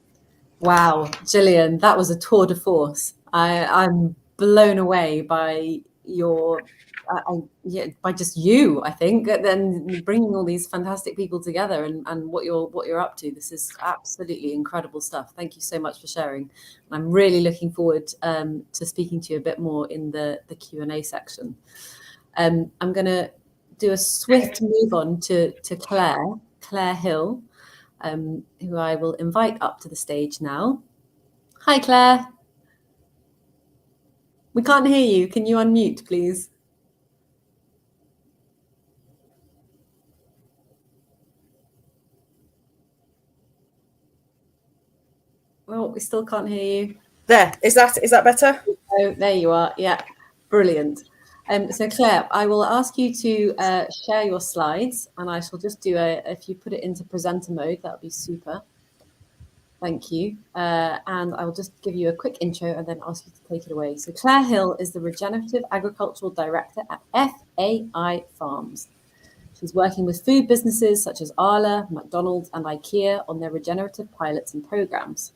Wow, Jillian, that was a tour de force. I'm blown away by your, by just you, I think, and then bringing all these fantastic people together and what you're up to. This is absolutely incredible stuff. Thank you so much for sharing. I'm really looking forward to speaking to you a bit more in the Q&A section. I'm going to do a swift move on to Claire Hill, who I will invite up to the stage now. Hi, Claire. We can't hear you. Can you unmute, please? Well, we still can't hear you. There, is that better? Oh, there you are. Yeah, brilliant. So Claire, I will ask you to share your slides, and I shall just do if you put it into presenter mode, that would be super. Thank you. And I will just give you a quick intro and then ask you to take it away. So Claire Hill is the Regenerative Agricultural Director at FAI Farms. She's working with food businesses such as Arla, McDonald's and IKEA on their regenerative pilots and programs.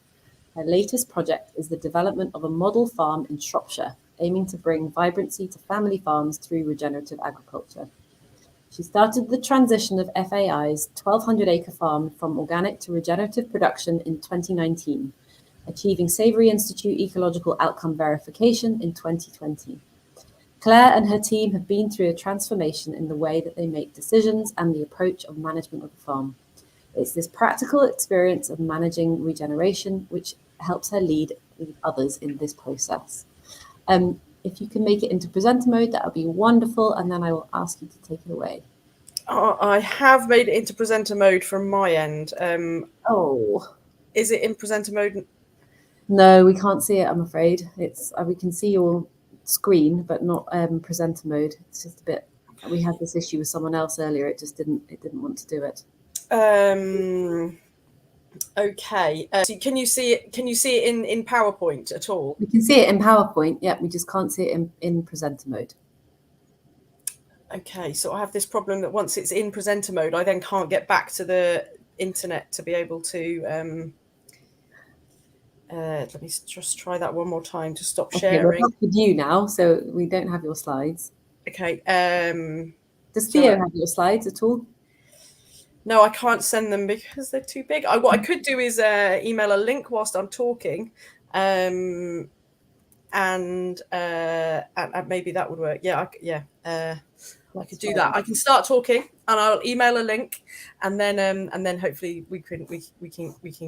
Her latest project is the development of a model farm in Shropshire, aiming to bring vibrancy to family farms through regenerative agriculture. She started the transition of FAI's 1,200-acre farm from organic to regenerative production in 2019, achieving Savory Institute Ecological Outcome Verification in 2020. Claire and her team have been through a transformation in the way that they make decisions and the approach of management of the farm. It's this practical experience of managing regeneration which helps her lead others in this process. If you can make it into presenter mode, that would be wonderful, and then I will ask you to take it away. I have made it into presenter mode from my end. Is it in presenter mode? No, we can't see it, I'm afraid. It's we can see your screen, but not presenter mode. It's just a bit. We had this issue with someone else earlier. It just didn't want to do it. Okay. So can you see it? Can you see it in PowerPoint at all? We can see it in PowerPoint. Yeah, we just can't see it in presenter mode. Okay, so I have this problem that once it's in presenter mode, I then can't get back to the internet to be able to. Let me just try that one more time to stop sharing. We're back with you now, so we don't have your slides. Okay. Does Theo have your slides at all? No, I can't send them because they're too big. What I could do is email a link whilst I'm talking, and maybe that would work. Yeah, I could do that. I can start talking, and I'll email a link, and then hopefully we can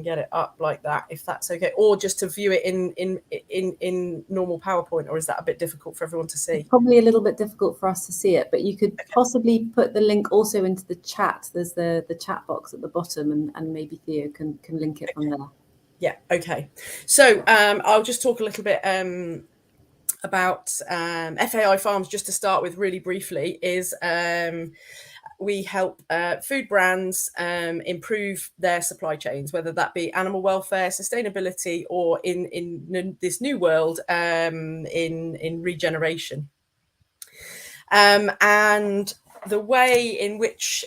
get it up like that, if that's okay. Or just to view it in normal PowerPoint, or is that a bit difficult for everyone to see? It's probably a little bit difficult for us to see it, but you could possibly put the link also into the chat. There's the chat box at the bottom, and maybe Theo can link it from there. Yeah. Okay. So I'll just talk a little bit about FAI Farms, just to start with really briefly, is we help food brands improve their supply chains, whether that be animal welfare, sustainability, or in this new world, in regeneration. And the way in which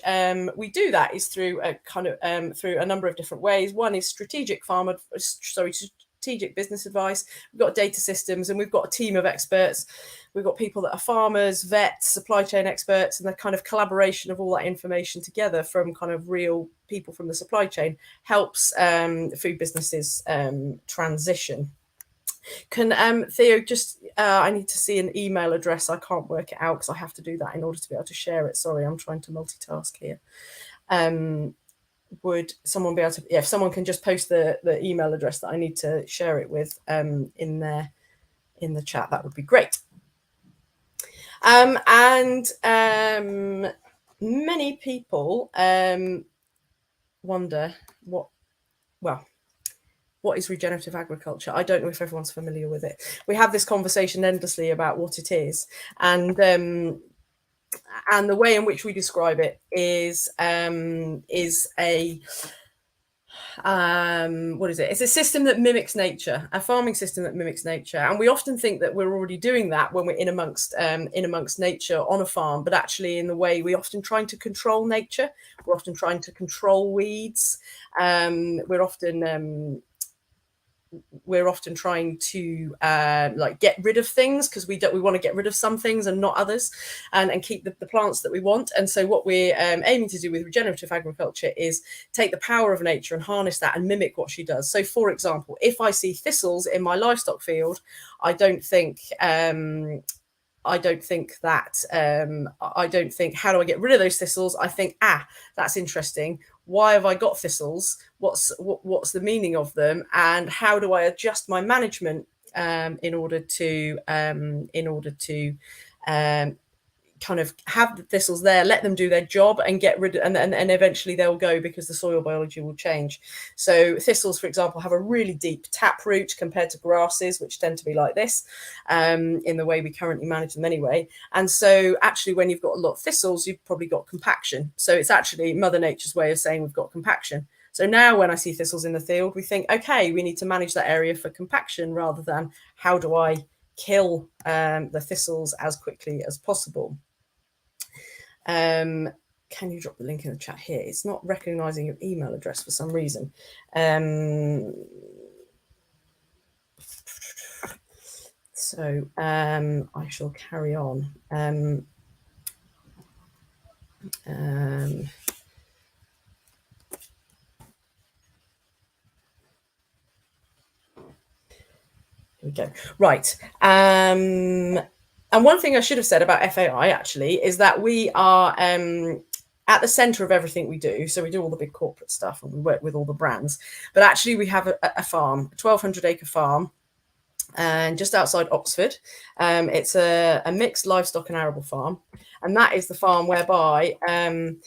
we do that is through through a number of different ways. One is strategic business advice. We've got data systems, and we've got a team of experts. We've got people that are farmers, vets, supply chain experts, and the kind of collaboration of all that information together from kind of real people from the supply chain helps food businesses transition. Can Theo just I need to see an email address. I can't work it out because I have to do that in order to be able to share it. Sorry, I'm trying to multitask here. Would someone be able to, if someone can just post the email address that I need to share it with in the chat, that would be great. Many people wonder what is regenerative agriculture? I don't know if everyone's familiar with it. We have this conversation endlessly about what it is, and the way in which we describe it is a what is it? It's a system that mimics nature, a farming system that mimics nature. And we often think that we're already doing that when we're in amongst nature on a farm, but actually in the way we're often trying to control nature. We're often trying to control weeds. We're often trying to like get rid of things because we want to get rid of some things and not others, and keep the plants that we want. And so what we're aiming to do with regenerative agriculture is take the power of nature and harness that and mimic what she does. So for example, if I see thistles in my livestock field, I don't think how do I get rid of those thistles? I think, that's interesting. Why have I got thistles? What's the meaning of them? And how do I adjust my management in order to kind of have the thistles there, let them do their job, and get rid of, and eventually they'll go because the soil biology will change. So thistles, for example, have a really deep tap root compared to grasses, which tend to be like this in the way we currently manage them anyway. And so actually when you've got a lot of thistles, you've probably got compaction. So it's actually Mother Nature's way of saying we've got compaction. So now when I see thistles in the field, we think, okay, we need to manage that area for compaction rather than how do I kill the thistles as quickly as possible. Can you drop the link in the chat here? It's not recognizing your email address for some reason. So I shall carry on. Here we go. Right. And one thing I should have said about FAI actually is that we are at the center of everything we do. So we do all the big corporate stuff and we work with all the brands, but actually we have a farm, a 1,200 acre farm, and just outside Oxford. It's a mixed livestock and arable farm. And that is the farm whereby I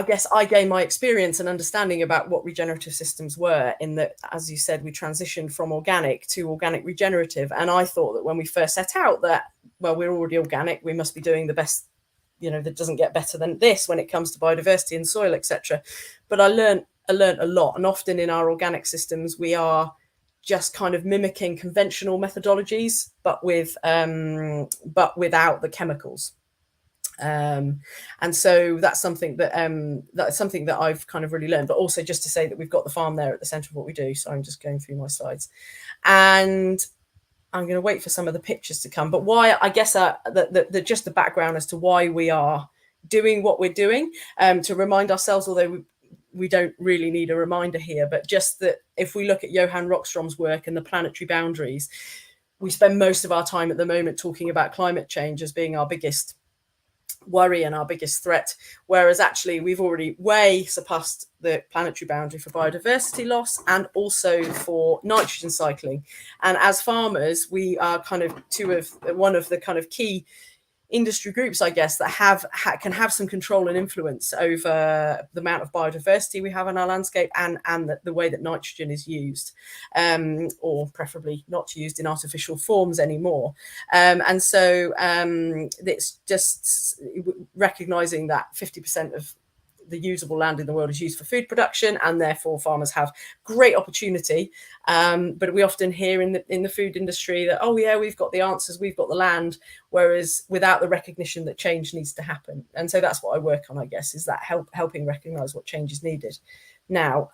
guess I gained my experience and understanding about what regenerative systems were, in that, as you said, we transitioned from organic to organic regenerative. And I thought that when we first set out that, well, we're already organic, we must be doing the best, that doesn't get better than this when it comes to biodiversity and soil, etc. But I learned a lot. And often in our organic systems, we are just kind of mimicking conventional methodologies, but without the chemicals. And so that's something that I've kind of really learned. But also just to say that we've got the farm there at the centre of what we do. So I'm just going through my slides, and I'm going to wait for some of the pictures to come. But why, I guess, just the background as to why we are doing what we're doing, to remind ourselves, although we don't really need a reminder here, but just that if we look at Johan Rockstrom's work and the Planetary Boundaries, we spend most of our time at the moment talking about climate change as being our biggest worry and our biggest threat, whereas actually we've already way surpassed the planetary boundary for biodiversity loss and also for nitrogen cycling. And as farmers, we are kind of one of the kind of key industry groups, I guess, that can have some control and influence over the amount of biodiversity we have in our landscape and the way that nitrogen is used, or preferably not used in artificial forms anymore. And so it's just recognizing that 50% of the usable land in the world is used for food production, and therefore farmers have great opportunity. But we often hear in the food industry that, oh yeah, we've got the answers, we've got the land, whereas without the recognition that change needs to happen. And so that's what I work on, I guess, is that helping recognize what change is needed. Now,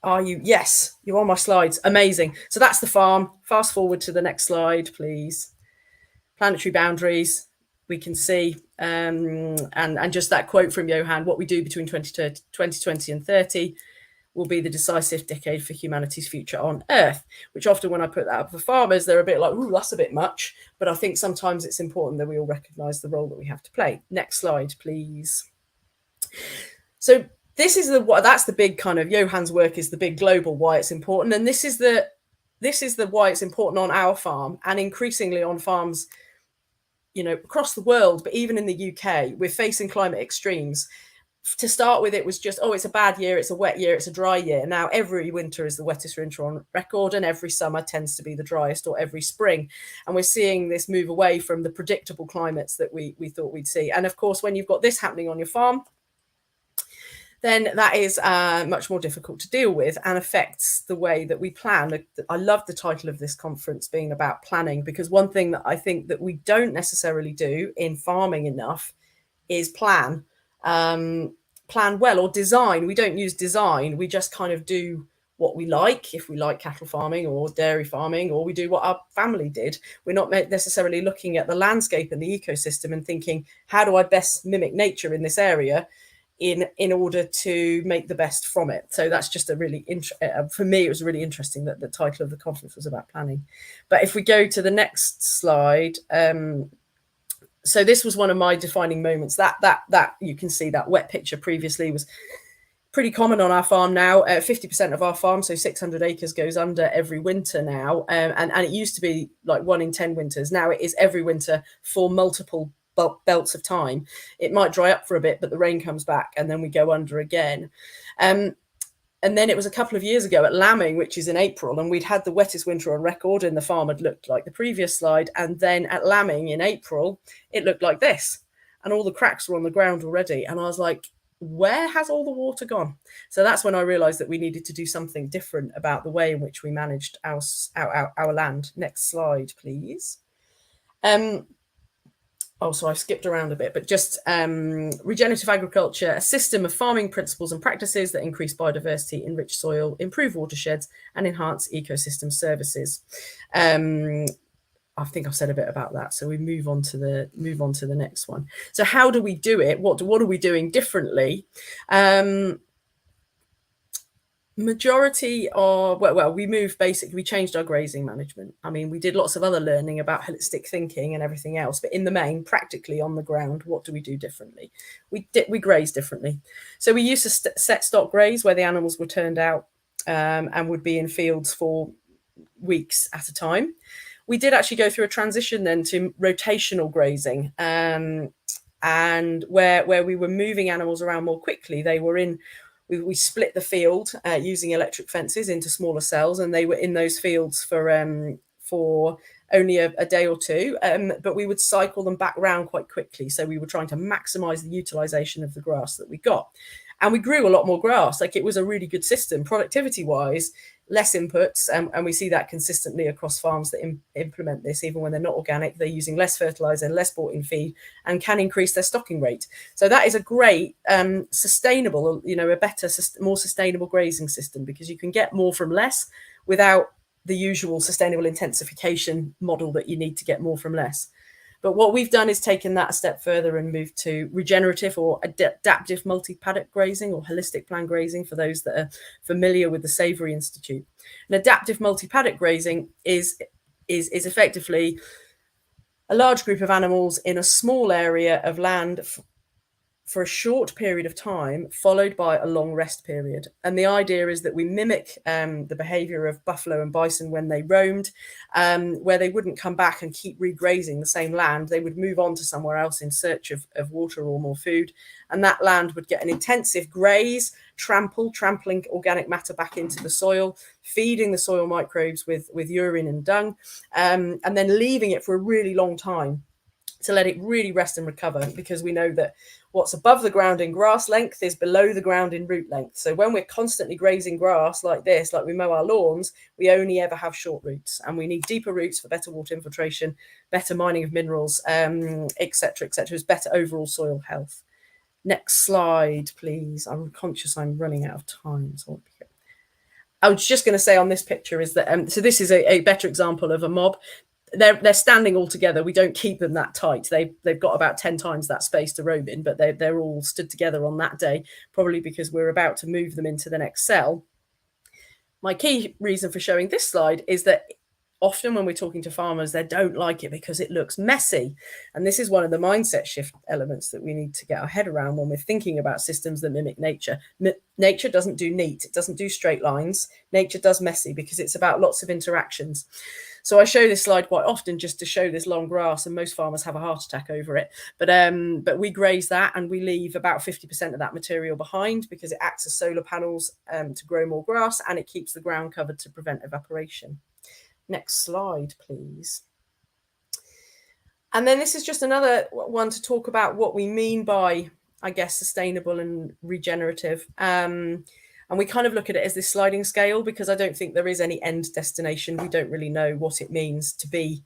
are you? Yes, you're on my slides. Amazing. So that's the farm. Fast forward to the next slide, please. Planetary boundaries. We can see, and just that quote from Johan, what we do between 2020 and 30 will be the decisive decade for humanity's future on Earth, which often when I put that up for farmers, they're a bit like, ooh, that's a bit much. But I think sometimes it's important that we all recognise the role that we have to play. Next slide, please. So this is that's the big kind of Johan's work is the big global why it's important. And this is the why it's important on our farm and increasingly on farms across the world, but even in the UK, we're facing climate extremes. To start with, it was just, oh, it's a bad year, it's a wet year, it's a dry year. Now, every winter is the wettest winter on record, and every summer tends to be the driest, or every spring. And we're seeing this move away from the predictable climates that we thought we'd see. And of course, when you've got this happening on your farm, then that is much more difficult to deal with and affects the way that we plan. I love the title of this conference being about planning, because one thing that I think that we don't necessarily do in farming enough is plan well, or design. We don't use design. We just kind of do what we like, if we like cattle farming or dairy farming, or we do what our family did. We're not necessarily looking at the landscape and the ecosystem and thinking, how do I best mimic nature in this area in order to make the best from it. So that's just a really for me, it was really interesting that the title of the conference was about planning. But if we go to the next slide, so this was one of my defining moments. That you can see that wet picture previously was pretty common on our farm now. 50% of our farm, so 600 acres, goes under every winter now, and it used to be like 1 in 10 winters. Now it is every winter for multiple belts of time. It might dry up for a bit, but the rain comes back and then we go under again. And then it was a couple of years ago at lambing, which is in April, and we'd had the wettest winter on record, and the farm had looked like the previous slide. And then at lambing in April, it looked like this, and all the cracks were on the ground already. And I was like, where has all the water gone? So that's when I realized that we needed to do something different about the way in which we managed our land. Next slide, please. So I've skipped around a bit, but just regenerative agriculture, a system of farming principles and practices that increase biodiversity, enrich soil, improve watersheds, and enhance ecosystem services. I think I've said a bit about that. So we move on to the next one. So how do we do it? What are we doing differently? Majority are, well, we changed our grazing management. I mean, we did lots of other learning about holistic thinking and everything else, but in the main, practically on the ground, what do we do differently? We graze differently. So we used to set stock graze where the animals were turned out and would be in fields for weeks at a time. We did actually go through a transition then to rotational grazing, and where we were moving animals around more quickly. They were in, we split the field using electric fences into smaller cells, and they were in those fields for only a day or two, but we would cycle them back round quite quickly. So we were trying to maximize the utilization of the grass that we got. And we grew a lot more grass. Like, it was a really good system, productivity wise, less inputs. And we see that consistently across farms that implement this, even when they're not organic. They're using less fertilizer, less bought in feed, and can increase their stocking rate. So that is a great sustainable, a better, more sustainable grazing system, because you can get more from less without the usual sustainable intensification model that you need to get more from less. But what we've done is taken that a step further and moved to regenerative or adaptive multi-paddock grazing, or holistic plan grazing for those that are familiar with the Savory Institute. And adaptive multi-paddock grazing is effectively a large group of animals in a small area of land for a short period of time, followed by a long rest period. And the idea is that we mimic the behavior of buffalo and bison when they roamed, where they wouldn't come back and keep regrazing the same land. They would move on to somewhere else in search of water or more food. And that land would get an intensive graze, trampling organic matter back into the soil, feeding the soil microbes with urine and dung, and then leaving it for a really long time to let it really rest and recover, because we know that what's above the ground in grass length is below the ground in root length. So when we're constantly grazing grass like this, like we mow our lawns, we only ever have short roots, and we need deeper roots for better water infiltration, better mining of minerals, etc., etc. It's better overall soil health. Next slide, please. I'm conscious I'm running out of time. So I was just going to say on this picture is that, so this is a better example of a mob. They're standing all together. We don't keep them that tight. They've got about 10 times that space to roam in, but they're all stood together on that day, probably because we're about to move them into the next cell. My key reason for showing this slide is that often when we're talking to farmers, they don't like it because it looks messy. And this is one of the mindset shift elements that we need to get our head around when we're thinking about systems that mimic nature. Nature doesn't do neat. It doesn't do straight lines. Nature does messy, because it's about lots of interactions. So I show this slide quite often just to show this long grass, and most farmers have a heart attack over it. But we graze that, and we leave about 50% of that material behind, because it acts as solar panels to grow more grass, and it keeps the ground covered to prevent evaporation. Next slide, please. And then this is just another one to talk about what we mean by, I guess, sustainable and regenerative. And we kind of look at it as this sliding scale, because I don't think there is any end destination. We don't really know what it means to be,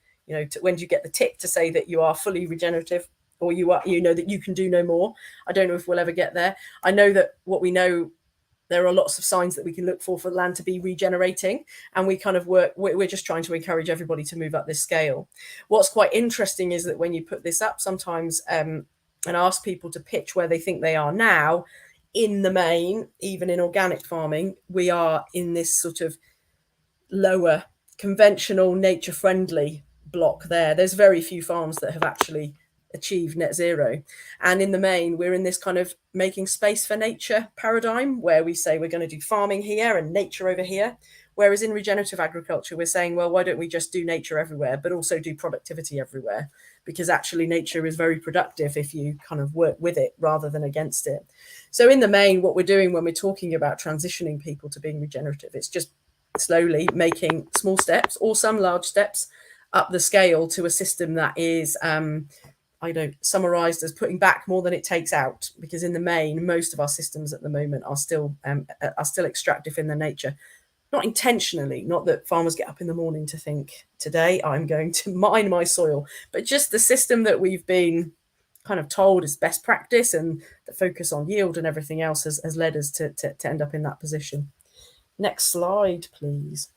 when do you get the tick to say that you are fully regenerative, or that you can do no more. I don't know if we'll ever get there. I know that what we know, there are lots of signs that we can look for land to be regenerating, and we kind of we're just trying to encourage everybody to move up this scale. What's quite interesting is that when you put this up sometimes and ask people to pitch where they think they are now, in the main, even in organic farming, we are in this sort of lower conventional nature friendly block there. There's very few farms that have actually achieved net zero. And in the main, we're in this kind of making space for nature paradigm, where we say we're going to do farming here and nature over here. Whereas in regenerative agriculture, we're saying, well, why don't we just do nature everywhere, but also do productivity everywhere? Because actually nature is very productive if you kind of work with it rather than against it. So in the main, what we're doing when we're talking about transitioning people to being regenerative, it's just slowly making small steps, or some large steps, up the scale to a system that is summarized as putting back more than it takes out, because in the main, most of our systems at the moment are still extractive in their nature. Not intentionally, not that farmers get up in the morning to think, today I'm going to mine my soil, but just the system that we've been kind of told is best practice, and the focus on yield and everything else has led us to end up in that position. Next slide, please.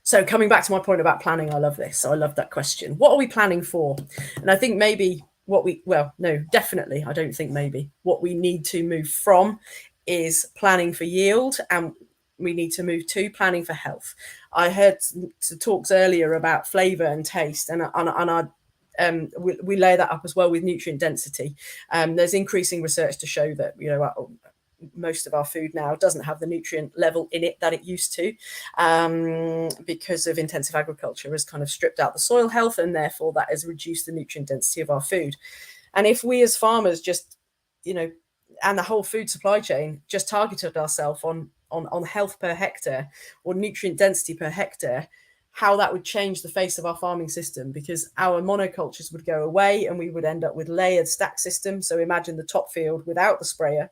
So coming back to my point about planning, I love this. I love that question. What are we planning for? And I think maybe definitely, I don't think maybe. What we need to move from is planning for yield, and we need to move to planning for health. I heard talks earlier about flavour and taste, and we lay that up as well with nutrient density. There's increasing research to show that, you know, most of our food now doesn't have the nutrient level in it that it used to, because of intensive agriculture has kind of stripped out the soil health, and therefore that has reduced the nutrient density of our food. And if we as farmers just, you know, and the whole food supply chain just targeted ourselves on health per hectare or nutrient density per hectare, how that would change the face of our farming system, because our monocultures would go away and we would end up with layered stack systems. So imagine the top field without the sprayer,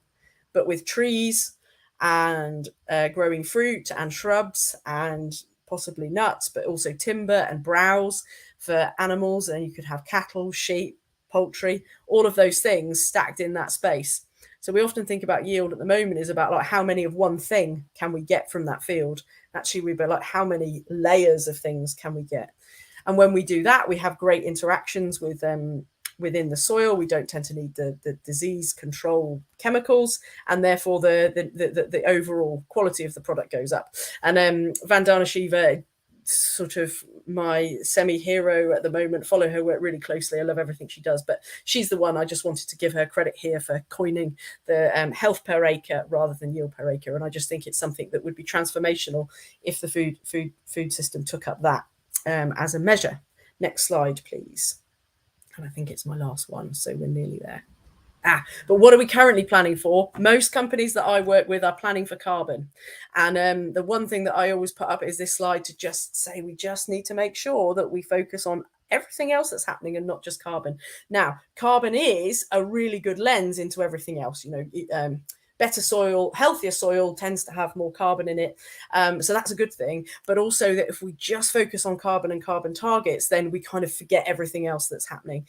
but with trees and growing fruit and shrubs and possibly nuts, but also timber and browse for animals. And you could have cattle, sheep, poultry, all of those things stacked in that space. So we often think about yield at the moment is about like how many of one thing can we get from that field. Actually, we'd be like, how many layers of things can we get? And when we do that, we have great interactions with within the soil. We don't tend to need the disease control chemicals, and therefore the overall quality of the product goes up. And Vandana Shiva, sort of my semi-hero at the moment, follow her work really closely. I love everything she does, but she's the one I just wanted to give her credit here for coining the health per acre rather than yield per acre. And I just think it's something that would be transformational if the food system took up that as a measure. Next slide, please. And I think it's my last one, so we're nearly there. But what are we currently planning for? Most companies that I work with are planning for carbon. And the one thing that I always put up is this slide to just say we just need to make sure that we focus on everything else that's happening and not just carbon. Now, carbon is a really good lens into everything else. You know, better soil, healthier soil tends to have more carbon in it. So that's a good thing. But also that if we just focus on carbon and carbon targets, then we kind of forget everything else that's happening.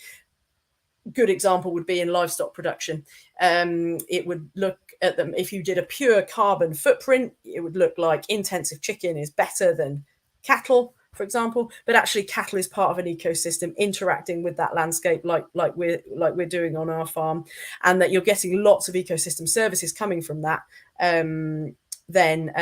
Good example would be in livestock production. It would look at them, if you did a pure carbon footprint, it would look like intensive chicken is better than cattle, for example, but actually cattle is part of an ecosystem interacting with that landscape like we're doing on our farm, and that you're getting lots of ecosystem services coming from that. Then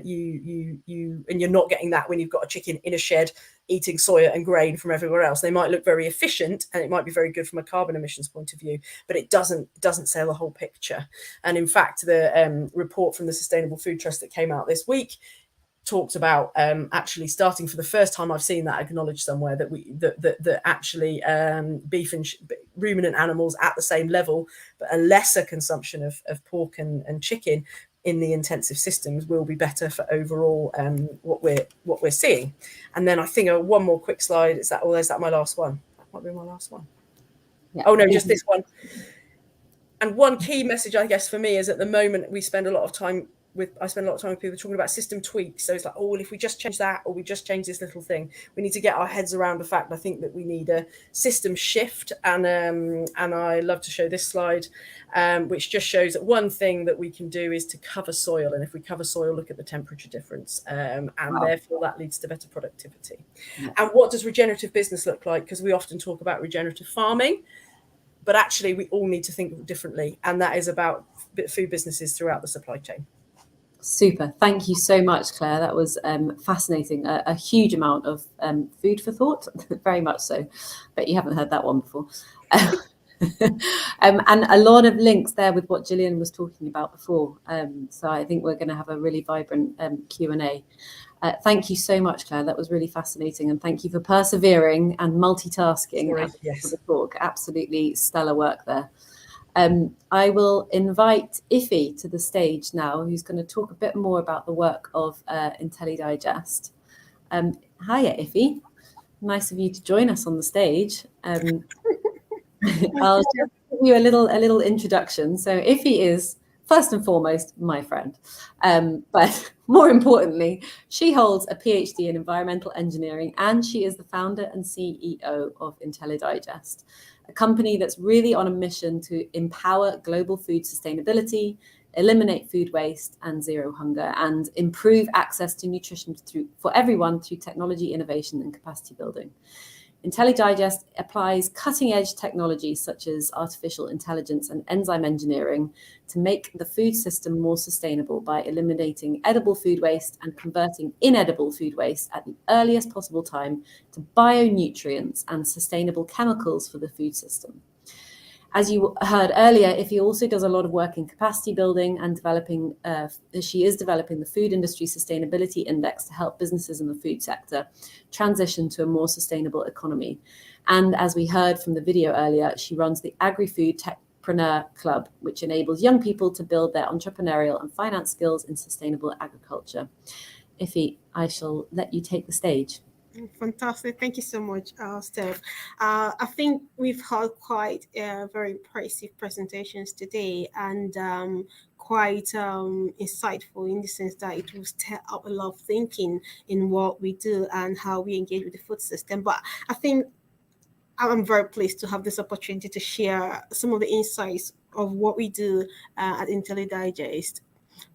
you're not getting that when you've got a chicken in a shed eating soya and grain from everywhere else. They might look very efficient and it might be very good from a carbon emissions point of view, but it doesn't sell the whole picture. And in fact, the report from the Sustainable Food Trust that came out this week talked about actually starting for the first time I've seen that acknowledged somewhere that actually beef and ruminant animals at the same level, but a lesser consumption of pork and chicken in the intensive systems will be better for overall what we're seeing. And then I think one more quick slide. Is that my last one? That might be my last one. Yeah. Oh no, just this one. And one key message, I guess, for me is at the moment I spend a lot of time with people talking about system tweaks. So it's like, oh, well, if we just change that, or we just change this little thing, we need to get our heads around the fact. I think that we need a system shift. And I love to show this slide, which just shows that one thing that we can do is to cover soil. And if we cover soil, look at the temperature difference. Therefore that leads to better productivity. Yeah. And what does regenerative business look like? Because we often talk about regenerative farming, but actually we all need to think differently. And that is about food businesses throughout the supply chain. Super. Thank you so much, Claire. That was fascinating. A huge amount of food for thought, very much so. But you haven't heard that one before. And a lot of links there with what Jillian was talking about before. So I think we're going to have a really vibrant Q&A. Thank you so much, Claire. That was really fascinating. And thank you for persevering and multitasking. Yes. For the talk. Absolutely stellar work there. I will invite Iffy to the stage now, who's going to talk a bit more about the work of IntelliDigest. Hiya, Iffy. Nice of you to join us on the stage. I'll just give you a little introduction. So Iffy is first and foremost my friend, but more importantly, she holds a PhD in environmental engineering, and she is the founder and CEO of IntelliDigest, a company that's really on a mission to empower global food sustainability, eliminate food waste and zero hunger, and improve access to nutrition for everyone through technology, innovation, and capacity building. IntelliDigest applies cutting-edge technology such as artificial intelligence and enzyme engineering to make the food system more sustainable by eliminating edible food waste and converting inedible food waste at the earliest possible time to bionutrients and sustainable chemicals for the food system. As you heard earlier, IFI also does a lot of work in capacity building and developing. She is developing the Food Industry Sustainability Index to help businesses in the food sector transition to a more sustainable economy. And as we heard from the video earlier, she runs the Agri-Food Techpreneur Club, which enables young people to build their entrepreneurial and finance skills in sustainable agriculture. IFI, I shall let you take the stage. Fantastic. Thank you so much, Steph. I think we've had quite very impressive presentations today, and quite insightful in the sense that it will stir up a lot of thinking in what we do and how we engage with the food system. But I think I'm very pleased to have this opportunity to share some of the insights of what we do at IntelliDigest.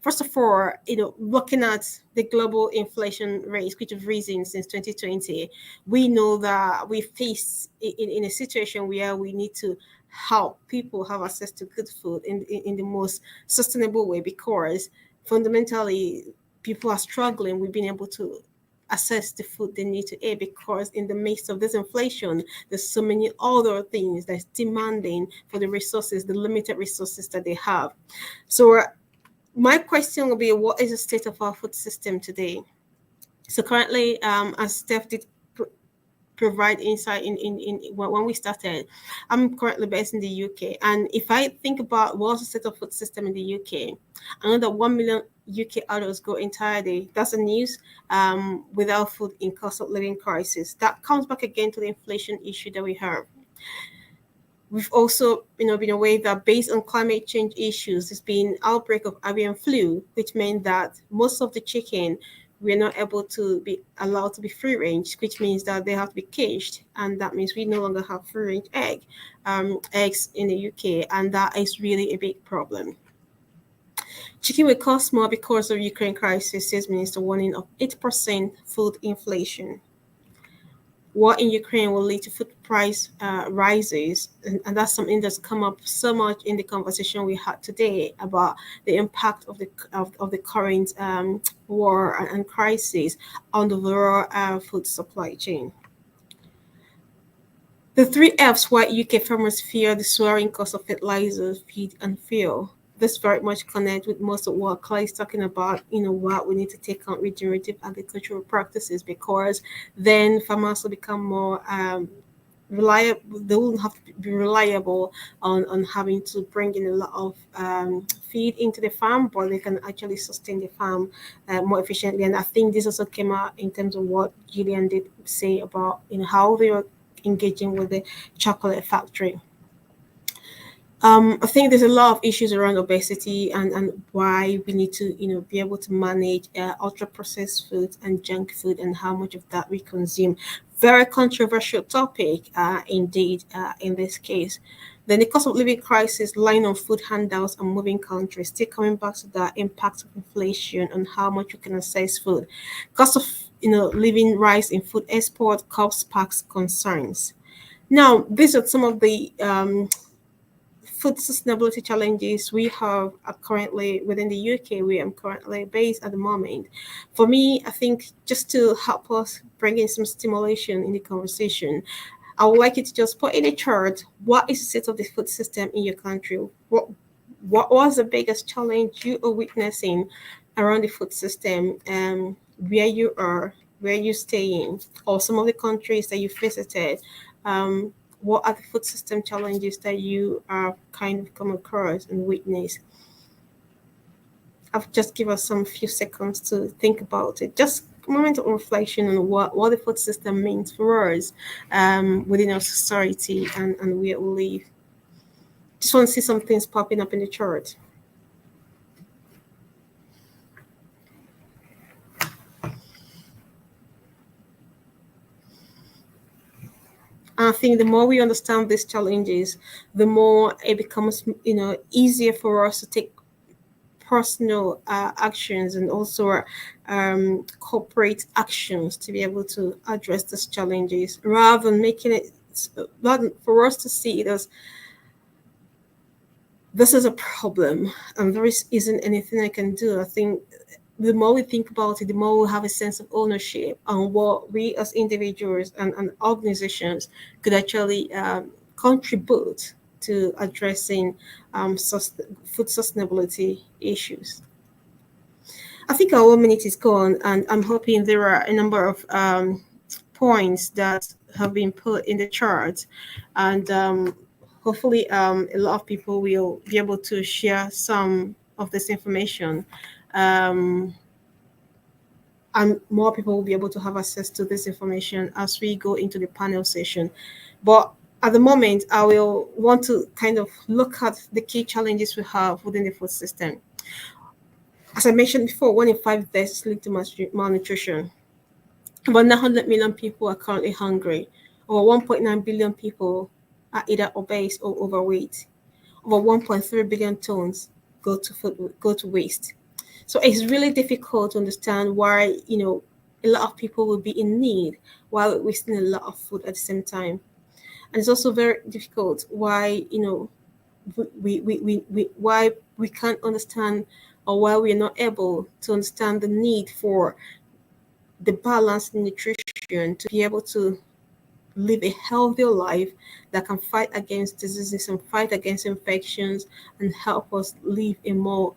First of all, looking at the global inflation rates, which have risen since 2020, we know that we face in a situation where we need to help people have access to good food in the most sustainable way, because fundamentally people are struggling with being able to access the food they need to eat, because in the midst of this inflation, there's so many other things that's demanding for the resources, the limited resources that they have. So my question will be, what is the state of our food system today? So currently, as Steph did provide insight in when we started, I'm currently based in the UK. And if I think about what's the state of food system in the UK, I know that 1 million UK adults go entire day, that's the news, without food in cost of living crisis. That comes back again to the inflation issue that we have. We've also, been aware that based on climate change issues, there's been outbreak of avian flu, which meant that most of the chicken we're not able to be allowed to be free range, which means that they have to be caged, and that means we no longer have free range eggs in the UK, and that is really a big problem. Chicken will cost more because of Ukraine crisis, says Minister, warning of 8% food inflation. War in Ukraine will lead to food price rises, and that's something that's come up so much in the conversation we had today about the impact of the current war and crisis on the overall food supply chain. The 3 F's why UK farmers fear the soaring cost of fertilizer, feed, and fuel. This very much connects with most of what Clay is talking about, what we need to take on regenerative agricultural practices, because then farmers will become more reliable. They won't have to be reliable on having to bring in a lot of feed into the farm, but they can actually sustain the farm more efficiently. And I think this also came out in terms of what Jillian did say about how they were engaging with the chocolate factory. I think there's a lot of issues around obesity and why we need to, be able to manage ultra-processed food and junk food and how much of that we consume. Very controversial topic, indeed, in this case. Then the cost of living crisis, line on food handouts and moving countries, still coming back to the impact of inflation on how much you can access food. Cost of, living rise in food export, costs, packs, concerns. Now, these are some of the food sustainability challenges we have currently within the UK, where I'm currently based at the moment. For me, I think just to help us bring in some stimulation in the conversation, I would like you to just put in a chart, what is the state of the food system in your country? What was the biggest challenge you are witnessing around the food system, where you are, where you're staying, or some of the countries that you visited? What are the food system challenges that you are kind of come across and witness? I'll just give us some few seconds to think about it. Just a moment of reflection on what the food system means for us within our society and where we live. Just want to see some things popping up in the chart. I think the more we understand these challenges, the more it becomes, easier for us to take personal actions and also corporate actions to be able to address these challenges, rather than making it, rather for us to see it as this is a problem and there isn't anything I can do. I think the more we think about it, the more we have a sense of ownership on what we as individuals and organizations could actually contribute to addressing food sustainability issues. I think our 1 minute is gone, and I'm hoping there are a number of points that have been put in the chart, and hopefully a lot of people will be able to share some of this information, and more people will be able to have access to this information as we go into the panel session. But at the moment, I will want to kind of look at the key challenges we have within the food system. As I mentioned before, 1 in 5 deaths linked to malnutrition. About 900 million people are currently hungry. Over 1.9 billion people are either obese or overweight. Over 1.3 billion tons go to waste. So it's really difficult to understand why, a lot of people will be in need while wasting a lot of food at the same time. And it's also very difficult why, why we can't understand, or why we are not able to understand the need for the balanced nutrition to be able to live a healthier life that can fight against diseases and fight against infections and help us live a more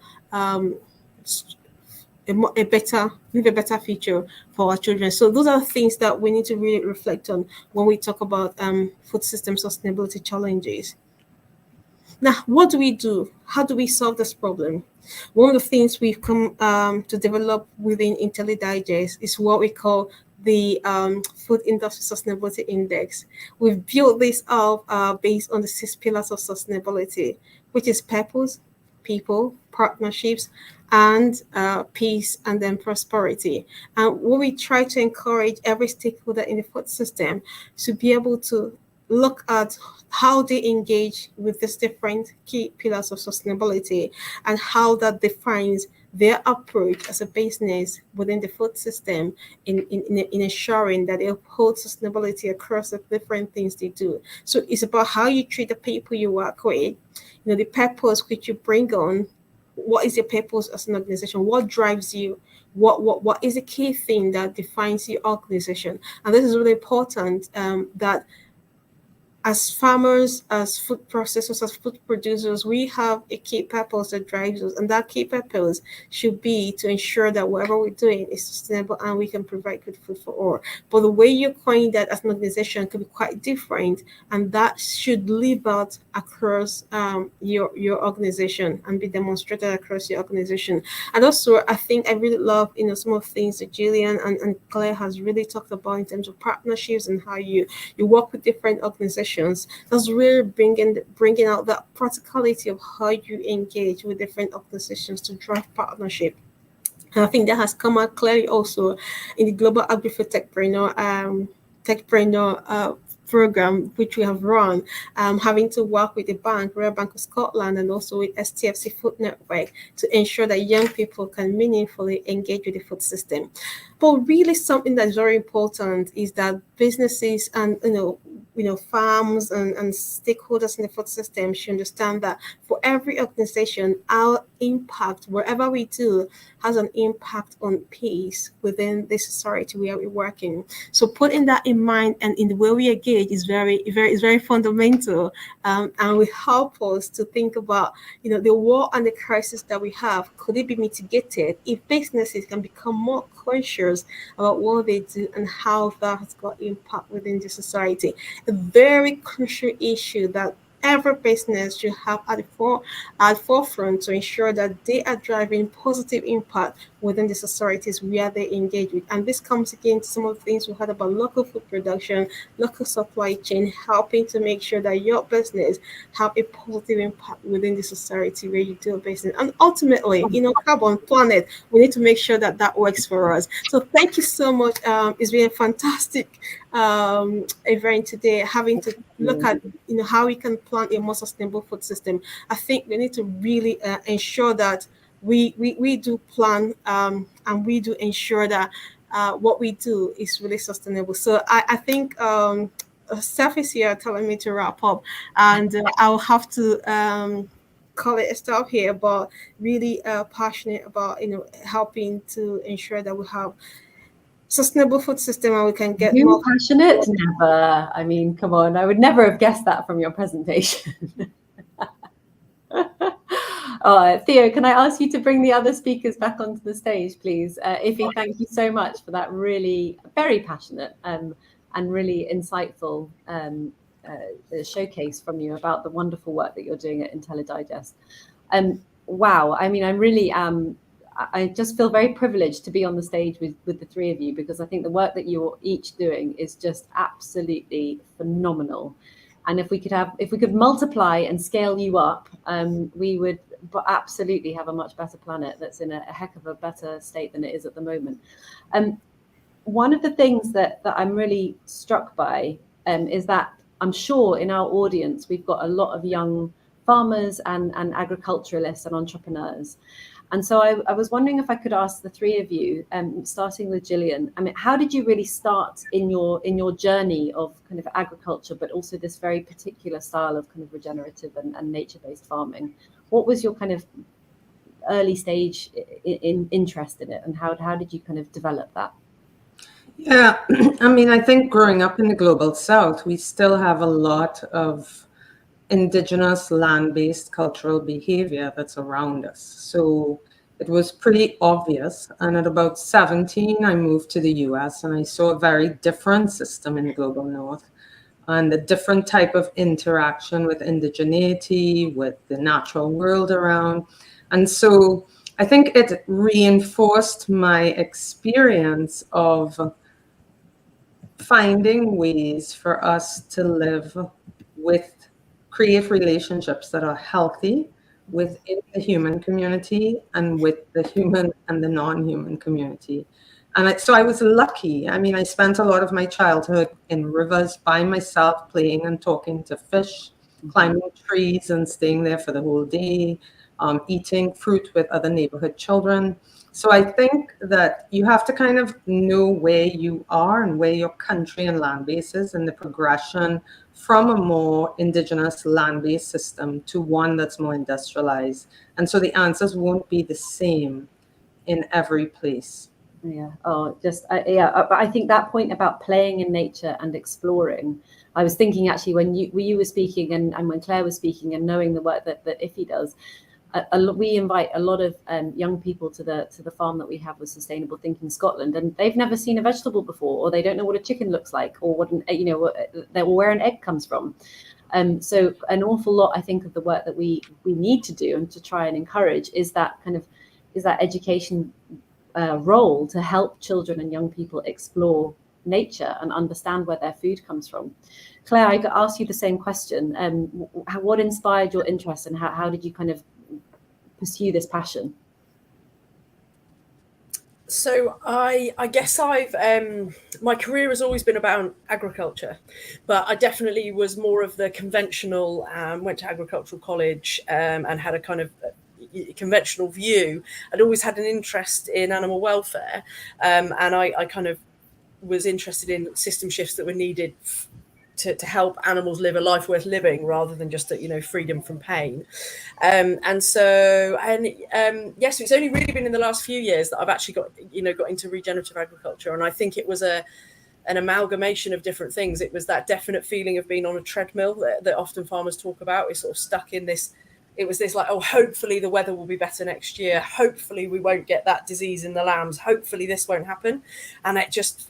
a better future for our children. So those are things that we need to really reflect on when we talk about food system sustainability challenges. Now, what do we do? How do we solve this problem? One of the things we've come to develop within IntelliDigest is what we call the Food Industry Sustainability Index. We've built this up based on the 6 pillars of sustainability, which is purpose, people, partnerships, and peace, and then prosperity. And what we try to encourage every stakeholder in the food system to be able to look at how they engage with these different key pillars of sustainability and how that defines their approach as a business within the food system in ensuring that they uphold sustainability across the different things they do. So it's about how you treat the people you work with, the purpose which you bring on. What is your purpose as an organization? What drives you? What is the key thing that defines your organization? And this is really important, that as farmers, as food processors, as food producers, we have a key purpose that drives us. And that key purpose should be to ensure that whatever we're doing is sustainable and we can provide good food for all. But the way you coin that as an organization could be quite different. And that should live out across your organization and be demonstrated across your organization. And also, I think I really love, some of the things that Jillian and Claire has really talked about in terms of partnerships and how you work with different organizations. That's really bringing out that practicality of how you engage with different organizations to drive partnership. And I think that has come out clearly also in the Global Agri-Food Techpreneur program, which we have run, having to work with the Royal Bank of Scotland and also with STFC Food Network to ensure that young people can meaningfully engage with the food system. But really something that's very important is that businesses and farms and stakeholders in the food system should understand that for every organization, our impact, wherever we do, has an impact on peace within the society where we're working. So putting that in mind and in the way we engage is very fundamental, and will help us to think about, the war and the crisis that we have. Could it be mitigated if businesses can become more conscious about what they do and how that has got impact within the society? A very crucial issue that every business should have at the forefront to ensure that they are driving positive impact within the societies where they engage with. And this comes again to some of the things we heard about local food production, local supply chain, helping to make sure that your business have a positive impact within the society where you do business. And ultimately, carbon, planet, we need to make sure that that works for us. So thank you so much. It's been a fantastic event today, having to look at how we can plant a more sustainable food system. I think we need to really ensure that we do plan and we do ensure that what we do is really sustainable. So I think Steph is here telling me to wrap up, and I'll have to call it a stop here, but really passionate about helping to ensure that we have sustainable food system and we can get you more passionate. Never. I mean, come on, I would never have guessed that from your presentation. Theo, can I ask you to bring the other speakers back onto the stage, please? Ify, thank you so much for that really very passionate and really insightful showcase from you about the wonderful work that you're doing at IntelliDigest. Wow, I mean, I really am. I just feel very privileged to be on the stage with the three of you, because I think the work that you're each doing is just absolutely phenomenal. And if we could multiply and scale you up, we would absolutely have a much better planet that's in a heck of a better state than it is at the moment. One of the things that I'm really struck by is that I'm sure in our audience, we've got a lot of young farmers and agriculturalists and entrepreneurs. And so I was wondering if I could ask the three of you, starting with Jillian. I mean, how did you really start in your journey of kind of agriculture, but also this very particular style of kind of regenerative and nature-based farming? What was your kind of early stage in interest in it, and how did you kind of develop that? Yeah, I mean, I think growing up in the global South, we still have a lot of indigenous land-based cultural behavior that's around us. So it was pretty obvious. And at about 17, I moved to the US and I saw a very different system in the global North and a different type of interaction with indigeneity, with the natural world around. And so I think it reinforced my experience of finding ways for us to live create relationships that are healthy within the human community and with the human and the non-human community. And so I was lucky. I mean, I spent a lot of my childhood in rivers by myself, playing and talking to fish, climbing trees and staying there for the whole day, eating fruit with other neighborhood children. So I think that you have to kind of know where you are and where your country and land base is and the progression from a more indigenous land-based system to one that's more industrialized. And so the answers won't be the same in every place. Yeah. Oh, just but I think that point about playing in nature and exploring, I was thinking actually when you were speaking and when Claire was speaking, and knowing the work that Ify does, we invite a lot of young people to the farm that we have with Sustainable Thinking Scotland, and they've never seen a vegetable before, or they don't know what a chicken looks like, or what where an egg comes from. So an awful lot, I think, of the work that we need to do and to try and encourage is that education role to help children and young people explore nature and understand where their food comes from. Claire, I could ask you the same question. What inspired your interest, and how did you kind of pursue this passion? So I guess I've my career has always been about agriculture, but I definitely was more of the conventional, went to agricultural college and had a kind of conventional view. I'd always had an interest in animal welfare, and I kind of was interested in system shifts that were needed to help animals live a life worth living, rather than just freedom from pain. Yes, it's only really been in the last few years that I've actually got into regenerative agriculture, and I think it was an amalgamation of different things. It was that definite feeling of being on a treadmill that often farmers talk about. We're sort of stuck in this. It was this like, oh, hopefully the weather will be better next year. Hopefully we won't get that disease in the lambs. Hopefully this won't happen. And it just,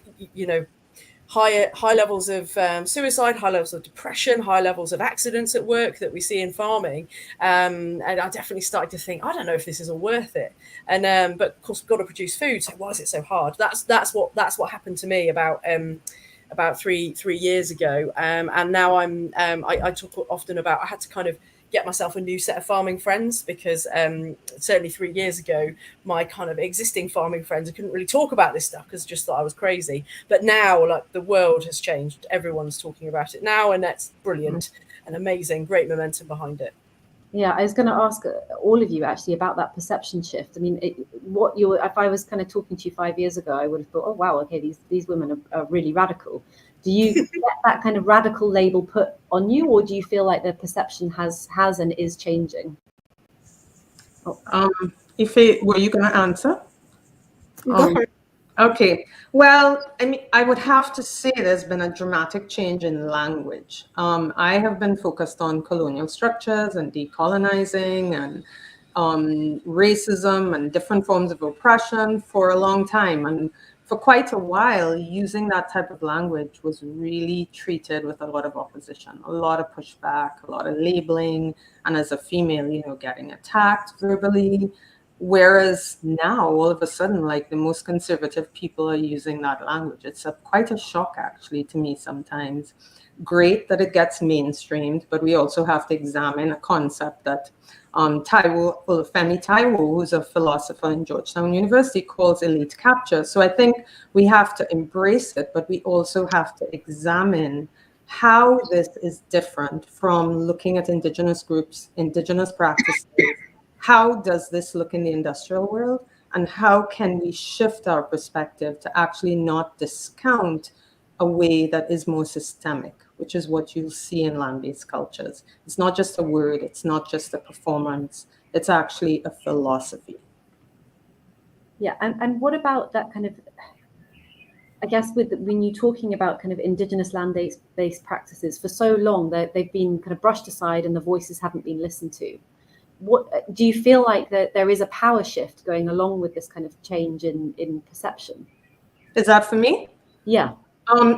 high levels of suicide, high levels of depression, high levels of accidents at work that we see in farming. And I definitely started to think, I don't know if this is all worth it. And but of course we've got to produce food. So why is it so hard? That's what happened to me about 3 years ago. And now I talk often about, I had to kind of get myself a new set of farming friends, because certainly 3 years ago, my kind of existing farming friends, I couldn't really talk about this stuff because I just thought I was crazy. But now, like, the world has changed. Everyone's talking about it now, and that's brilliant and amazing, great momentum behind it. Yeah, I was going to ask all of you actually about that perception shift. I mean, if I was kind of talking to you 5 years ago, I would have thought, oh wow, okay, these women are really radical. Do you get that kind of radical label put on you, or do you feel like the perception has and is changing? Were you going to answer? Go ahead. Okay. Well, I mean, I would have to say there's been a dramatic change in language. I have been focused on colonial structures and decolonizing and racism and different forms of oppression for a long time. And for quite a while, using that type of language was really treated with a lot of opposition, a lot of pushback, a lot of labeling, and as a female, getting attacked verbally. Whereas now, all of a sudden, like the most conservative people are using that language. It's quite a shock, actually, to me sometimes. Great that it gets mainstreamed, but we also have to examine a concept that Femi Taiwo, who's a philosopher in Georgetown University, calls elite capture. So I think we have to embrace it, but we also have to examine how this is different from looking at indigenous groups, indigenous practices. How does this look in the industrial world? And how can we shift our perspective to actually not discount a way that is more systemic, which is what you'll see in land-based cultures. It's not just a word, it's not just a performance, it's actually a philosophy. Yeah, and what about that kind of, I guess when you're talking about kind of indigenous land-based practices, for so long they've been kind of brushed aside and the voices haven't been listened to. What do you feel like that there is a power shift going along with this kind of change in perception? Is that for me? Yeah.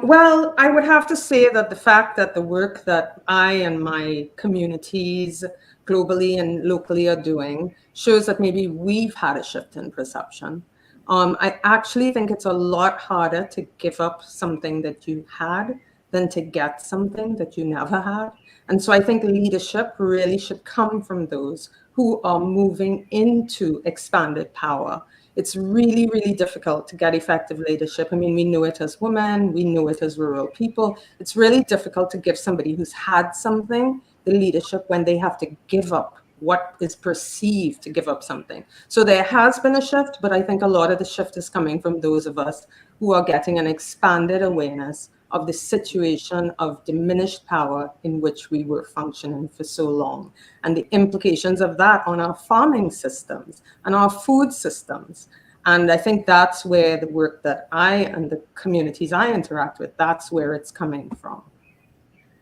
Well, I would have to say that the fact that the work that I and my communities globally and locally are doing shows that maybe we've had a shift in perception. I actually think it's a lot harder to give up something that you had than to get something that you never had. And so I think leadership really should come from those who are moving into expanded power. It's really, really difficult to get effective leadership. I mean, we know it as women, we know it as rural people. It's really difficult to give somebody who's had something the leadership when they have to give up what is perceived to give up something. So there has been a shift, but I think a lot of the shift is coming from those of us who are getting an expanded awareness of the situation of diminished power in which we were functioning for so long, and the implications of that on our farming systems and our food systems. And I think that's where the work that I and the communities I interact with, that's where it's coming from.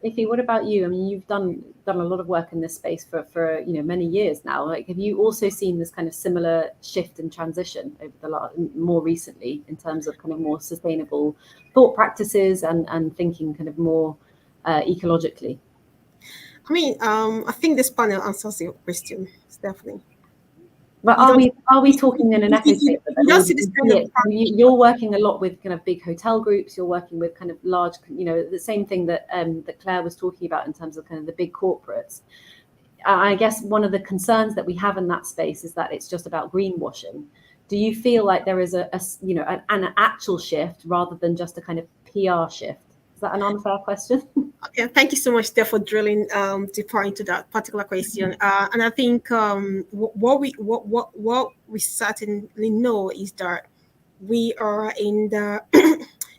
Ify, what about you? I mean, you've done a lot of work in this space for many years now. Like, have you also seen this kind of similar shift and transition over more recently in terms of kind of more sustainable thought practices and thinking kind of more ecologically? I mean, I think this panel answers your question, Stephanie. But are we talking in an echo chamber? You're working a lot with kind of big hotel groups. You're working with kind of large, the same thing that Claire was talking about in terms of kind of the big corporates. I guess one of the concerns that we have in that space is that it's just about greenwashing. Do you feel like there is an actual shift rather than just a kind of PR shift? Is that an unfair question? Yeah, thank you so much, Steph, for drilling deeper into that particular question. And I think what we certainly know is that we are in the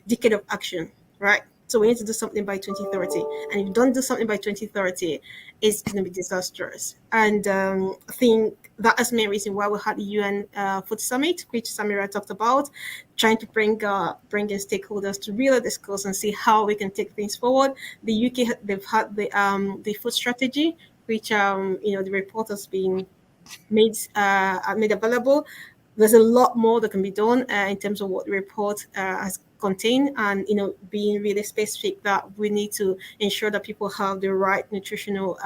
decade of action, right? So we need to do something by 2030. And if you don't do something by 2030, it's going to be disastrous. And I think that is the main reason why we had the UN Food Summit, which Samira talked about, trying to bring in stakeholders to really discuss and see how we can take things forward. The UK, they've had the food strategy, which the report has been made available. There's a lot more that can be done in terms of what the report has contained, and being really specific that we need to ensure that people have the right nutritional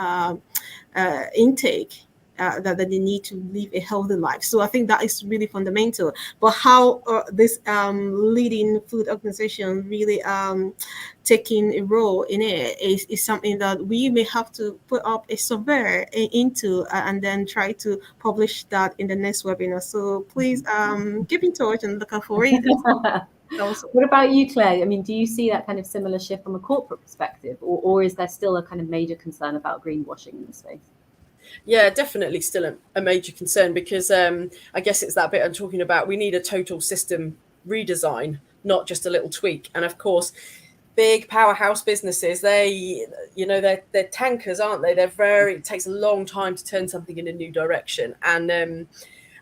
intake that they need to live a healthy life. So I think that is really fundamental. But how this leading food organization really taking a role in it is something that we may have to put up a survey into and then try to publish that in the next webinar. So please keep in touch and look out for it. What about you, Claire? I mean, do you see that kind of similar shift from a corporate perspective, or is there still a kind of major concern about greenwashing in the space? Yeah, definitely still a major concern, because I guess it's that bit I'm talking about. We need a total system redesign, not just a little tweak. And of course, big powerhouse businesses, they're tankers, aren't they? It takes a long time to turn something in a new direction.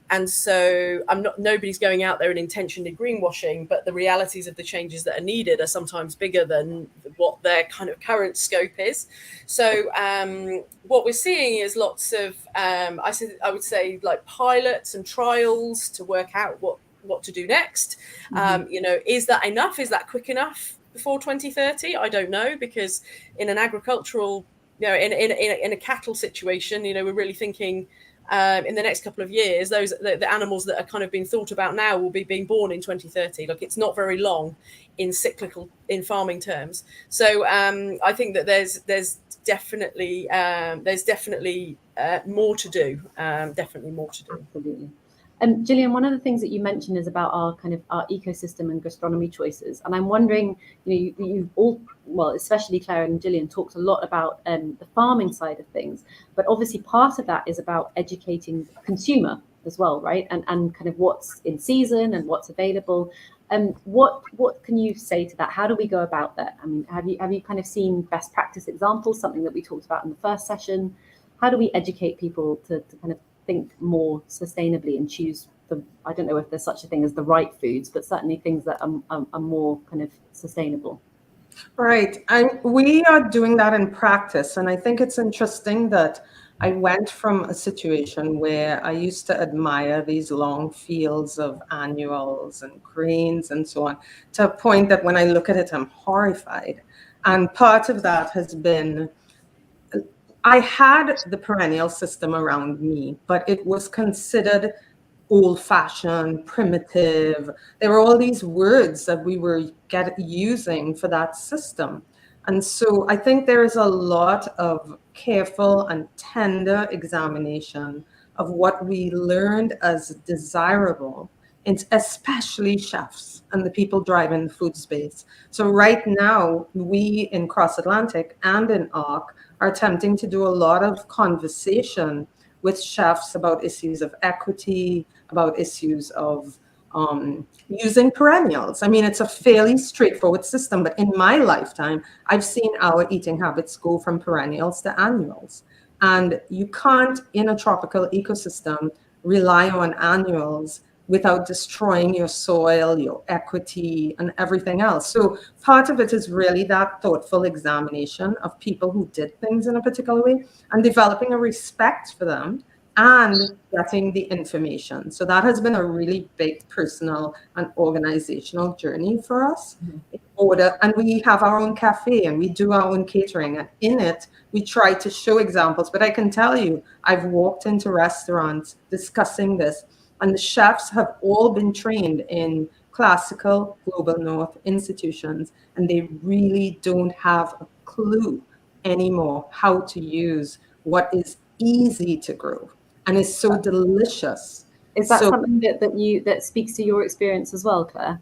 And so nobody's going out there and intentionally greenwashing, but the realities of the changes that are needed are sometimes bigger than what their kind of current scope is. So what we're seeing is lots of, I would say, like pilots and trials to work out what to do next. Is that enough? Is that quick enough before 2030? I don't know, because in an agricultural, in a cattle situation, we're really thinking, in the next couple of years, the animals that are kind of being thought about now will be being born in 2030. Like, it's not very long in farming terms. So I think that there's definitely more to do. Definitely more to do. Absolutely. Jillian, one of the things that you mentioned is about our ecosystem and gastronomy choices, and I'm wondering, you've all, well, especially Claire and Jillian, talked a lot about the farming side of things, but obviously part of that is about educating consumer as well, right? And kind of what's in season and what's available. What can you say to that? How do we go about that? I mean, have you kind of seen best practice examples, something that we talked about in the first session? How do we educate people to kind of think more sustainably and choose I don't know if there's such a thing as the right foods, but certainly things that are more kind of sustainable? Right. We are doing that in practice. And I think it's interesting that I went from a situation where I used to admire these long fields of annuals and grains and so on, to a point that when I look at it, I'm horrified. And part of that has been, I had the perennial system around me, but it was considered old-fashioned, primitive. There were all these words that we were using for that system. And so I think there is a lot of careful and tender examination of what we learned as desirable, especially chefs and the people driving the food space. So right now, we in Cross Atlantic and in ARC are attempting to do a lot of conversation with chefs about issues of equity, about issues of using perennials. I mean, it's a fairly straightforward system, but in my lifetime, I've seen our eating habits go from perennials to annuals. And you can't, in a tropical ecosystem, rely on annuals without destroying your soil, your equity, and everything else. So part of it is really that thoughtful examination of people who did things in a particular way and developing a respect for them and getting the information. So that has been a really big personal and organizational journey for us. And we have our own cafe and we do our own catering. And in it, we try to show examples. But I can tell you, I've walked into restaurants discussing this, and the chefs have all been trained in classical global north institutions, and they really don't have a clue anymore how to use what is easy to grow and is so delicious. Is that something that speaks to your experience as well, Claire?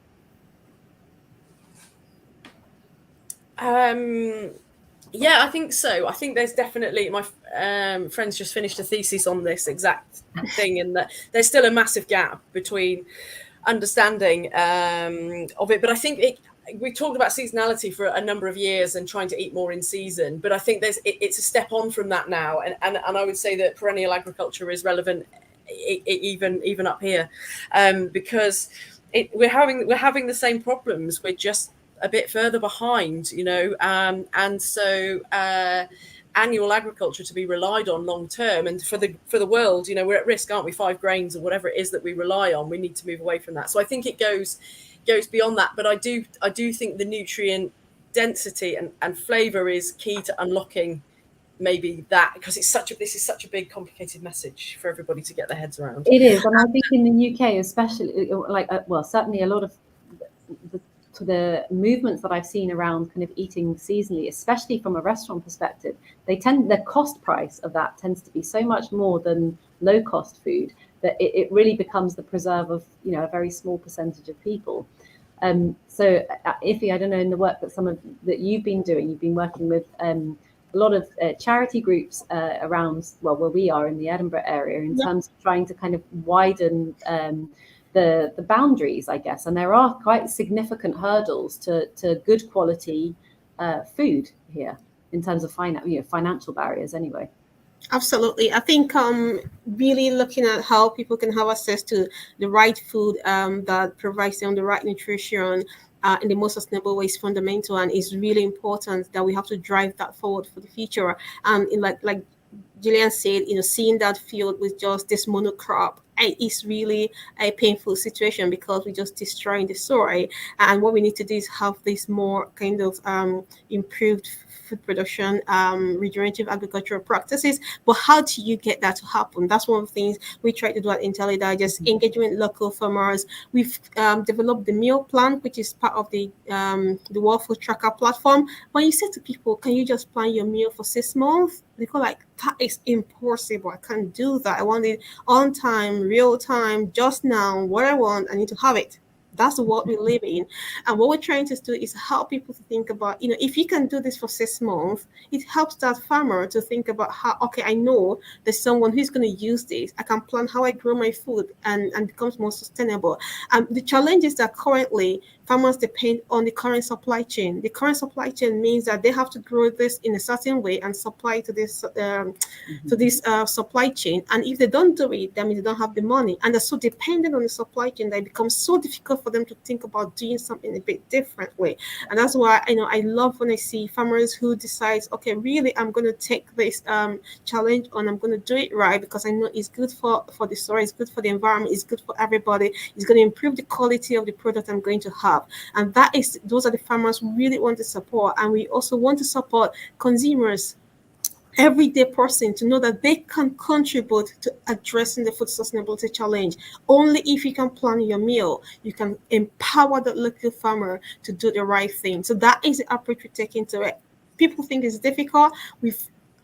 Yeah, I think so. I think there's definitely, my friends just finished a thesis on this exact thing, and that there's still a massive gap between understanding of it. But I think we talked about seasonality for a number of years and trying to eat more in season, but I think it's a step on from that now, and I would say that perennial agriculture is relevant even up here, because we're having the same problems. We're just a bit further behind, and so annual agriculture to be relied on long term, and for the world, we're at risk, aren't we? 5 grains or whatever it is that we rely on, we need to move away from that. So I think it goes beyond that, but I do think the nutrient density and flavor is key to unlocking maybe that, because this is such a big complicated message for everybody to get their heads around. It is, and I think in the UK especially, certainly a lot of the movements that I've seen around kind of eating seasonally, especially from a restaurant perspective, the cost price of that tends to be so much more than low cost food that it really becomes the preserve of a very small percentage of people. So Iffy, I don't know, in the work that that you've been doing, you've been working with a lot of charity groups around, well, where we are in the Edinburgh area, in terms of trying to kind of widen the boundaries, I guess. And there are quite significant hurdles to good quality food here in terms of financial barriers anyway. Absolutely. I think really looking at how people can have access to the right food that provides them the right nutrition in the most sustainable way is fundamental, and is really important that we have to drive that forward for the future. In like Jillian said, seeing that field with just this monocrop, it's really a painful situation because we're just destroying the soil. And what we need to do is have this more kind of improved food production, regenerative agricultural practices. But how do you get that to happen? That's one of the things we try to do at IntelliDigest, just engaging with local farmers. We've developed the meal plan, which is part of the World Food Tracker platform. When you say to people, can you just plan your meal for 6 months? They go like, that is impossible. I can't do that. I want it on time, real time, just now, what I want, I need to have it. That's what we live in. And what we're trying to do is help people to think about, if you can do this for 6 months, it helps that farmer to think about how, okay, I know there's someone who's going to use this. I can plan how I grow my food and becomes more sustainable. The challenge is that currently farmers depend on the current supply chain. The current supply chain means that they have to grow this in a certain way and supply to this supply chain. And if they don't do it, that means they don't have the money. And they're so dependent on the supply chain that it becomes so difficult for them to think about doing something a bit different way. And that's why I love when I see farmers who decide, okay, really, I'm going to take this challenge on. I'm going to do it right because I know it's good for the soil, it's good for the environment, it's good for everybody. It's going to improve the quality of the product I'm going to have. And those are the farmers we really want to support. And we also want to support consumers, everyday person, to know that they can contribute to addressing the food sustainability challenge. Only if you can plan your meal, you can empower the local farmer to do the right thing. So that is the approach we take into it. People think it's difficult.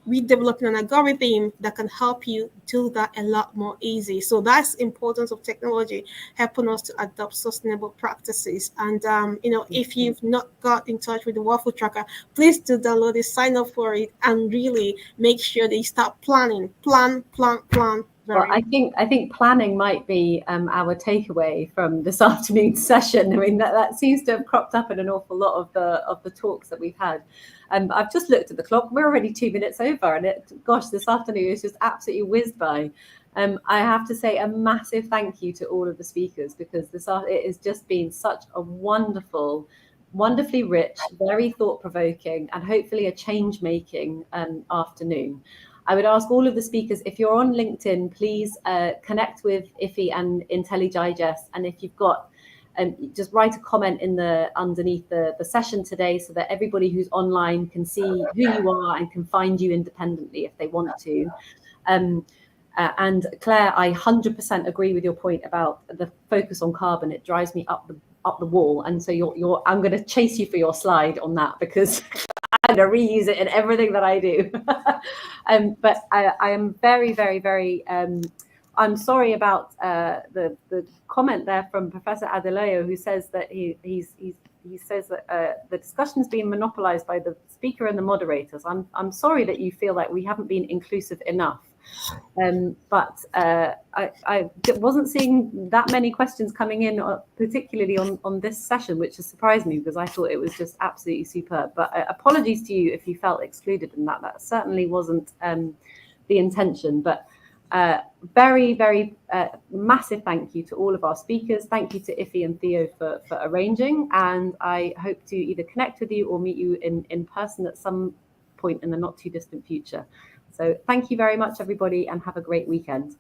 We developed an algorithm that can help you do that a lot more easy. So that's the importance of technology helping us to adopt sustainable practices. And if you've not got in touch with the World Food Tracker, please do download it, sign up for it, and really make sure that you start planning. Plan. Well, I think planning might be our takeaway from this afternoon's session. I mean, that seems to have cropped up in an awful lot of the talks that we've had. I've just looked at the clock. We're already 2 minutes over, and this afternoon is just absolutely whizzed by. I have to say a massive thank you to all of the speakers, because it has just been such a wonderfully rich, very thought-provoking, and hopefully a change-making afternoon. I would ask all of the speakers, if you're on LinkedIn, please connect with IFI and IntelliDigest, and if you've got, just write a comment underneath the session today, so that everybody who's online can see who you are and can find you independently if they want to. And Claire, I 100% agree with your point about the focus on carbon. It drives me up the wall, and so I'm going to chase you for your slide on that, because I'm going to reuse it in everything that I do. But I am very, very, very. I'm sorry about the comment there from Professor Adeloyo, who says that he says that the discussion's been monopolized by the speaker and the moderators. I'm sorry that you feel like we haven't been inclusive enough. But I wasn't seeing that many questions coming in, particularly on this session, which has surprised me, because I thought it was just absolutely superb. But apologies to you if you felt excluded in that. That certainly wasn't the intention. But very, very massive thank you to all of our speakers. Thank you to Iffy and Theo for arranging. And I hope to either connect with you or meet you in person at some point in the not too distant future. So thank you very much, everybody, and have a great weekend.